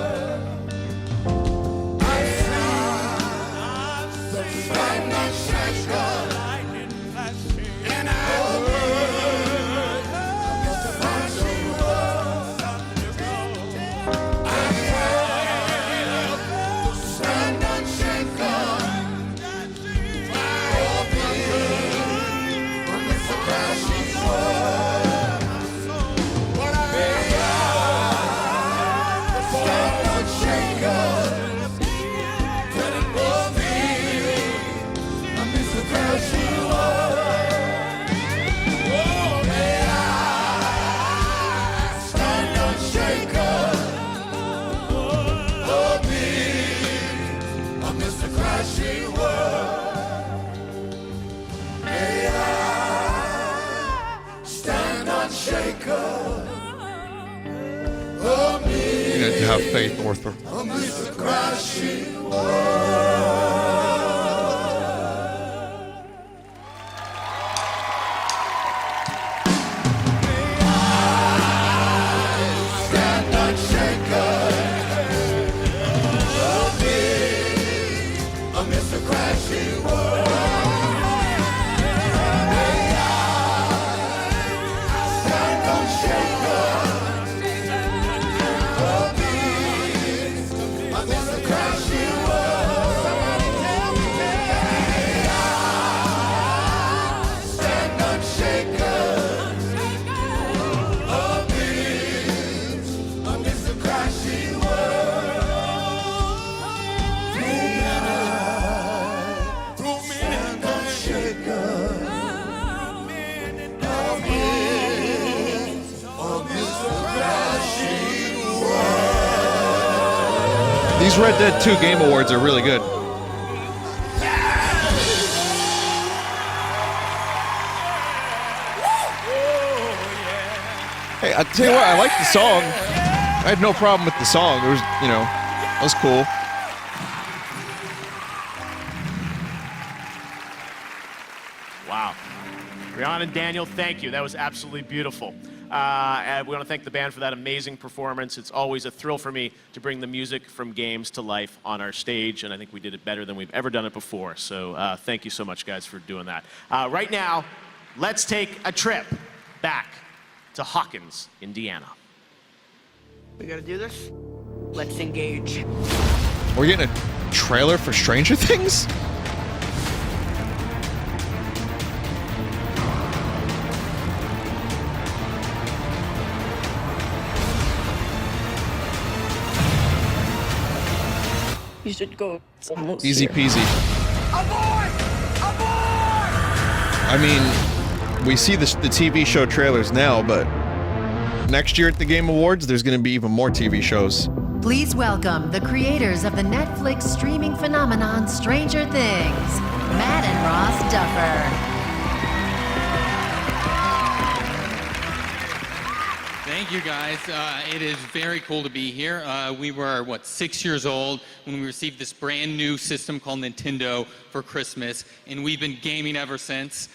have faith, Arthur. These Red Dead 2 Game Awards are really good. Hey, I tell you what, I like the song. I had no problem with the song. It was, you know, that was cool. Wow. Rihanna and Daniel, thank you. That was absolutely beautiful. And we want to thank the band for that amazing performance. It's always a thrill for me to bring the music from games to life on our stage, and I think we did it better than we've ever done it before. So thank you so much, guys, for doing that. Right now, let's take a trip back to Hawkins, Indiana. We gotta do this? Let's engage. We're getting a trailer for Stranger Things? You should go. It's almost Easy here. peasy. I mean, we see the TV show trailers now, but next year at the Game Awards, there's going to be even more TV shows. Please welcome the creators of the Netflix streaming phenomenon Stranger Things, Matt and Ross Duffer. Thank you, guys. It is very cool to be here. We were, 6 years old when we received this brand new system called Nintendo for Christmas, and we've been gaming ever since.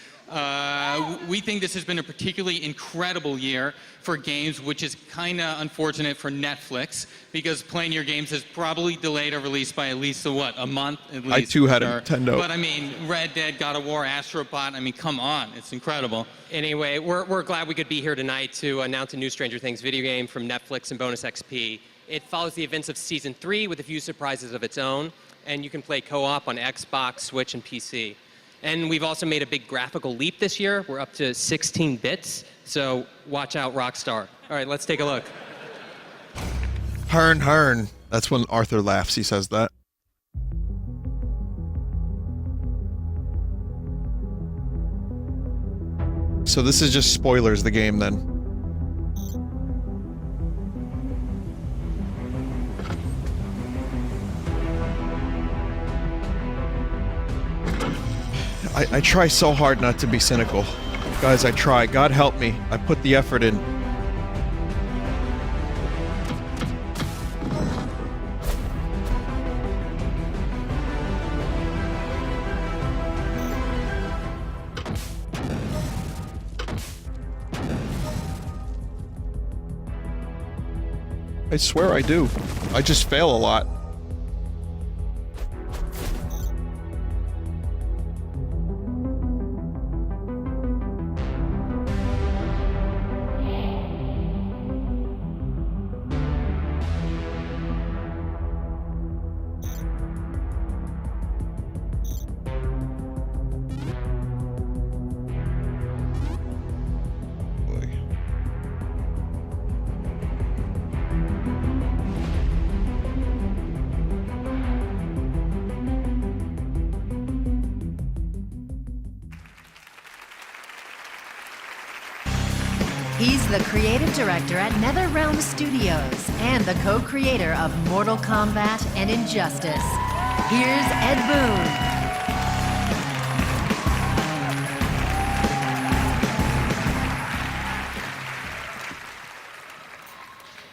We think this has been a particularly incredible year for games, which is kind of unfortunate for Netflix, because playing your games is probably delayed or released by at least, a month at least. I too had a Nintendo. But I mean, Red Dead, God of War, Astrobot, I mean, come on, it's incredible. Anyway, we're glad we could be here tonight to announce a new Stranger Things video game from Netflix and Bonus XP. It follows the events of Season 3 with a few surprises of its own, and you can play co-op on Xbox, Switch, and PC. And we've also made a big graphical leap this year. We're up to 16 bits, so watch out, Rockstar. All right, let's take a look. Hearn, hearn. That's when Arthur laughs, he says that. So this is just spoilers, the game, then. I try so hard not to be cynical. Guys, I try. God help me. I put the effort in. I swear I do. I just fail a lot. He's the creative director at NetherRealm Studios and the co-creator of Mortal Kombat and Injustice. Here's Ed Boon.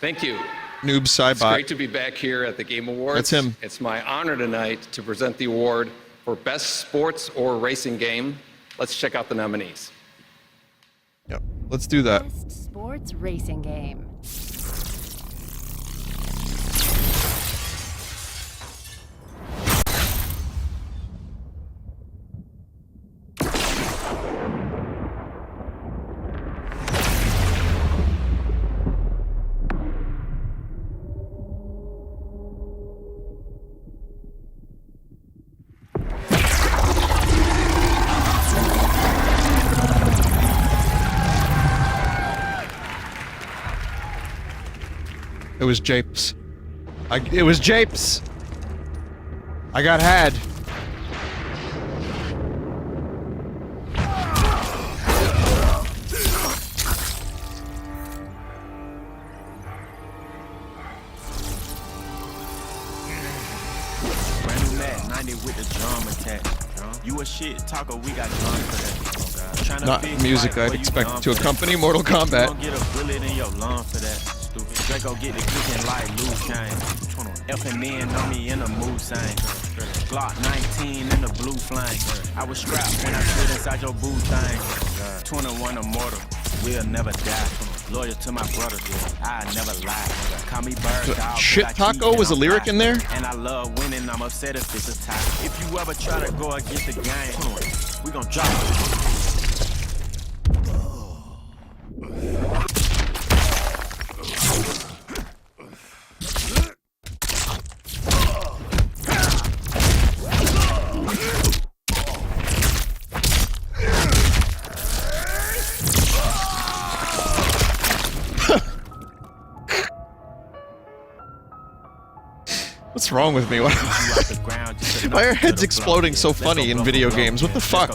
Thank you. Noob It's Saibot. great to be back here at the Game Awards. That's him. It's my honor tonight to present the award for Best Sports or Racing Game. Let's check out the nominees. Yep. Let's do that. Best sports racing game. It was Japes. It was Japes. I got had. Brand new Mac 90 with the drum attack. You a shit talker, we got drums for that. Tryna Not fix music fight I'd where you expect dumb to for accompany that. Mortal You gon' Kombat. get a bullet in your lung for that. Stupid. Draco get the cooking like loose change. F&N on me in the mood sign. Glock 19 in the blue flame. I was strapped when I stood inside your boo thing. 21 immortal, we'll never die. Loyal to my brothers, I never lie. Call me bird dog. Shit Taco was a lyric in there? And I love winning, I'm upset if it's a tie. If you ever try to go against the game, we gon' drop it. What's wrong with me? Why are heads exploding so funny in video games? What the fuck?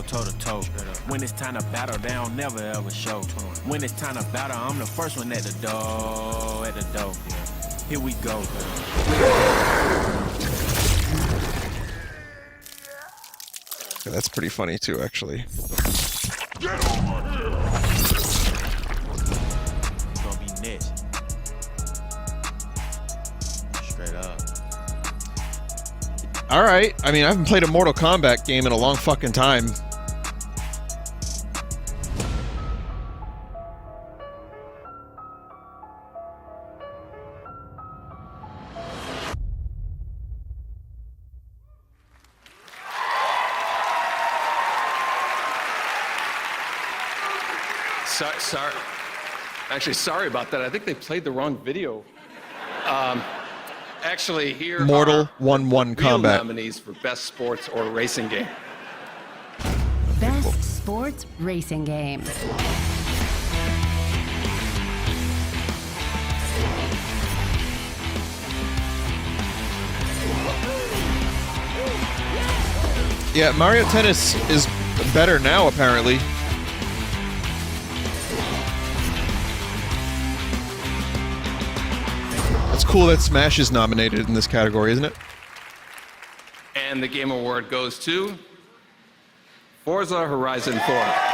When it's time to battle, they don't never ever show. When it's time to battle, I'm the first one at the door, Here we go. Yeah, that's pretty funny too, actually. Get over here. It's gonna be next. Straight up. Alright, I mean, I haven't played a Mortal Kombat game in a long fucking time. Sorry. Actually, sorry about that. I think they played the wrong video. Actually, here Mortal are 1-1 real Combat. nominees for Best Sports or Racing Game. Best sports racing game. Yeah, Mario Tennis is better now, apparently. It's cool that Smash is nominated in this category, isn't it? And the Game Award goes to Forza Horizon 4.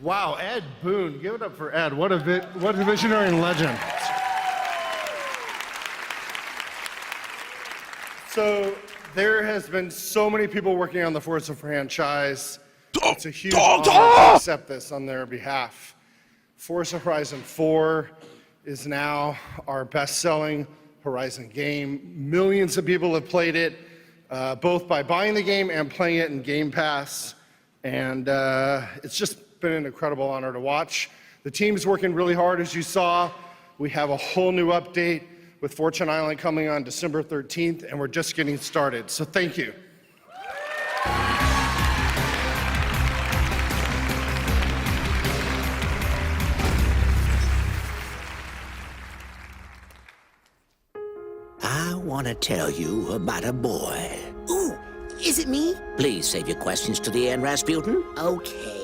Wow, Ed Boon. Give it up for Ed. What a visionary and legend. So there has been so many people working on the Forza franchise. It's a huge honor to accept this on their behalf. Forza Horizon 4 is now our best-selling Horizon game. Millions of people have played it, both by buying the game and playing it in Game Pass. And it's just been an incredible honor to watch. The team's working really hard, as you saw. We have a whole new update with Fortune Island coming on December 13th, and we're just getting started. So thank you. I want to tell you about a boy. Ooh, is it me? Please save your questions to the end, Rasputin. Okay.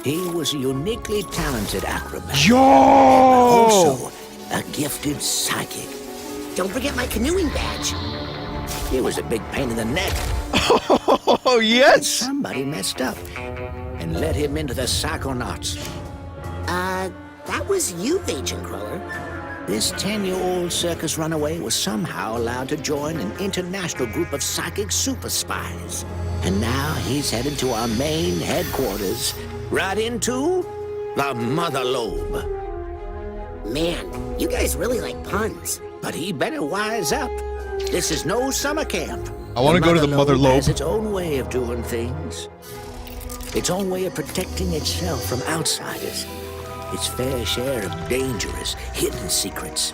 He was a uniquely talented acrobat. Yo! Also, a gifted psychic. Don't forget my canoeing badge. He was a big pain in the neck. Oh, yes! Somebody messed up and let him into the Psychonauts. That was you, Agent Cruller. This 10-year-old circus runaway was somehow allowed to join an international group of psychic super spies. And now he's headed to our main headquarters, right into the Mother Lobe. Man, you guys really like puns. But he better wise up. This is no summer camp. I want to go to the Mother Lobe. Has its own way of doing things. Its own way of protecting itself from outsiders. Its fair share of dangerous, hidden secrets.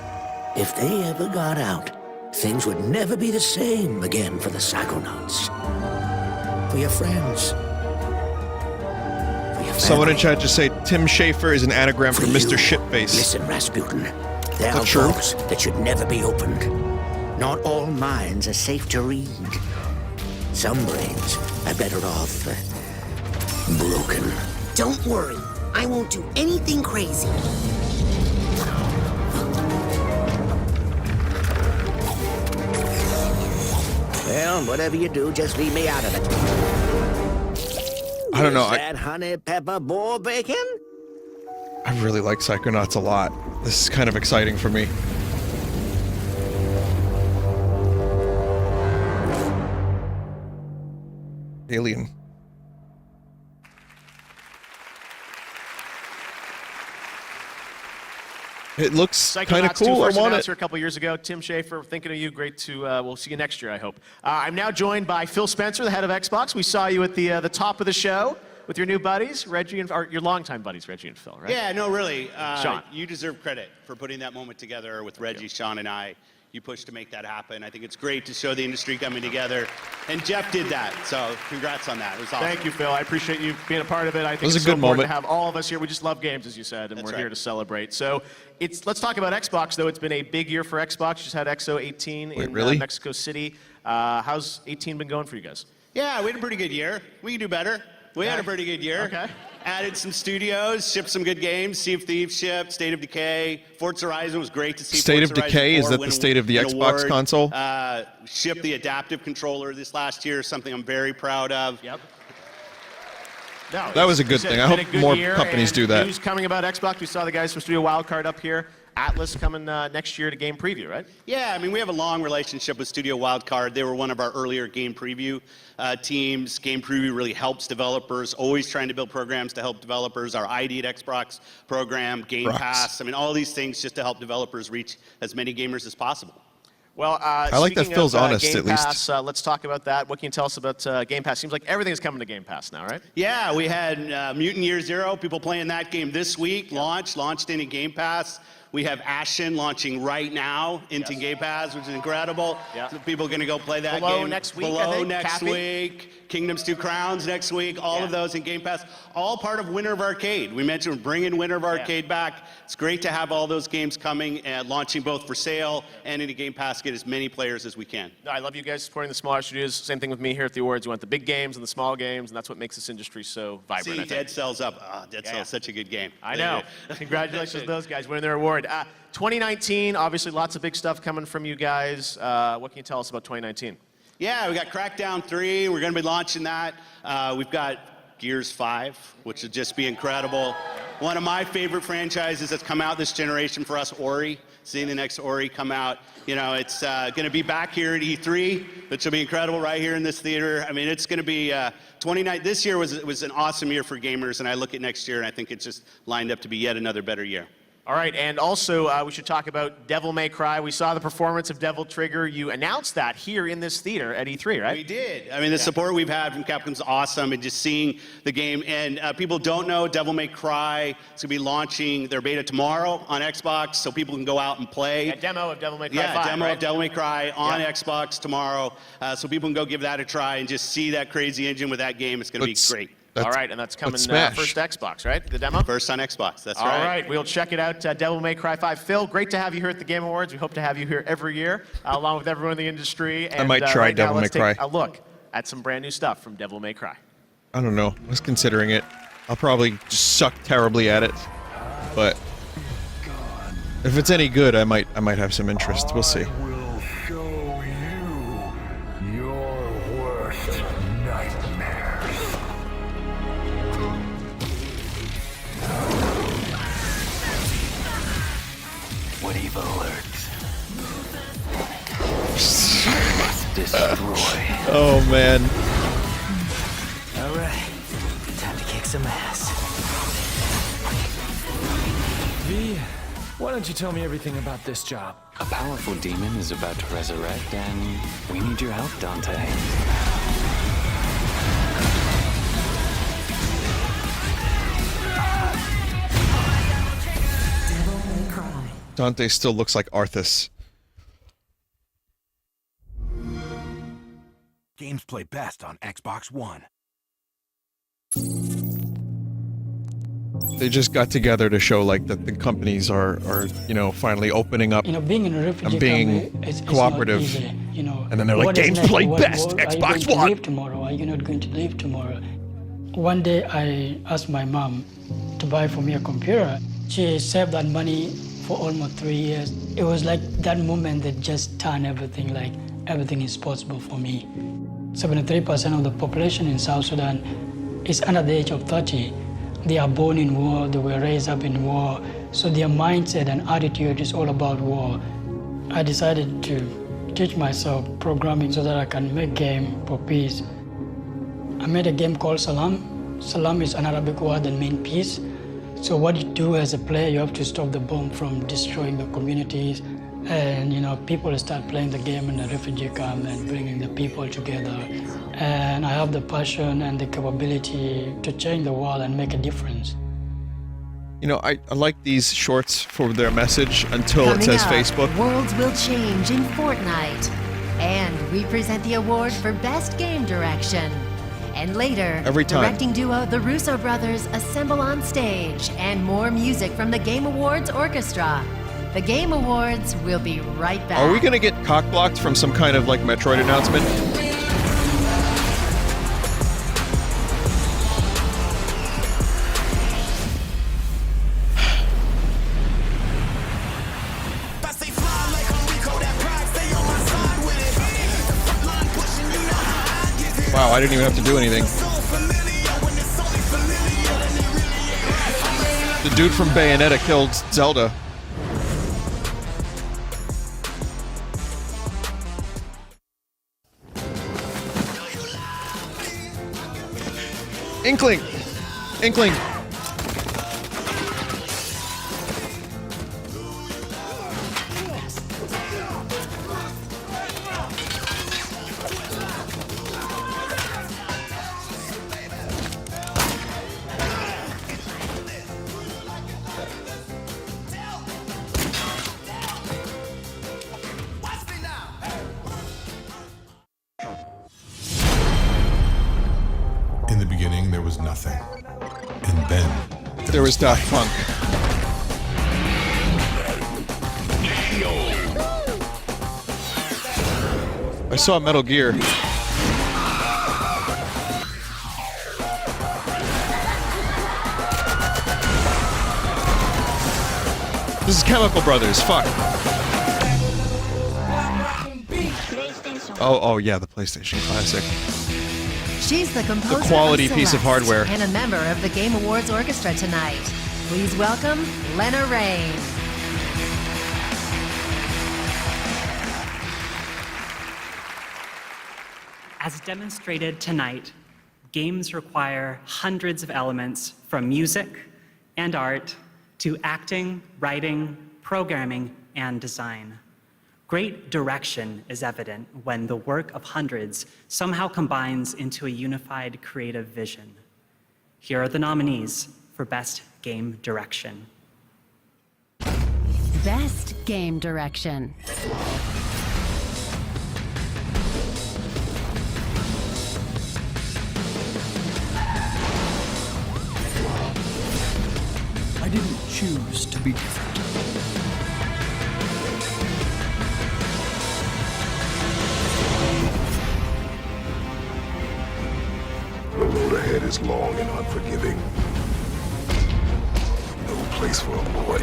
If they ever got out, things would never be the same again for the Psychonauts. For your friends. For your Someone in chat just say Tim Schafer is an anagram for Mr. Shitface. Listen, Rasputin. There are true? vaults that should never be opened. Not all minds are safe to read. Some brains are better off broken. Don't worry. I won't do anything crazy. Well, whatever you do, just leave me out of it. I don't know. Is that honey pepper boar bacon? I really like Psychonauts a lot. This is kind of exciting for me. Alien. It looks kind of Psychonauts 2 cool. I first want announced it. here a couple years ago. Tim Schafer, thinking of you. Great to, we'll see you next year, I hope. I'm now joined by Phil Spencer, the head of Xbox. We saw you at the top of the show with your new buddies, Reggie and, or your longtime buddies, Reggie and Phil, right? Yeah, no, really. Sean. You deserve credit for putting that moment together with Reggie, Sean, and I. You pushed to make that happen. I think it's great to show the industry coming together. And Jeff did that, so congrats on that. It was awesome. Thank you, Phil. I appreciate you being a part of it. I think was it's a so good important moment. to have all of us here. We just love games, as you said, and That's we're right. here to celebrate. So let's talk about Xbox, though. It's been a big year for Xbox. You just had XO 18 in really? Mexico City. How's 18 been going for you guys? Yeah, we had a pretty good year. We can do better. We had a pretty good year. Okay. Added some studios, shipped some good games. Sea of Thieves shipped, State of Decay. Forza Horizon was great to see. State of Forza Decay, Horizon is 4 that win the state of the an Xbox award. console? Shipped the adaptive controller this last year, something I'm very proud of. Yep. No, That was a good it's thing. been I hope a good more year, companies and do that. News coming about Xbox. We saw the guys from Studio Wildcard up here. Atlas coming next year to Game Preview, right? Yeah, I mean, we have a long relationship with Studio Wildcard. They were one of our earlier Game Preview teams. Game Preview really helps developers, always trying to build programs to help developers. Our ID at Xbox program, Game Rocks. Pass. I mean, all these things just to help developers reach as many gamers as possible. Well, I like that speaking Phil's of, honest, Game at least. Pass, let's talk about that. What can you tell us about Game Pass? Seems like everything's coming to Game Pass now, right? Yeah, we had Mutant Year Zero, people playing that game this week, launched into Game Pass. We have Ashen launching right now into Game Pass, which is incredible. Yeah. So people are going to go play that Below game. next week, I Below think, next Cappy. week. Kingdoms 2 Crowns next week. All of those in Game Pass. All part of Winter of Arcade. We mentioned we're bringing Winter of Arcade back. It's great to have all those games coming and launching both for sale and into Game Pass. Get as many players as we can. No, I love you guys supporting the smaller studios. Same thing with me here at the awards. You want the big games and the small games, and that's what makes this industry so vibrant. I See, think. Dead Cell's up. Oh, Dead Cell's such a good game. I know. Congratulations to those guys winning their award. 2019, obviously lots of big stuff coming from you guys. What can you tell us about 2019? Yeah, we got Crackdown 3. We're going to be launching that. We've got Gears 5, which would just be incredible. One of my favorite franchises that's come out this generation for us, Ori. Seeing the next Ori come out. You know, it's going to be back here at E3, which will be incredible right here in this theater. I mean, it's going to be 29. This year was an awesome year for gamers, and I look at next year, and I think it's just lined up to be yet another better year. All right, and also we should talk about Devil May Cry. We saw the performance of Devil Trigger. You announced that here in this theater at E3, right? We did. I mean, the support we've had from Capcom's awesome, and just seeing the game. And people don't know Devil May Cry is going to be launching their beta tomorrow on Xbox, so people can go out and play. A demo of Devil May Cry 5, Yeah, demo right? of Devil May Cry on Xbox tomorrow, so people can go give that a try and just see that crazy engine with that game. It's going to be great. All right, and that's coming first Xbox, right? The demo? First on Xbox, that's All right. right, we'll check it out. Devil May Cry 5. Phil, great to have you here at the Game Awards. We hope to have you here every year, along with everyone in the industry. And, I might try right now, Devil May let's Cry. take a look at some brand new stuff from Devil May Cry. I don't know. I was considering it. I'll probably just suck terribly at it, but if it's any good, I might have some interest. We'll see. Will show you your worst nightmares. What evil lurks? Must destroy. Oh man. All right, time to kick some ass. V, why don't you tell me everything about this job? A powerful demon is about to resurrect, and we need your help, Dante. Dante still looks like Arthas. Games play best on Xbox One. They just got together to show like that the companies are you know, finally opening up being in a refugee and being camp is cooperative. not easy, you know. And then they're like, What is games next? play What- best, what- Xbox Are you going One. to leave tomorrow? Are you not going to leave tomorrow? One day I asked my mom to buy for me a computer. She saved that money for almost 3 years. It was like that moment that just turned everything, like everything is possible for me. 73% of the population in South Sudan is under the age of 30. They are born in war, they were raised up in war, so their mindset and attitude is all about war. I decided to teach myself programming so that I can make game for peace. I made a game called Salam. Salam is an Arabic word that means peace. So what you do as a player, you have to stop the bomb from destroying the communities. And you know, people start playing the game in the refugee camp and bringing the people together. And I have the passion and the capability to change the world and make a difference. You know, I like these shorts for their message until Coming it says up, Facebook. Worlds will change in Fortnite. And we present the award for Best Game Direction. And later, Every time. directing duo The Russo Brothers assemble on stage, and more music from the Game Awards Orchestra. The Game Awards will be right back. Are we gonna get cock-blocked from some kind of like Metroid announcement? Wow, I didn't even have to do anything. The dude from Bayonetta killed Zelda. Inkling! Inkling! In the beginning, there was nothing. And then... There was Daft Punk. I saw Metal Gear. This is Chemical Brothers, fuck. Oh yeah, the PlayStation Classic. She's the composer quality of piece of Celeste hardware. and a member of the Game Awards Orchestra tonight. Please welcome Lena Raine. As demonstrated tonight, games require hundreds of elements from music and art to acting, writing, programming, and design. Great direction is evident when the work of hundreds somehow combines into a unified creative vision. Here are the nominees for Best Game Direction. Best Game Direction. I didn't choose to be different. The road ahead is long and unforgiving. place for a boy.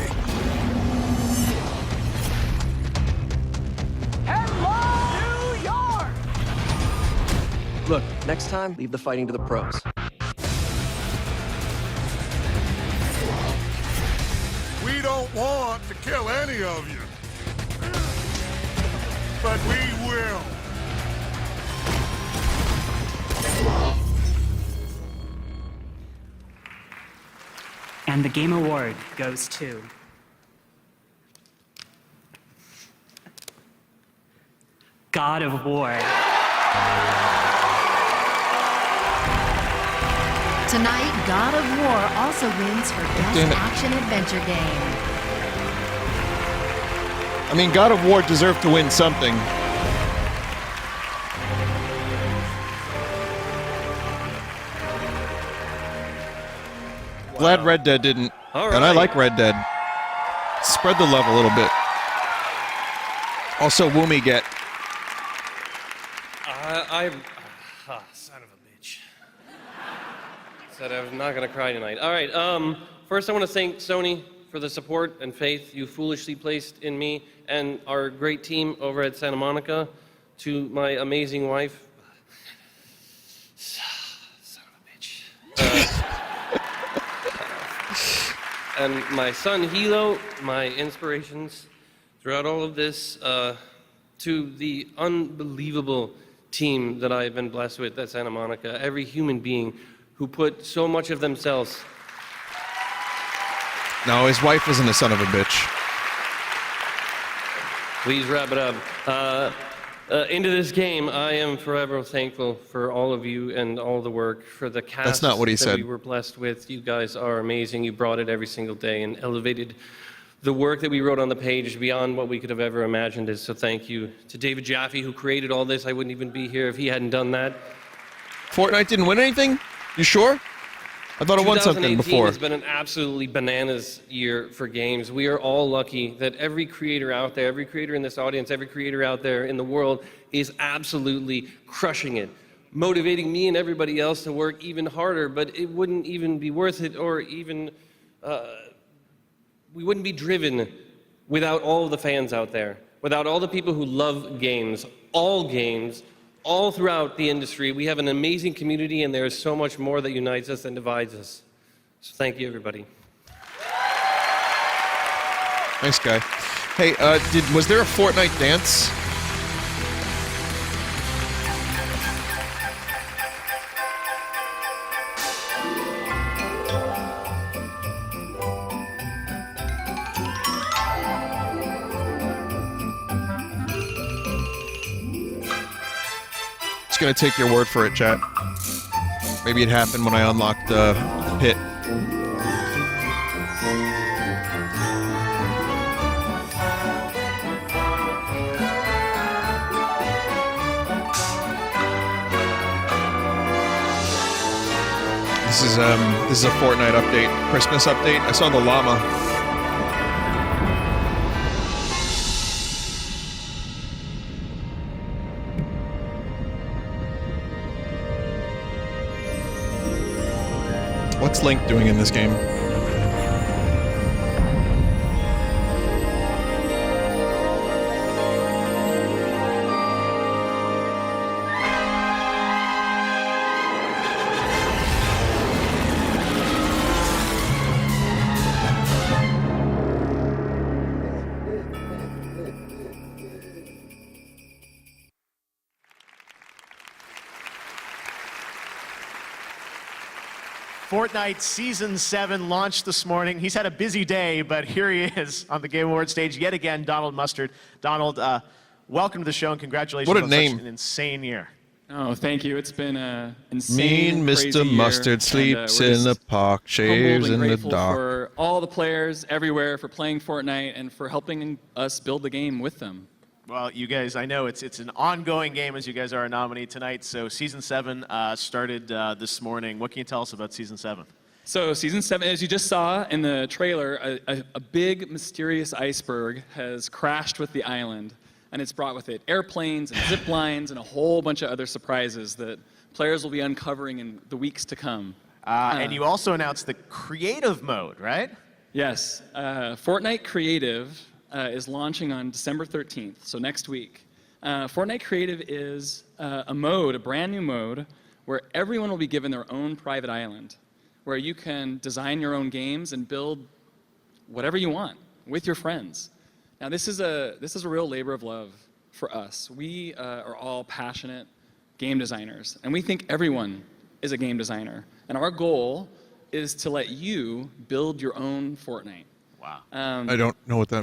Hello, New York! Look, next time, leave the fighting to the pros. We don't want to kill any of you. But we will. And the Game Award goes to God of War. Tonight, God of War also wins for Best Action-Adventure Game. I mean, God of War deserved to win something. Glad Red Dead didn't. All And I right. like Red Dead. Spread the love a little bit. Also, Woomy get. Son of a bitch. Said I was not gonna cry tonight. All right, first I want to thank Sony for the support and faith you foolishly placed in me and our great team over at Santa Monica. To my amazing wife. Son of a bitch. And my son Hilo, my inspirations throughout all of this, to the unbelievable team that I've been blessed with at Santa Monica, every human being who put so much of themselves. No, his wife isn't a son of a bitch. Please wrap it up. Into this game, I am forever thankful for all of you and all the work, for the cast That's not what he that said. we were blessed with. You guys are amazing. You brought it every single day and elevated the work that we wrote on the page beyond what we could have ever imagined. So thank you to David Jaffe, who created all this. I wouldn't even be here if he hadn't done that. Fortnite didn't win anything? You sure? I thought it won something 2018 before. has been an absolutely bananas year for games. We are all lucky that every creator out there, every creator in this audience, every creator out there in the world is absolutely crushing it, motivating me and everybody else to work even harder, but it wouldn't even be worth it, or even, we wouldn't be driven without all of the fans out there, without all the people who love games, all throughout the industry. We have an amazing community, and there is so much more that unites us than divides us. So thank you, everybody. Nice guy. Hey, was there a Fortnite dance? Just gonna take your word for it, chat. Maybe it happened when I unlocked the pit. This is a Fortnite update, Christmas update. I saw the llama. What's Link doing in this game? Fortnite Season 7 launched this morning. He's had a busy day, but here he is on the Game Awards stage yet again, Donald Mustard. Donald, welcome to the show and congratulations What a on name. such an insane year. Oh, thank you. It's been an insane, Mean crazy Mr. year, Mustard sleeps and, in the park, shaves humbled and in the grateful dark. for all the players everywhere for playing Fortnite and for helping us build the game with them. Well, you guys, I know it's an ongoing game as you guys are a nominee tonight. So Season 7 started this morning. What can you tell us about Season 7? So Season 7, as you just saw in the trailer, a big mysterious iceberg has crashed with the island, and it's brought with it airplanes and zip lines and a whole bunch of other surprises that players will be uncovering in the weeks to come. And you also announced the creative mode, right? Yes. Fortnite Creative is launching on December 13th, so next week. Fortnite Creative is a brand new mode, where everyone will be given their own private island, where you can design your own games and build whatever you want with your friends. Now, this is a real labor of love for us. We are all passionate game designers, and we think everyone is a game designer. And our goal is to let you build your own Fortnite. Wow. I don't know what that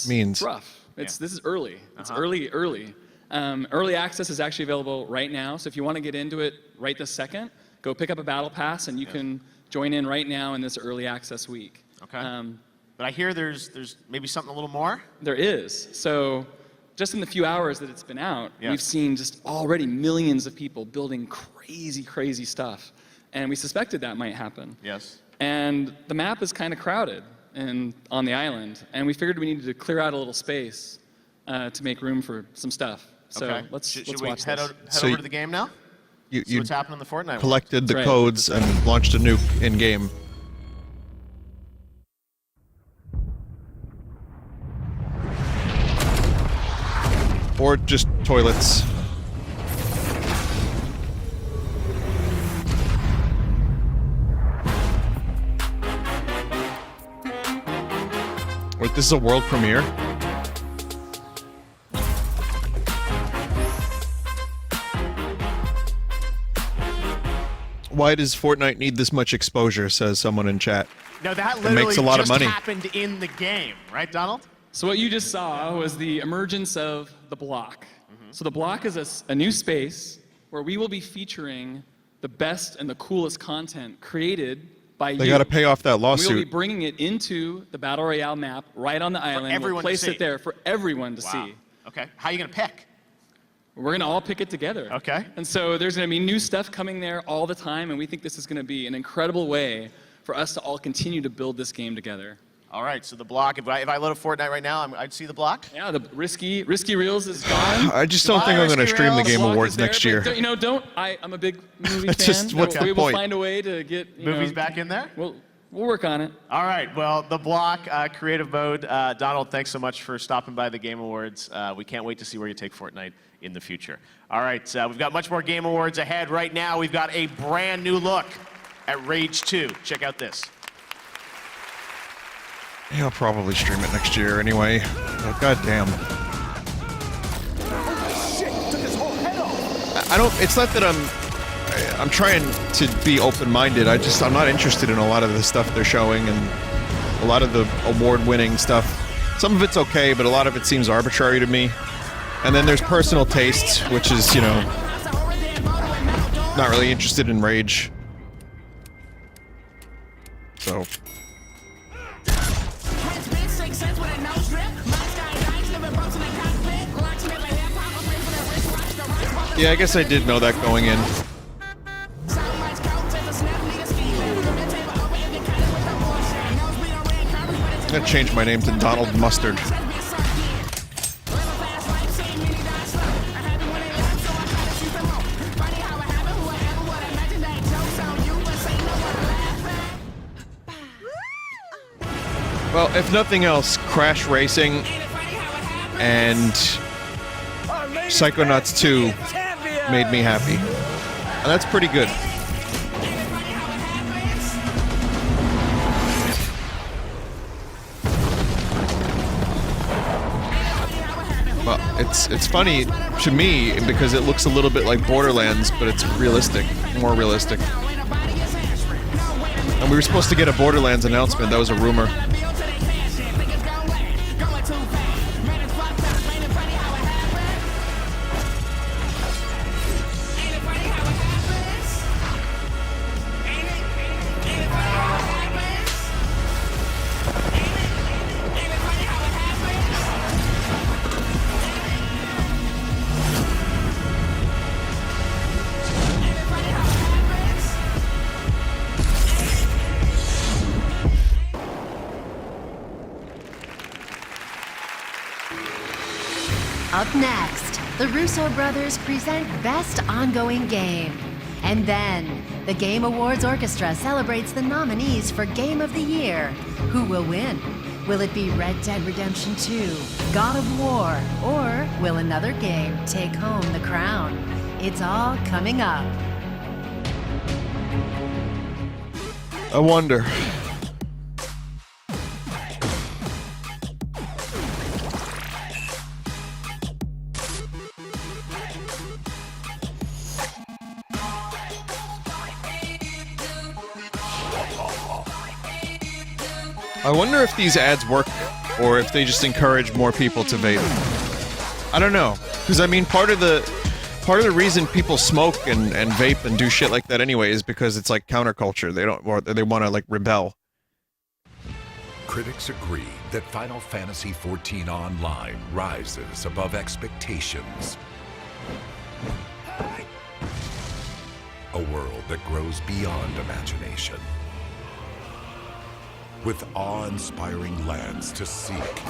means. It's rough. This is early. It's early. Early access is actually available right now, so if you want to get into it right this second, go pick up a battle pass, and you can join in right now in this early access week. Okay. But I hear there's maybe something a little more? There is. So just in the few hours that it's been out, we've seen just already millions of people building crazy, crazy stuff. And we suspected that might happen. Yes. And the map is kind of crowded on the island, and we figured we needed to clear out a little space to make room for some stuff. So let's watch head this. over to the game now? See what's happening in the Fortnite world. Collected the codes and launched a nuke in-game. Or just toilets. Wait, this is a world premiere? Why does Fortnite need this much exposure, says someone in chat. No, that it literally makes a lot just of money. happened in the game, right, Donald? So what you just saw was the emergence of the block. So the block is a new space where we will be featuring the best and the coolest content created by you. They got to pay off that lawsuit. We'll be bringing it into the Battle Royale map right on the island. We'll place it there for everyone to see. Okay. How are you going to pick? We're going to all pick it together. Okay. And so there's going to be new stuff coming there all the time, and we think this is going to be an incredible way for us to all continue to build this game together. All right, so the block, if I load up Fortnite right now, I'd see the block? Yeah, the Risky Reels is gone. I just don't think I'm going to stream the Game Awards next year. I'm a big movie That's fan. just what's the we point? will find a way to get movies back in there? We'll work on it. All right, well, the block, creative mode. Donald, thanks so much for stopping by the Game Awards. We can't wait to see where you take Fortnite in the future. All right, we've got much more Game Awards ahead. Right now, we've got a brand new look at Rage 2. Check out this. Yeah, I'll probably stream it next year anyway. Oh, God damn. I don't. It's not that I'm trying to be open-minded. I'm not interested in a lot of the stuff they're showing and a lot of the award-winning stuff. Some of it's okay, but a lot of it seems arbitrary to me. And then there's personal tastes, which is, not really interested in Rage. So. Yeah, I guess I did know that going in. I'm gonna change my name to Donald Mustard. Well, if nothing else, Crash Racing and Psychonauts 2 made me happy. And that's pretty good. Well, it's funny to me because it looks a little bit like Borderlands, but it's realistic, more realistic. And we were supposed to get a Borderlands announcement. That was a rumor. Up next, the Russo brothers present Best Ongoing Game. And then, the Game Awards Orchestra celebrates the nominees for Game of the Year. Who will win? Will it be Red Dead Redemption 2, God of War, or will another game take home the crown? It's all coming up. I wonder. I wonder if these ads work or if they just encourage more people to vape. I don't know, because I mean, part of the reason people smoke and vape and do shit like that anyway is because it's like counterculture. They want to like rebel. Critics agree that Final Fantasy XIV Online rises above expectations. A world that grows beyond imagination. With awe-inspiring lands to seek,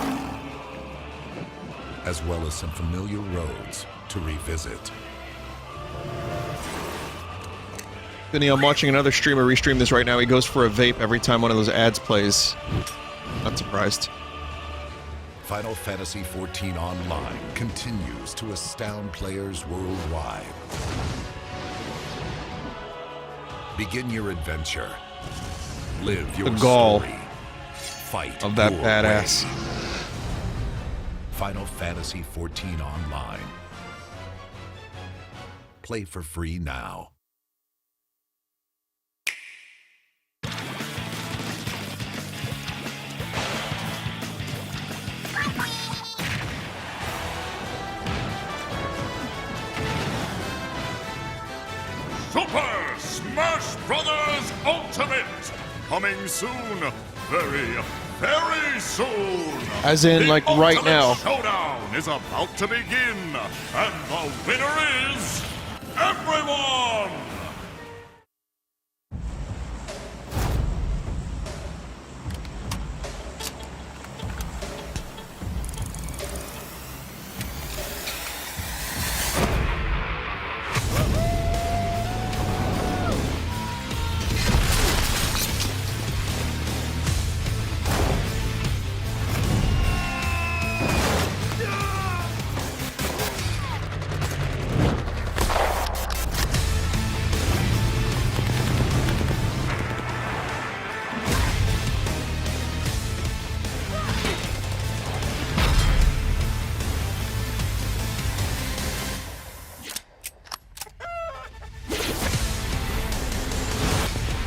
as well as some familiar roads to revisit. Vinny, I'm watching another streamer restream this right now. He goes for a vape every time one of those ads plays. Not surprised. Final Fantasy XIV Online continues to astound players worldwide. Begin your adventure. Live your the gall story. Fight of that your badass. way. Final Fantasy XIV Online. Play for free now. Super Smash Brothers Ultimate! Coming soon. Very, very soon. As in, the like, right Ultimate now. Showdown is about to begin. And the winner is... everyone!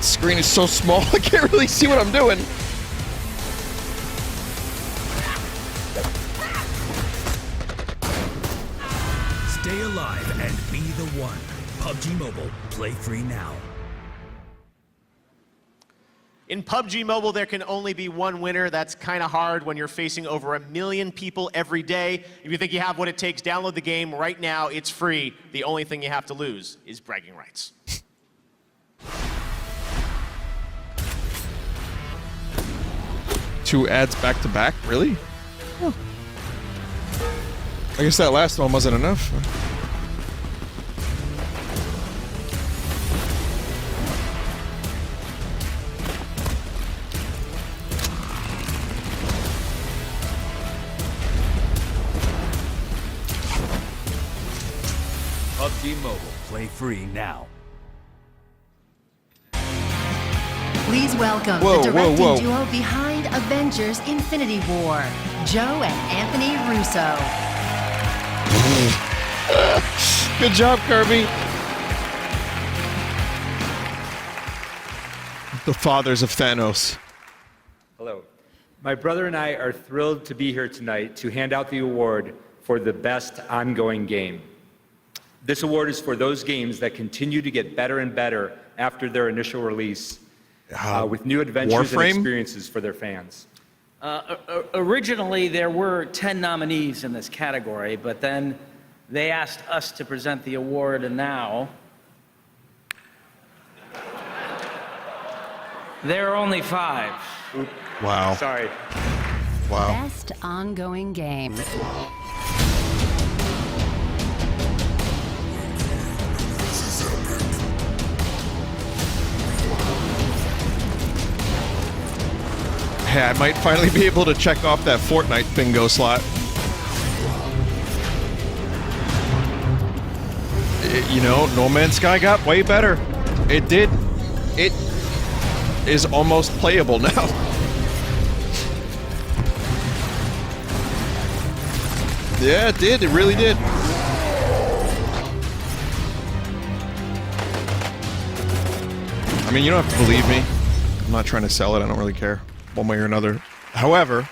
Screen is so small, I can't really see what I'm doing. Stay alive and be the one. PUBG Mobile. Play free now. In PUBG Mobile, there can only be one winner. That's kind of hard when you're facing over 1 million people every day. If you think you have what it takes, download the game right now. It's free. The only thing you have to lose is bragging rights. Two ads back to back? Really? Huh. I guess that last one wasn't enough. PUBG Mobile. Play free now. Please welcome Whoa, the directing whoa, whoa. duo behind Avengers Infinity War, Joe and Anthony Russo. Good job, Kirby. The fathers of Thanos. Hello. My brother and I are thrilled to be here tonight to hand out the award for the best ongoing game. This award is for those games that continue to get better and better after their initial release, with new adventures and experiences for their fans. Originally, there were 10 nominees in this category, but then they asked us to present the award, and now there are only 5. Wow. Sorry. Wow. Best ongoing game. Yeah, I might finally be able to check off that Fortnite bingo slot. You know, No Man's Sky got way better. It did. It is almost playable now. Yeah, it did. It really did. I mean, you don't have to believe me. I'm not trying to sell it. I don't really care, one way or another. However,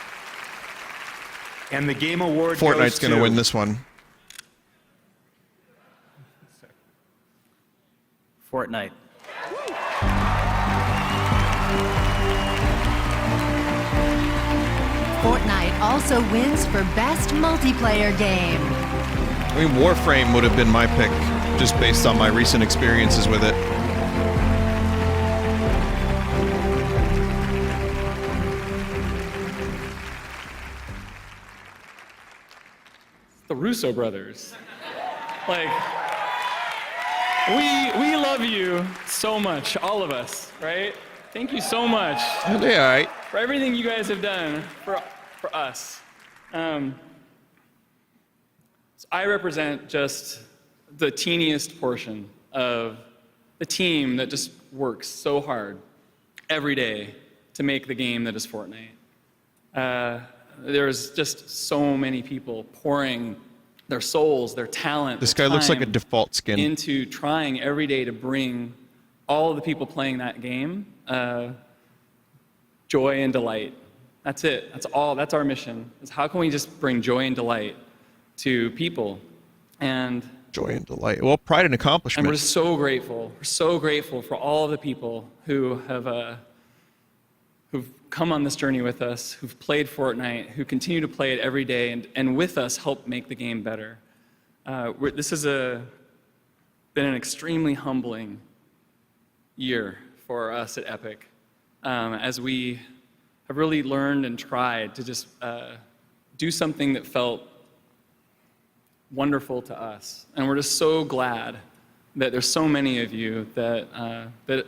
and the Game Award Fortnite's goes going to to win this one. Fortnite. Fortnite also wins for Best Multiplayer Game. I mean, Warframe would have been my pick, just based on my recent experiences with it. The Russo brothers. Like, we love you so much, all of us, right? Thank you so much. Yeah, all right. For everything you guys have done for us. So I represent just the teeniest portion of the team that just works so hard every day to make the game that is Fortnite. There's just so many people pouring their souls, their talent, This their guy looks like a time default skin. into trying every day to bring all of the people playing that game joy and delight. That's it. That's all. That's our mission. Is how can we just bring joy and delight to people? And joy and delight. Well, pride and accomplishment. and we're so grateful. We're so grateful for all of the people who have who've come on this journey with us, who've played Fortnite, who continue to play it every day, and with us help make the game better. This has been an extremely humbling year for us at Epic, as we have really learned and tried to just do something that felt wonderful to us. And we're just so glad that there's so many of you that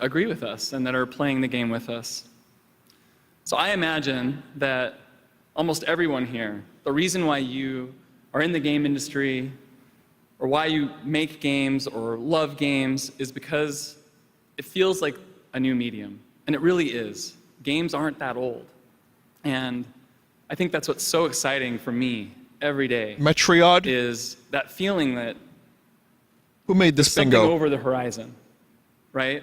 agree with us and that are playing the game with us. So I imagine that almost everyone here, the reason why you are in the game industry or why you make games or love games is because it feels like a new medium. And it really is. Games aren't that old. And I think that's what's so exciting for me every day. Metriod is that feeling that who made this something bingo over the horizon, right?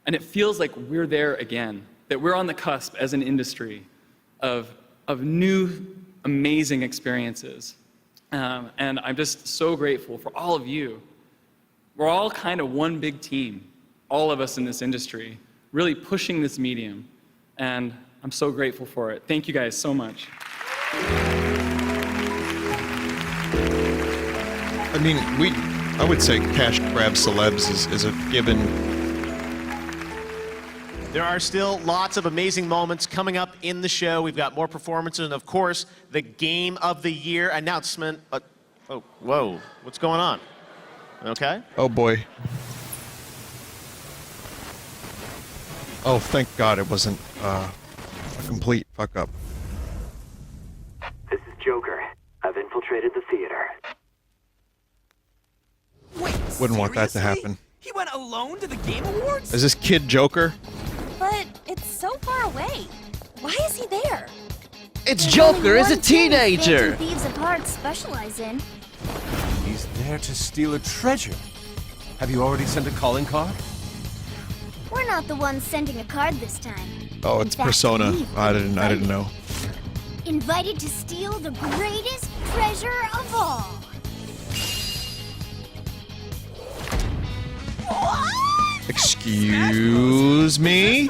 And it feels like we're there again, that we're on the cusp as an industry of new amazing experiences. And I'm just so grateful for all of you. We're all kind of one big team, all of us in this industry, really pushing this medium. And I'm so grateful for it. Thank you guys so much. I mean, I would say cash grab celebs is a given. There are still lots of amazing moments coming up in the show. We've got more performances and, of course, the Game of the Year announcement. Oh, whoa, what's going on? Okay. Oh, boy. Oh, thank God it wasn't a complete fuck up. This is Joker. I've infiltrated the theater. Wouldn't want that to happen. He went alone to the Game Awards? Is this kid Joker? But it's so far away. Why is he there? It's Joker as a teenager! Phantom Thieves of Hearts specialize in. He's there to steal a treasure. Have you already sent a calling card? We're not the ones sending a card this time. Oh, it's Persona. I didn't know. Invited to steal the greatest treasure of all. Excuse me?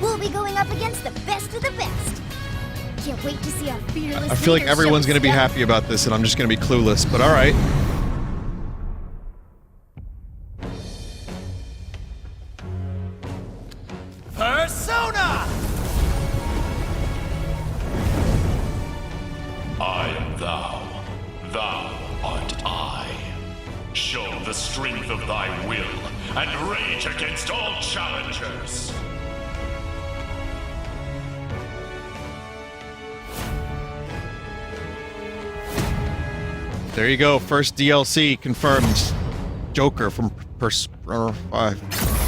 We'll be going up against the best of the best. Can't wait to see our fearless I feel like leader everyone's show gonna be stuff. happy about this, and I'm just gonna be clueless. But all right. Persona! I am thou. Thou art I. Show the strength of thy will and rage against all challengers. There you go. First DLC confirmed. Joker from Persona 5.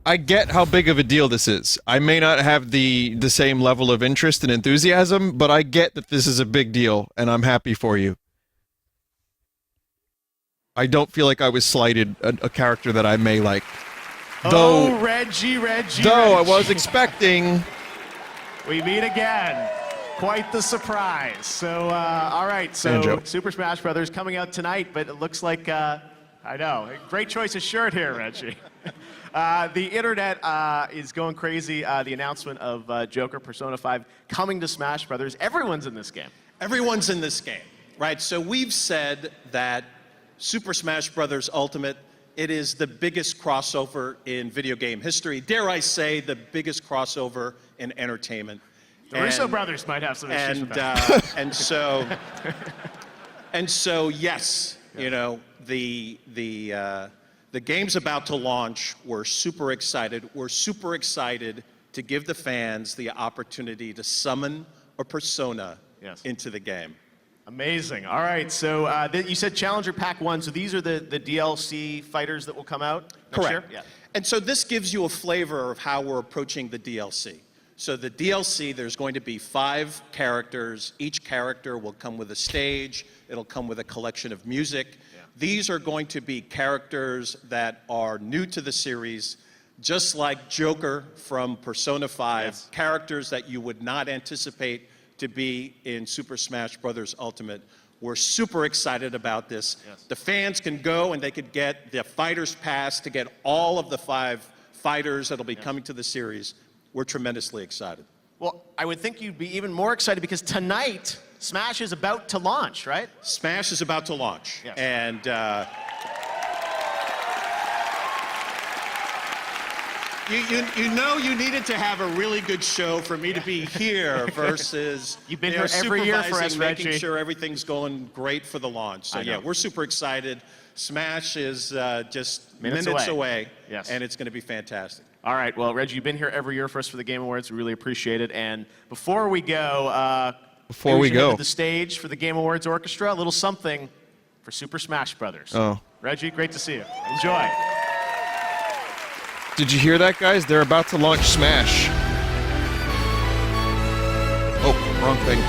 I get how big of a deal this is. I may not have the same level of interest and enthusiasm, but I get that this is a big deal, and I'm happy for you. I don't feel like I was slighted, a character that I may like. Though, Reggie. I was expecting... We meet again. Quite the surprise. So, all right. So, Banjo. Super Smash Brothers coming out tonight, but it looks like, I know. Great choice of shirt here, Reggie. The internet is going crazy. The announcement of Joker Persona 5 coming to Smash Brothers. Everyone's in this game. Everyone's in this game, right? So we've said that Super Smash Brothers Ultimate, it is the biggest crossover in video game history. Dare I say, the biggest crossover in entertainment. The Russo brothers might have some issues with that. and so yes, you know, the game's about to launch. We're super excited. We're super excited to give the fans the opportunity to summon a persona into the game. Amazing. All right, so you said Challenger Pack 1, so these are the DLC fighters that will come out next year? Correct. Yeah. And so this gives you a flavor of how we're approaching the DLC. So the DLC, there's going to be 5 characters. Each character will come with a stage. It'll come with a collection of music. Yeah. These are going to be characters that are new to the series, just like Joker from Persona 5, characters that you would not anticipate to be in Super Smash Bros. Ultimate. We're super excited about this. The fans can go and they could get the Fighters Pass to get all of the 5 fighters that'll be coming to the series. We're tremendously excited. Well, I would think you'd be even more excited because tonight, Smash is about to launch, right? Smash is about to launch. Yes. And you know you needed to have a really good show for me to be here versus You've been here every year for us, making Reggie. sure everything's going great for the launch. So yeah, we're super excited. Smash is just minutes away. Yes. And it's going to be fantastic. All right, well, Reggie, you've been here every year for us for the Game Awards. We really appreciate it. And before we go, head to the stage for the Game Awards Orchestra, a little something for Super Smash Brothers. Oh. Reggie, great to see you. Enjoy. Did you hear that, guys? They're about to launch Smash. Oh, wrong thing.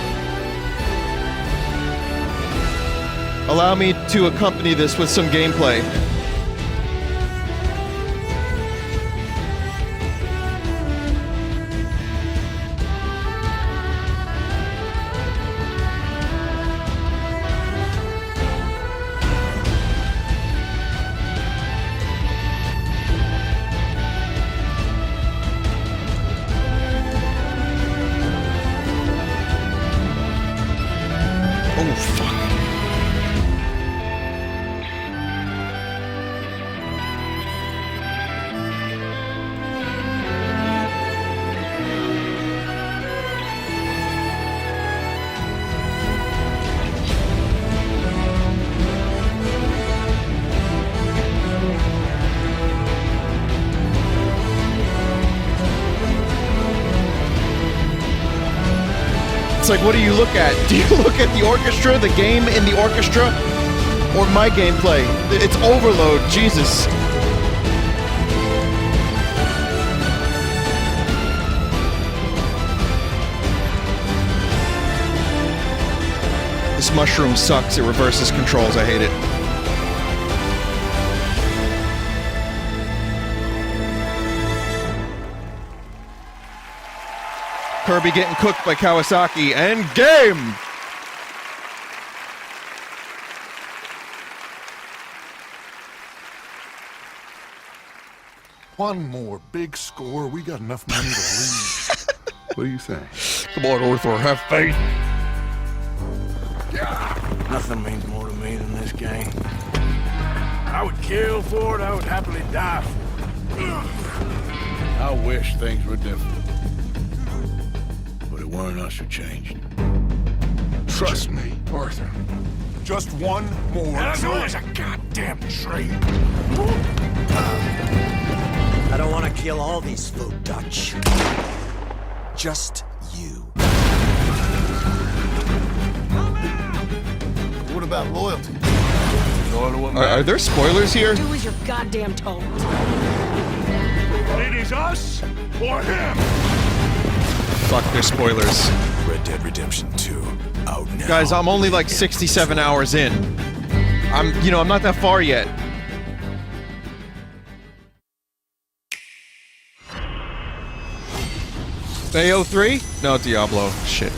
Allow me to accompany this with some gameplay. Oh, fuck. It's like, what do you look at? Do you look at the orchestra, the game in the orchestra, or my gameplay? It's overload, Jesus. This mushroom sucks. It reverses controls. I hate it. Kirby getting cooked by Kawasaki, and game! One more big score. We got enough money to leave. What do you say? Come on, Arthur, have faith. Nothing means more to me than this game. I would kill for it. I would happily die for it. I wish things were different. But it weren't us who changed. Trust me, Arthur. Just one more. As always, a goddamn train. I don't want to kill all these folk Dutch. Just you. about loyalty? Loyal to what Are there spoilers here? Do as you're goddamn told. It is us or him. Fuck, there's spoilers. Red Dead Redemption 2 out now. Guys, I'm only like 67 hours in. I'm not that far yet. AO3? No, Diablo. Shit.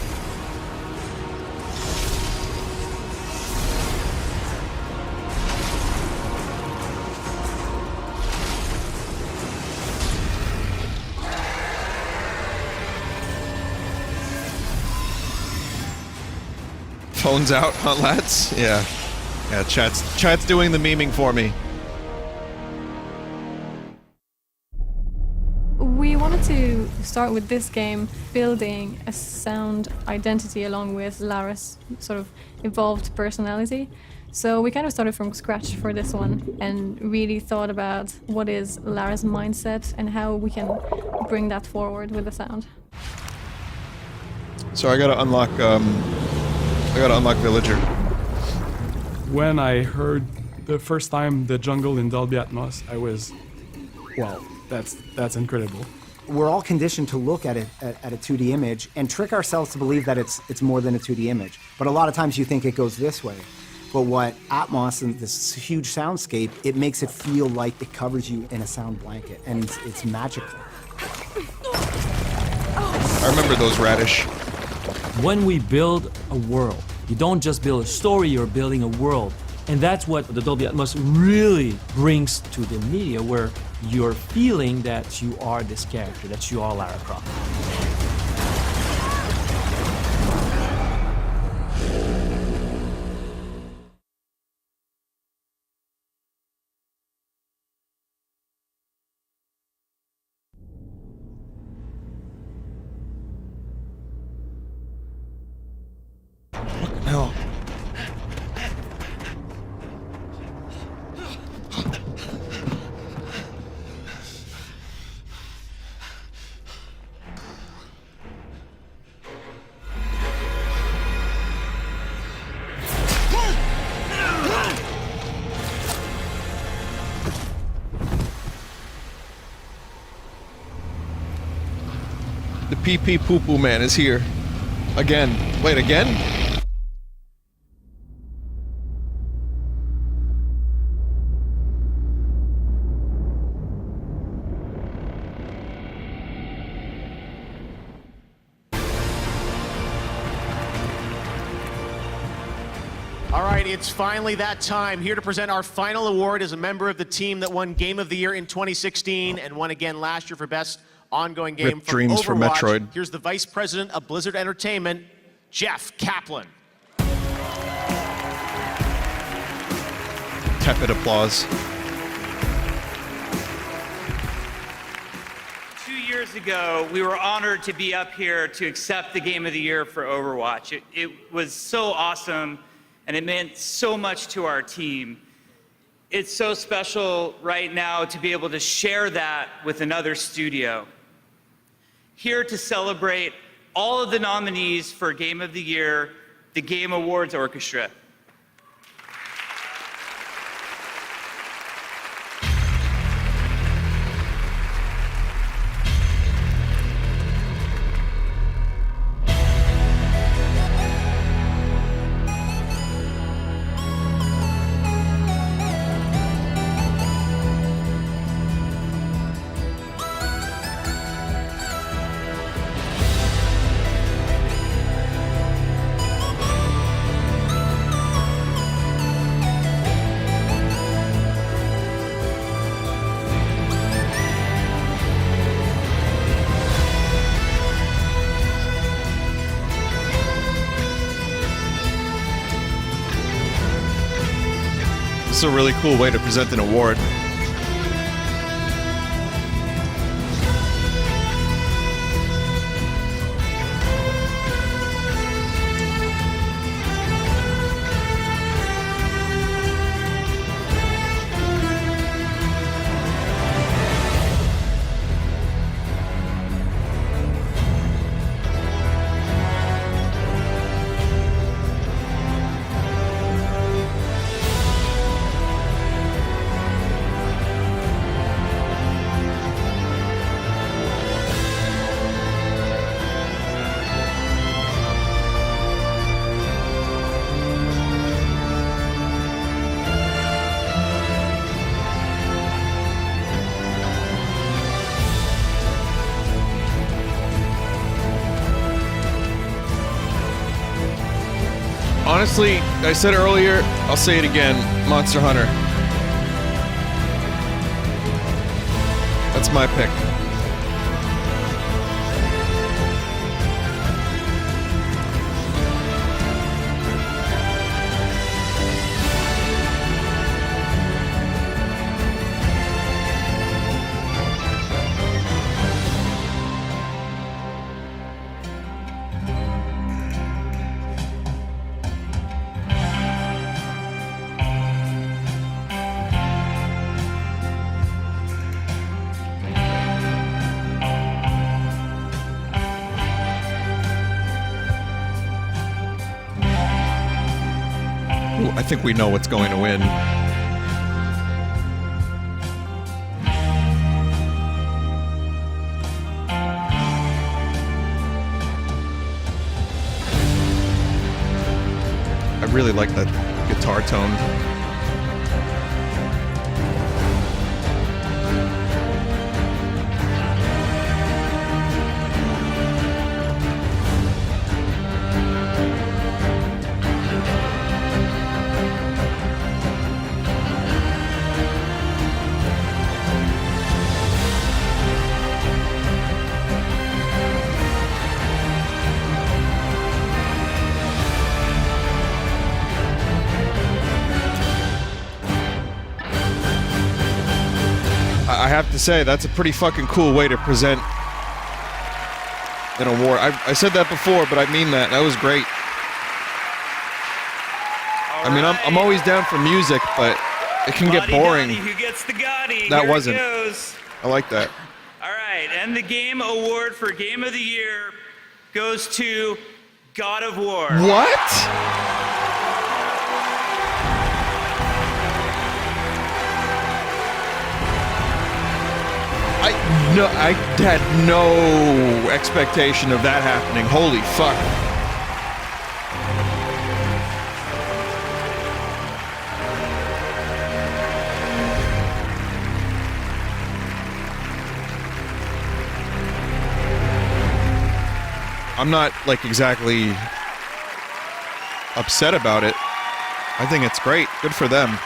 Phones out, huh, lads? Yeah. Yeah, chat's doing the memeing for me. We wanted to start with this game building a sound identity along with Lara's sort of evolved personality. So we kind of started from scratch for this one and really thought about what is Lara's mindset and how we can bring that forward with the sound. So I gotta unlock Villager. When I heard the first time the jungle in Dolby Atmos, I was, wow, that's incredible. We're all conditioned to look at it at a 2D image and trick ourselves to believe that it's more than a 2D image. But a lot of times you think it goes this way. But what Atmos and this huge soundscape, it makes it feel like it covers you in a sound blanket, and it's magical. I remember those Radish. When we build a world, you don't just build a story, you're building a world. And that's what the Dolby Atmos really brings to the media, where you're feeling that you are this character, that you are Lara Croft. No. The PP Poo Poo Man is here. Again. Wait, again? All right, it's finally that time. Here to present our final award as a member of the team that won Game of the Year in 2016 and won again last year for Best Ongoing Game Ripped from Dreams Overwatch. for Metroid. Here's the Vice President of Blizzard Entertainment, Jeff Kaplan. Tepid applause. 2 years ago, we were honored to be up here to accept the Game of the Year for Overwatch. It was so awesome, and it meant so much to our team. It's so special right now to be able to share that with another studio. Here to celebrate all of the nominees for Game of the Year, the Game Awards Orchestra. This is a really cool way to present an award. Honestly, I said earlier, I'll say it again, Monster Hunter. That's my pick. I think we know what's going to win. I really like that guitar tone. I have to say, that's a pretty fucking cool way to present an award. I said that before, but I mean that. That was great. I mean, I'm always down for music, but it can get boring. Who gets the Gotti? That Here wasn't. It goes. I like that. All right, and the game award for Game of the Year goes to God of War. What? I had no expectation of that happening. Holy fuck. I'm not like exactly upset about it. I think it's great. Good for them.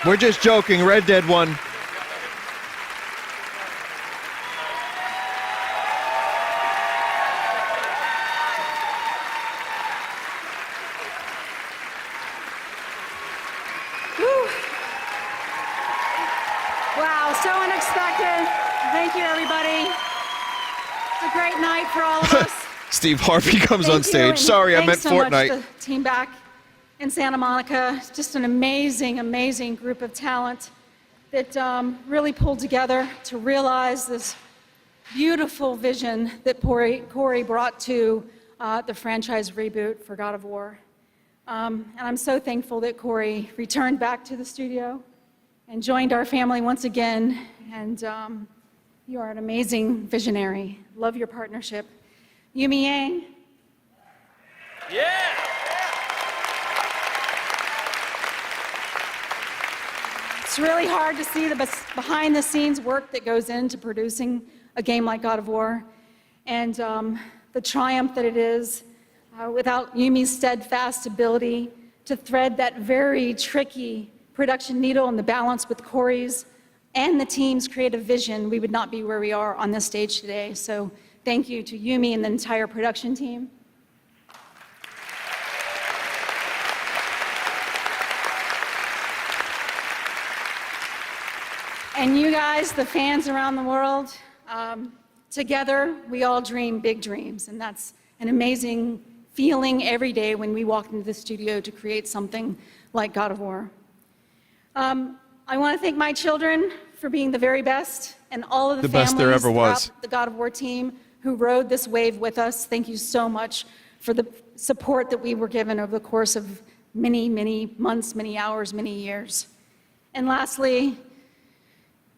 We're just joking. Red Dead won. Wow, so unexpected. Thank you, everybody. It's a great night for all of us. Steve Harvey comes on Thank you, stage. Sorry, I meant thanks so much Fortnite. to the team back in Santa Monica. Just an amazing, amazing group of talent that really pulled together to realize this beautiful vision that Corey brought to the franchise reboot for God of War. And I'm so thankful that Corey returned back to the studio and joined our family once again. And you are an amazing visionary. Love your partnership. Yumi Yang. Yeah. It's really hard to see the behind-the-scenes work that goes into producing a game like God of War, and the triumph that it is without Yumi's steadfast ability to thread that very tricky production needle and the balance with Corey's and the team's creative vision, we would not be where we are on this stage today. So thank you to Yumi and the entire production team. And you guys, the fans around the world, together we all dream big dreams, and that's an amazing feeling every day when we walk into the studio to create something like God of War. I want to thank my children for being the very best, and all of the families best there ever was. throughout the God of War team who rode this wave with us. Thank you so much for the support that we were given over the course of many, many months, many hours, many years. And lastly,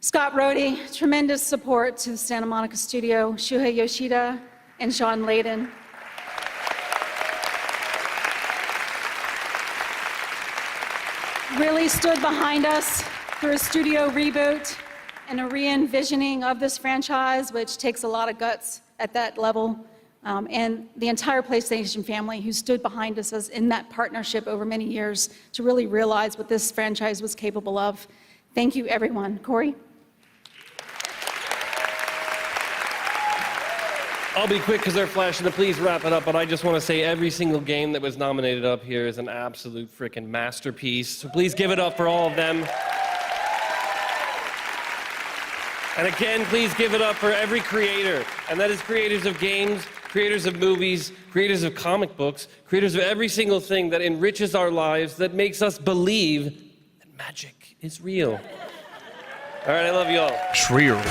Scott Rohde, tremendous support to the Santa Monica studio, Shuhei Yoshida and Sean Layden. Really stood behind us through a studio reboot and a re-envisioning of this franchise, which takes a lot of guts at that level, and the entire PlayStation family who stood behind us as in that partnership over many years to really realize what this franchise was capable of. Thank you, everyone. Corey? I'll be quick because they're flashing to please wrap it up, but I just want to say every single game that was nominated up here is an absolute freaking masterpiece. So please give it up for all of them. And again, please give it up for every creator. And that is creators of games, creators of movies, creators of comic books, creators of every single thing that enriches our lives, that makes us believe that magic is real. All right, I love you all. It's real.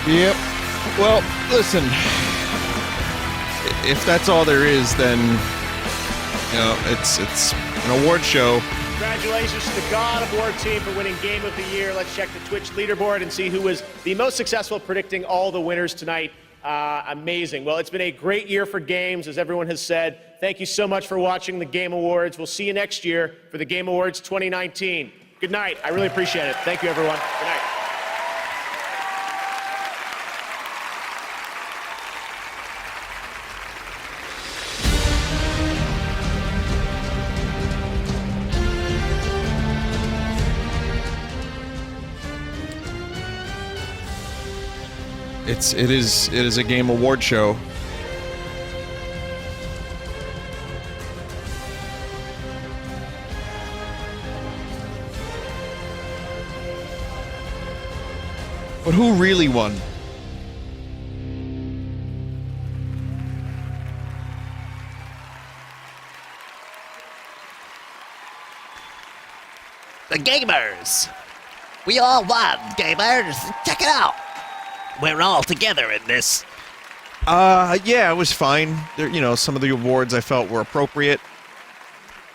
Yep. Well, listen. If that's all there is, then you know it's an award show. Congratulations to the God Award team for winning Game of the Year. Let's check the Twitch leaderboard and see who was the most successful predicting all the winners tonight. Amazing. Well, it's been a great year for games, as everyone has said. Thank you so much for watching the Game Awards. We'll see you next year for the Game Awards 2019. Good night. I really appreciate it. Thank you, everyone. Good night. It is a game award show. But who really won? The gamers! We all won, gamers! Check it out! We're all together in this. Yeah, it was fine. There, you know, some of the awards I felt were appropriate.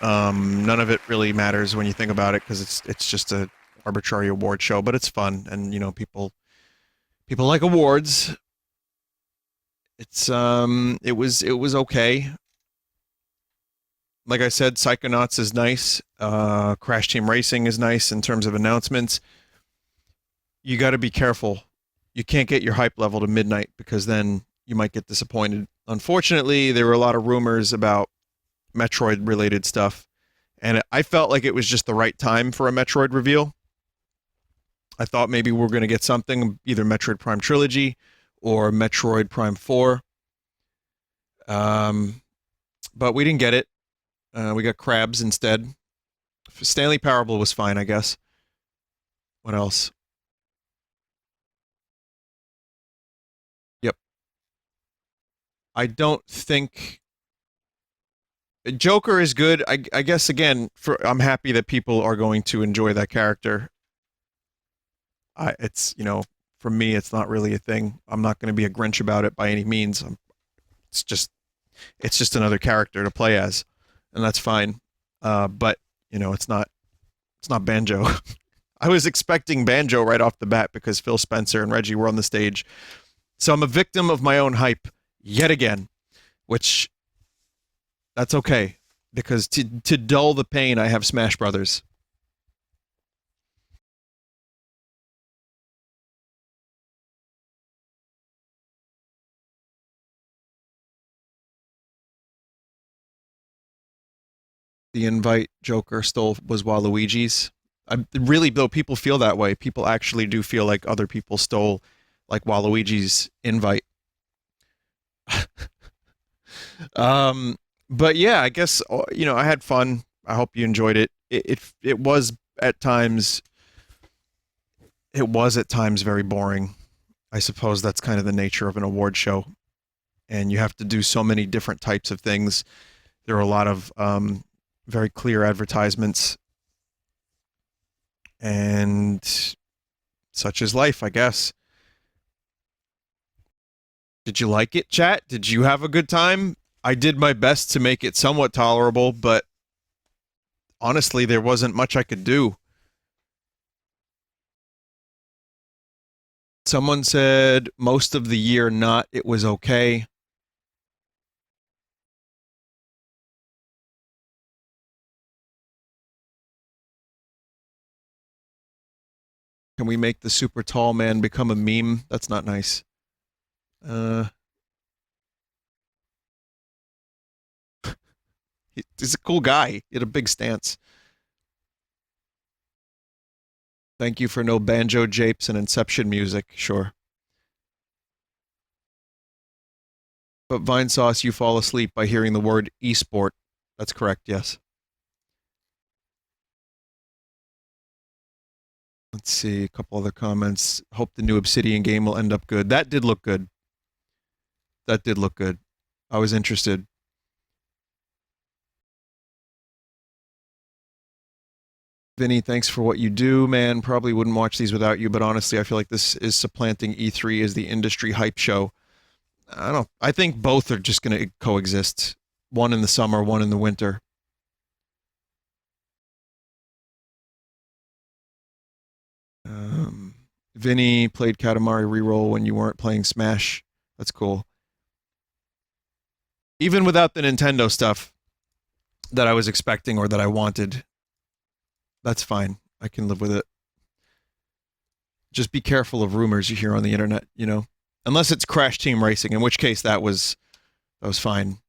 None of it really matters when you think about it because it's just a arbitrary award show, but it's fun, and you know, people like awards. It was okay. Like I said, Psychonauts is nice. Crash Team Racing is nice in terms of announcements. You got to be careful. You can't get your hype level to midnight because then you might get disappointed. Unfortunately, there were a lot of rumors about Metroid-related stuff, and I felt like it was just the right time for a Metroid reveal. I thought maybe we were going to get something, either Metroid Prime Trilogy or Metroid Prime 4. But we didn't get it. We got Crabs instead. Stanley Parable was fine, I guess. What else? Yep. I don't think... Joker is good. I guess, again, I'm happy that people are going to enjoy that character. It's, you know, for me, it's not really a thing. I'm not going to be a Grinch about it by any means. It's just another character to play as, and that's fine. But you know, it's not Banjo. I was expecting Banjo right off the bat because Phil Spencer and Reggie were on the stage, so I'm a victim of my own hype yet again, which that's okay because to dull the pain, I have Smash Brothers. The invite Joker stole was Waluigi's. Really, though, people feel that way. People actually do feel like other people stole, like, Waluigi's invite. But yeah, I guess, you know, I had fun. I hope you enjoyed it. It was at times very boring. I suppose that's kind of the nature of an award show. And you have to do so many different types of things. There are a lot of very clear advertisements, and such is life, I guess. Did you like it, chat? Did you have a good time? I did my best to make it somewhat tolerable, but honestly, there wasn't much I could do. Someone said most of the year not, it was okay. Can we make the super tall man become a meme? That's not nice. He's a cool guy. He had a big stance. Thank you for no banjo japes and Inception music. Sure. But Vinesauce, you fall asleep by hearing the word esport. That's correct, yes. Let's see, a couple other comments. Hope the new Obsidian game will end up good. That did look good. That did look good. I was interested. Vinny, thanks for what you do, man. Probably wouldn't watch these without you, but honestly, I feel like this is supplanting E3 as the industry hype show. I think both are just going to coexist. One in the summer, one in the winter. Vinny played Katamari reroll when you weren't playing Smash. That's cool. Even without the Nintendo stuff that I was expecting or that I wanted, that's fine. I can live with it. Just be careful of rumors you hear on the internet, you know? Unless it's Crash Team Racing, in which case that was fine.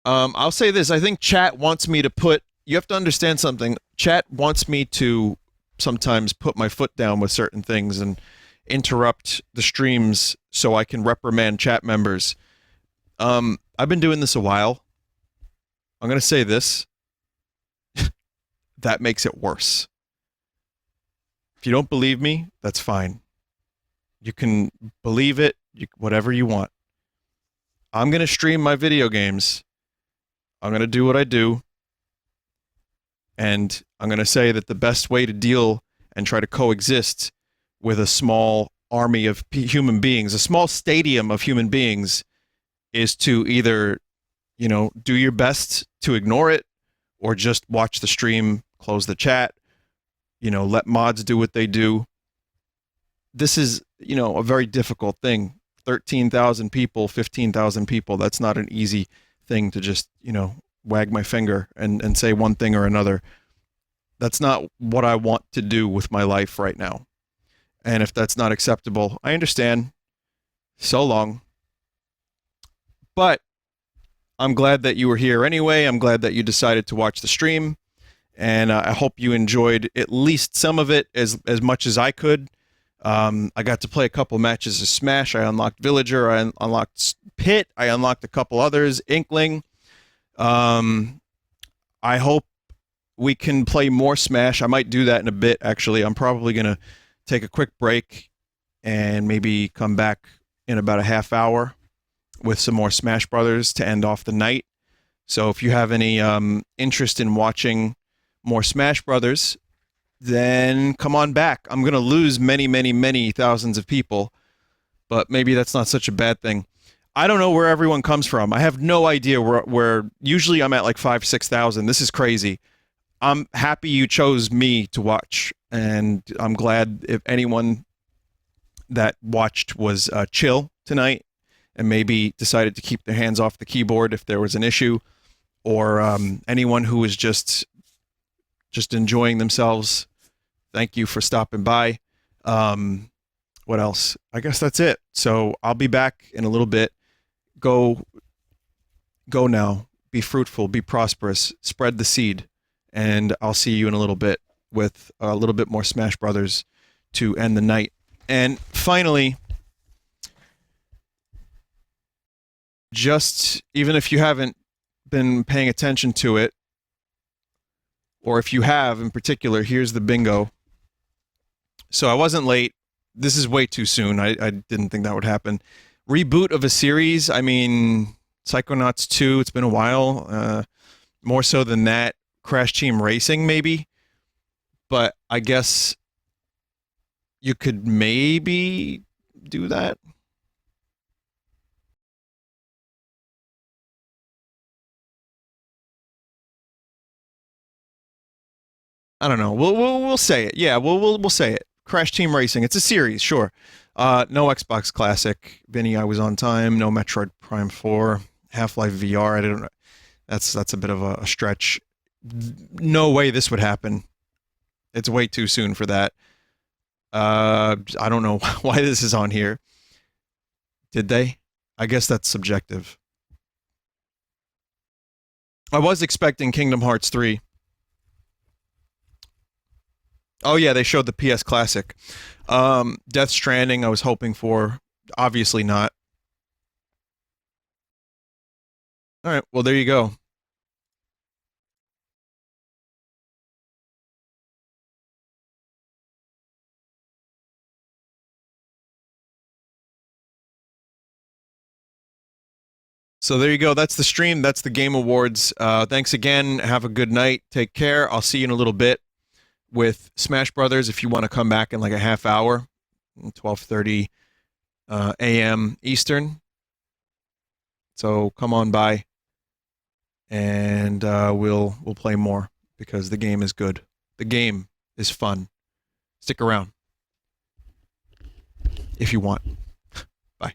I'll say this. I think chat wants me to put... You have to understand something. Chat wants me to sometimes put my foot down with certain things and interrupt the streams so I can reprimand chat members. I've been doing this a while. I'm going to say this. That makes it worse. If you don't believe me, that's fine. You can believe it, whatever you want. I'm going to stream my video games. I'm going to do what I do. And I'm going to say that the best way to deal and try to coexist with a small army of human beings, a small stadium of human beings, is to either, do your best to ignore it or just watch the stream, close the chat, let mods do what they do. This is, a very difficult thing. 13,000 people, 15,000 people, that's not an easy thing to just, wag my finger and say one thing or another. That's not what I want to do with my life right now. And if that's not acceptable, I understand. So long. But I'm glad that you were here anyway. I'm glad that you decided to watch the stream. And I hope you enjoyed at least some of it as much as I could. I got to play a couple matches of Smash. I unlocked Villager. I unlocked Pit. I unlocked a couple others. Inkling. I hope we can play more Smash. I might do that in a bit, actually. I'm probably going to take a quick break and maybe come back in about a half hour with some more Smash Brothers to end off the night. So if you have any interest in watching more Smash Brothers, then come on back. I'm going to lose many, many, many thousands of people, but maybe that's not such a bad thing. I don't know where everyone comes from. I have no idea where usually I'm at like 5,000, 6,000. This is crazy. I'm happy you chose me to watch, and I'm glad if anyone that watched was chill tonight and maybe decided to keep their hands off the keyboard if there was an issue, or anyone who was just enjoying themselves. Thank you for stopping by. What else? I guess that's it. So I'll be back in a little bit. Go now. Be fruitful. Be prosperous. Spread the seed. And I'll see you in a little bit with a little bit more Smash Brothers to end the night. And finally, just even if you haven't been paying attention to it, or if you have in particular, here's the bingo. So I wasn't late. This is way too soon. I didn't think that would happen. Reboot of a series. I mean, Psychonauts 2, it's been a while. More so than that, Crash Team Racing, maybe. But I guess you could maybe do that. I don't know. We'll say it. Yeah, we'll say it. Crash Team Racing. It's a series, sure. No Xbox Classic. Vinny, I was on time. No Metroid Prime 4. Half-Life VR. I don't know. That's a bit of a stretch. no way this would happen. It's way too soon for that. I don't know why this is on here. Did they? I guess that's subjective. I was expecting Kingdom Hearts 3. Oh yeah, they showed the PS Classic. Death Stranding I was hoping for. Obviously not. All right, well there you go. So there you go. That's the stream. That's the Game Awards. Thanks again. Have a good night. Take care. I'll see you in a little bit with Smash Brothers if you want to come back in like a half hour, 12:30 a.m. Eastern. So come on by, and we'll play more because the game is good. The game is fun. Stick around if you want. Bye.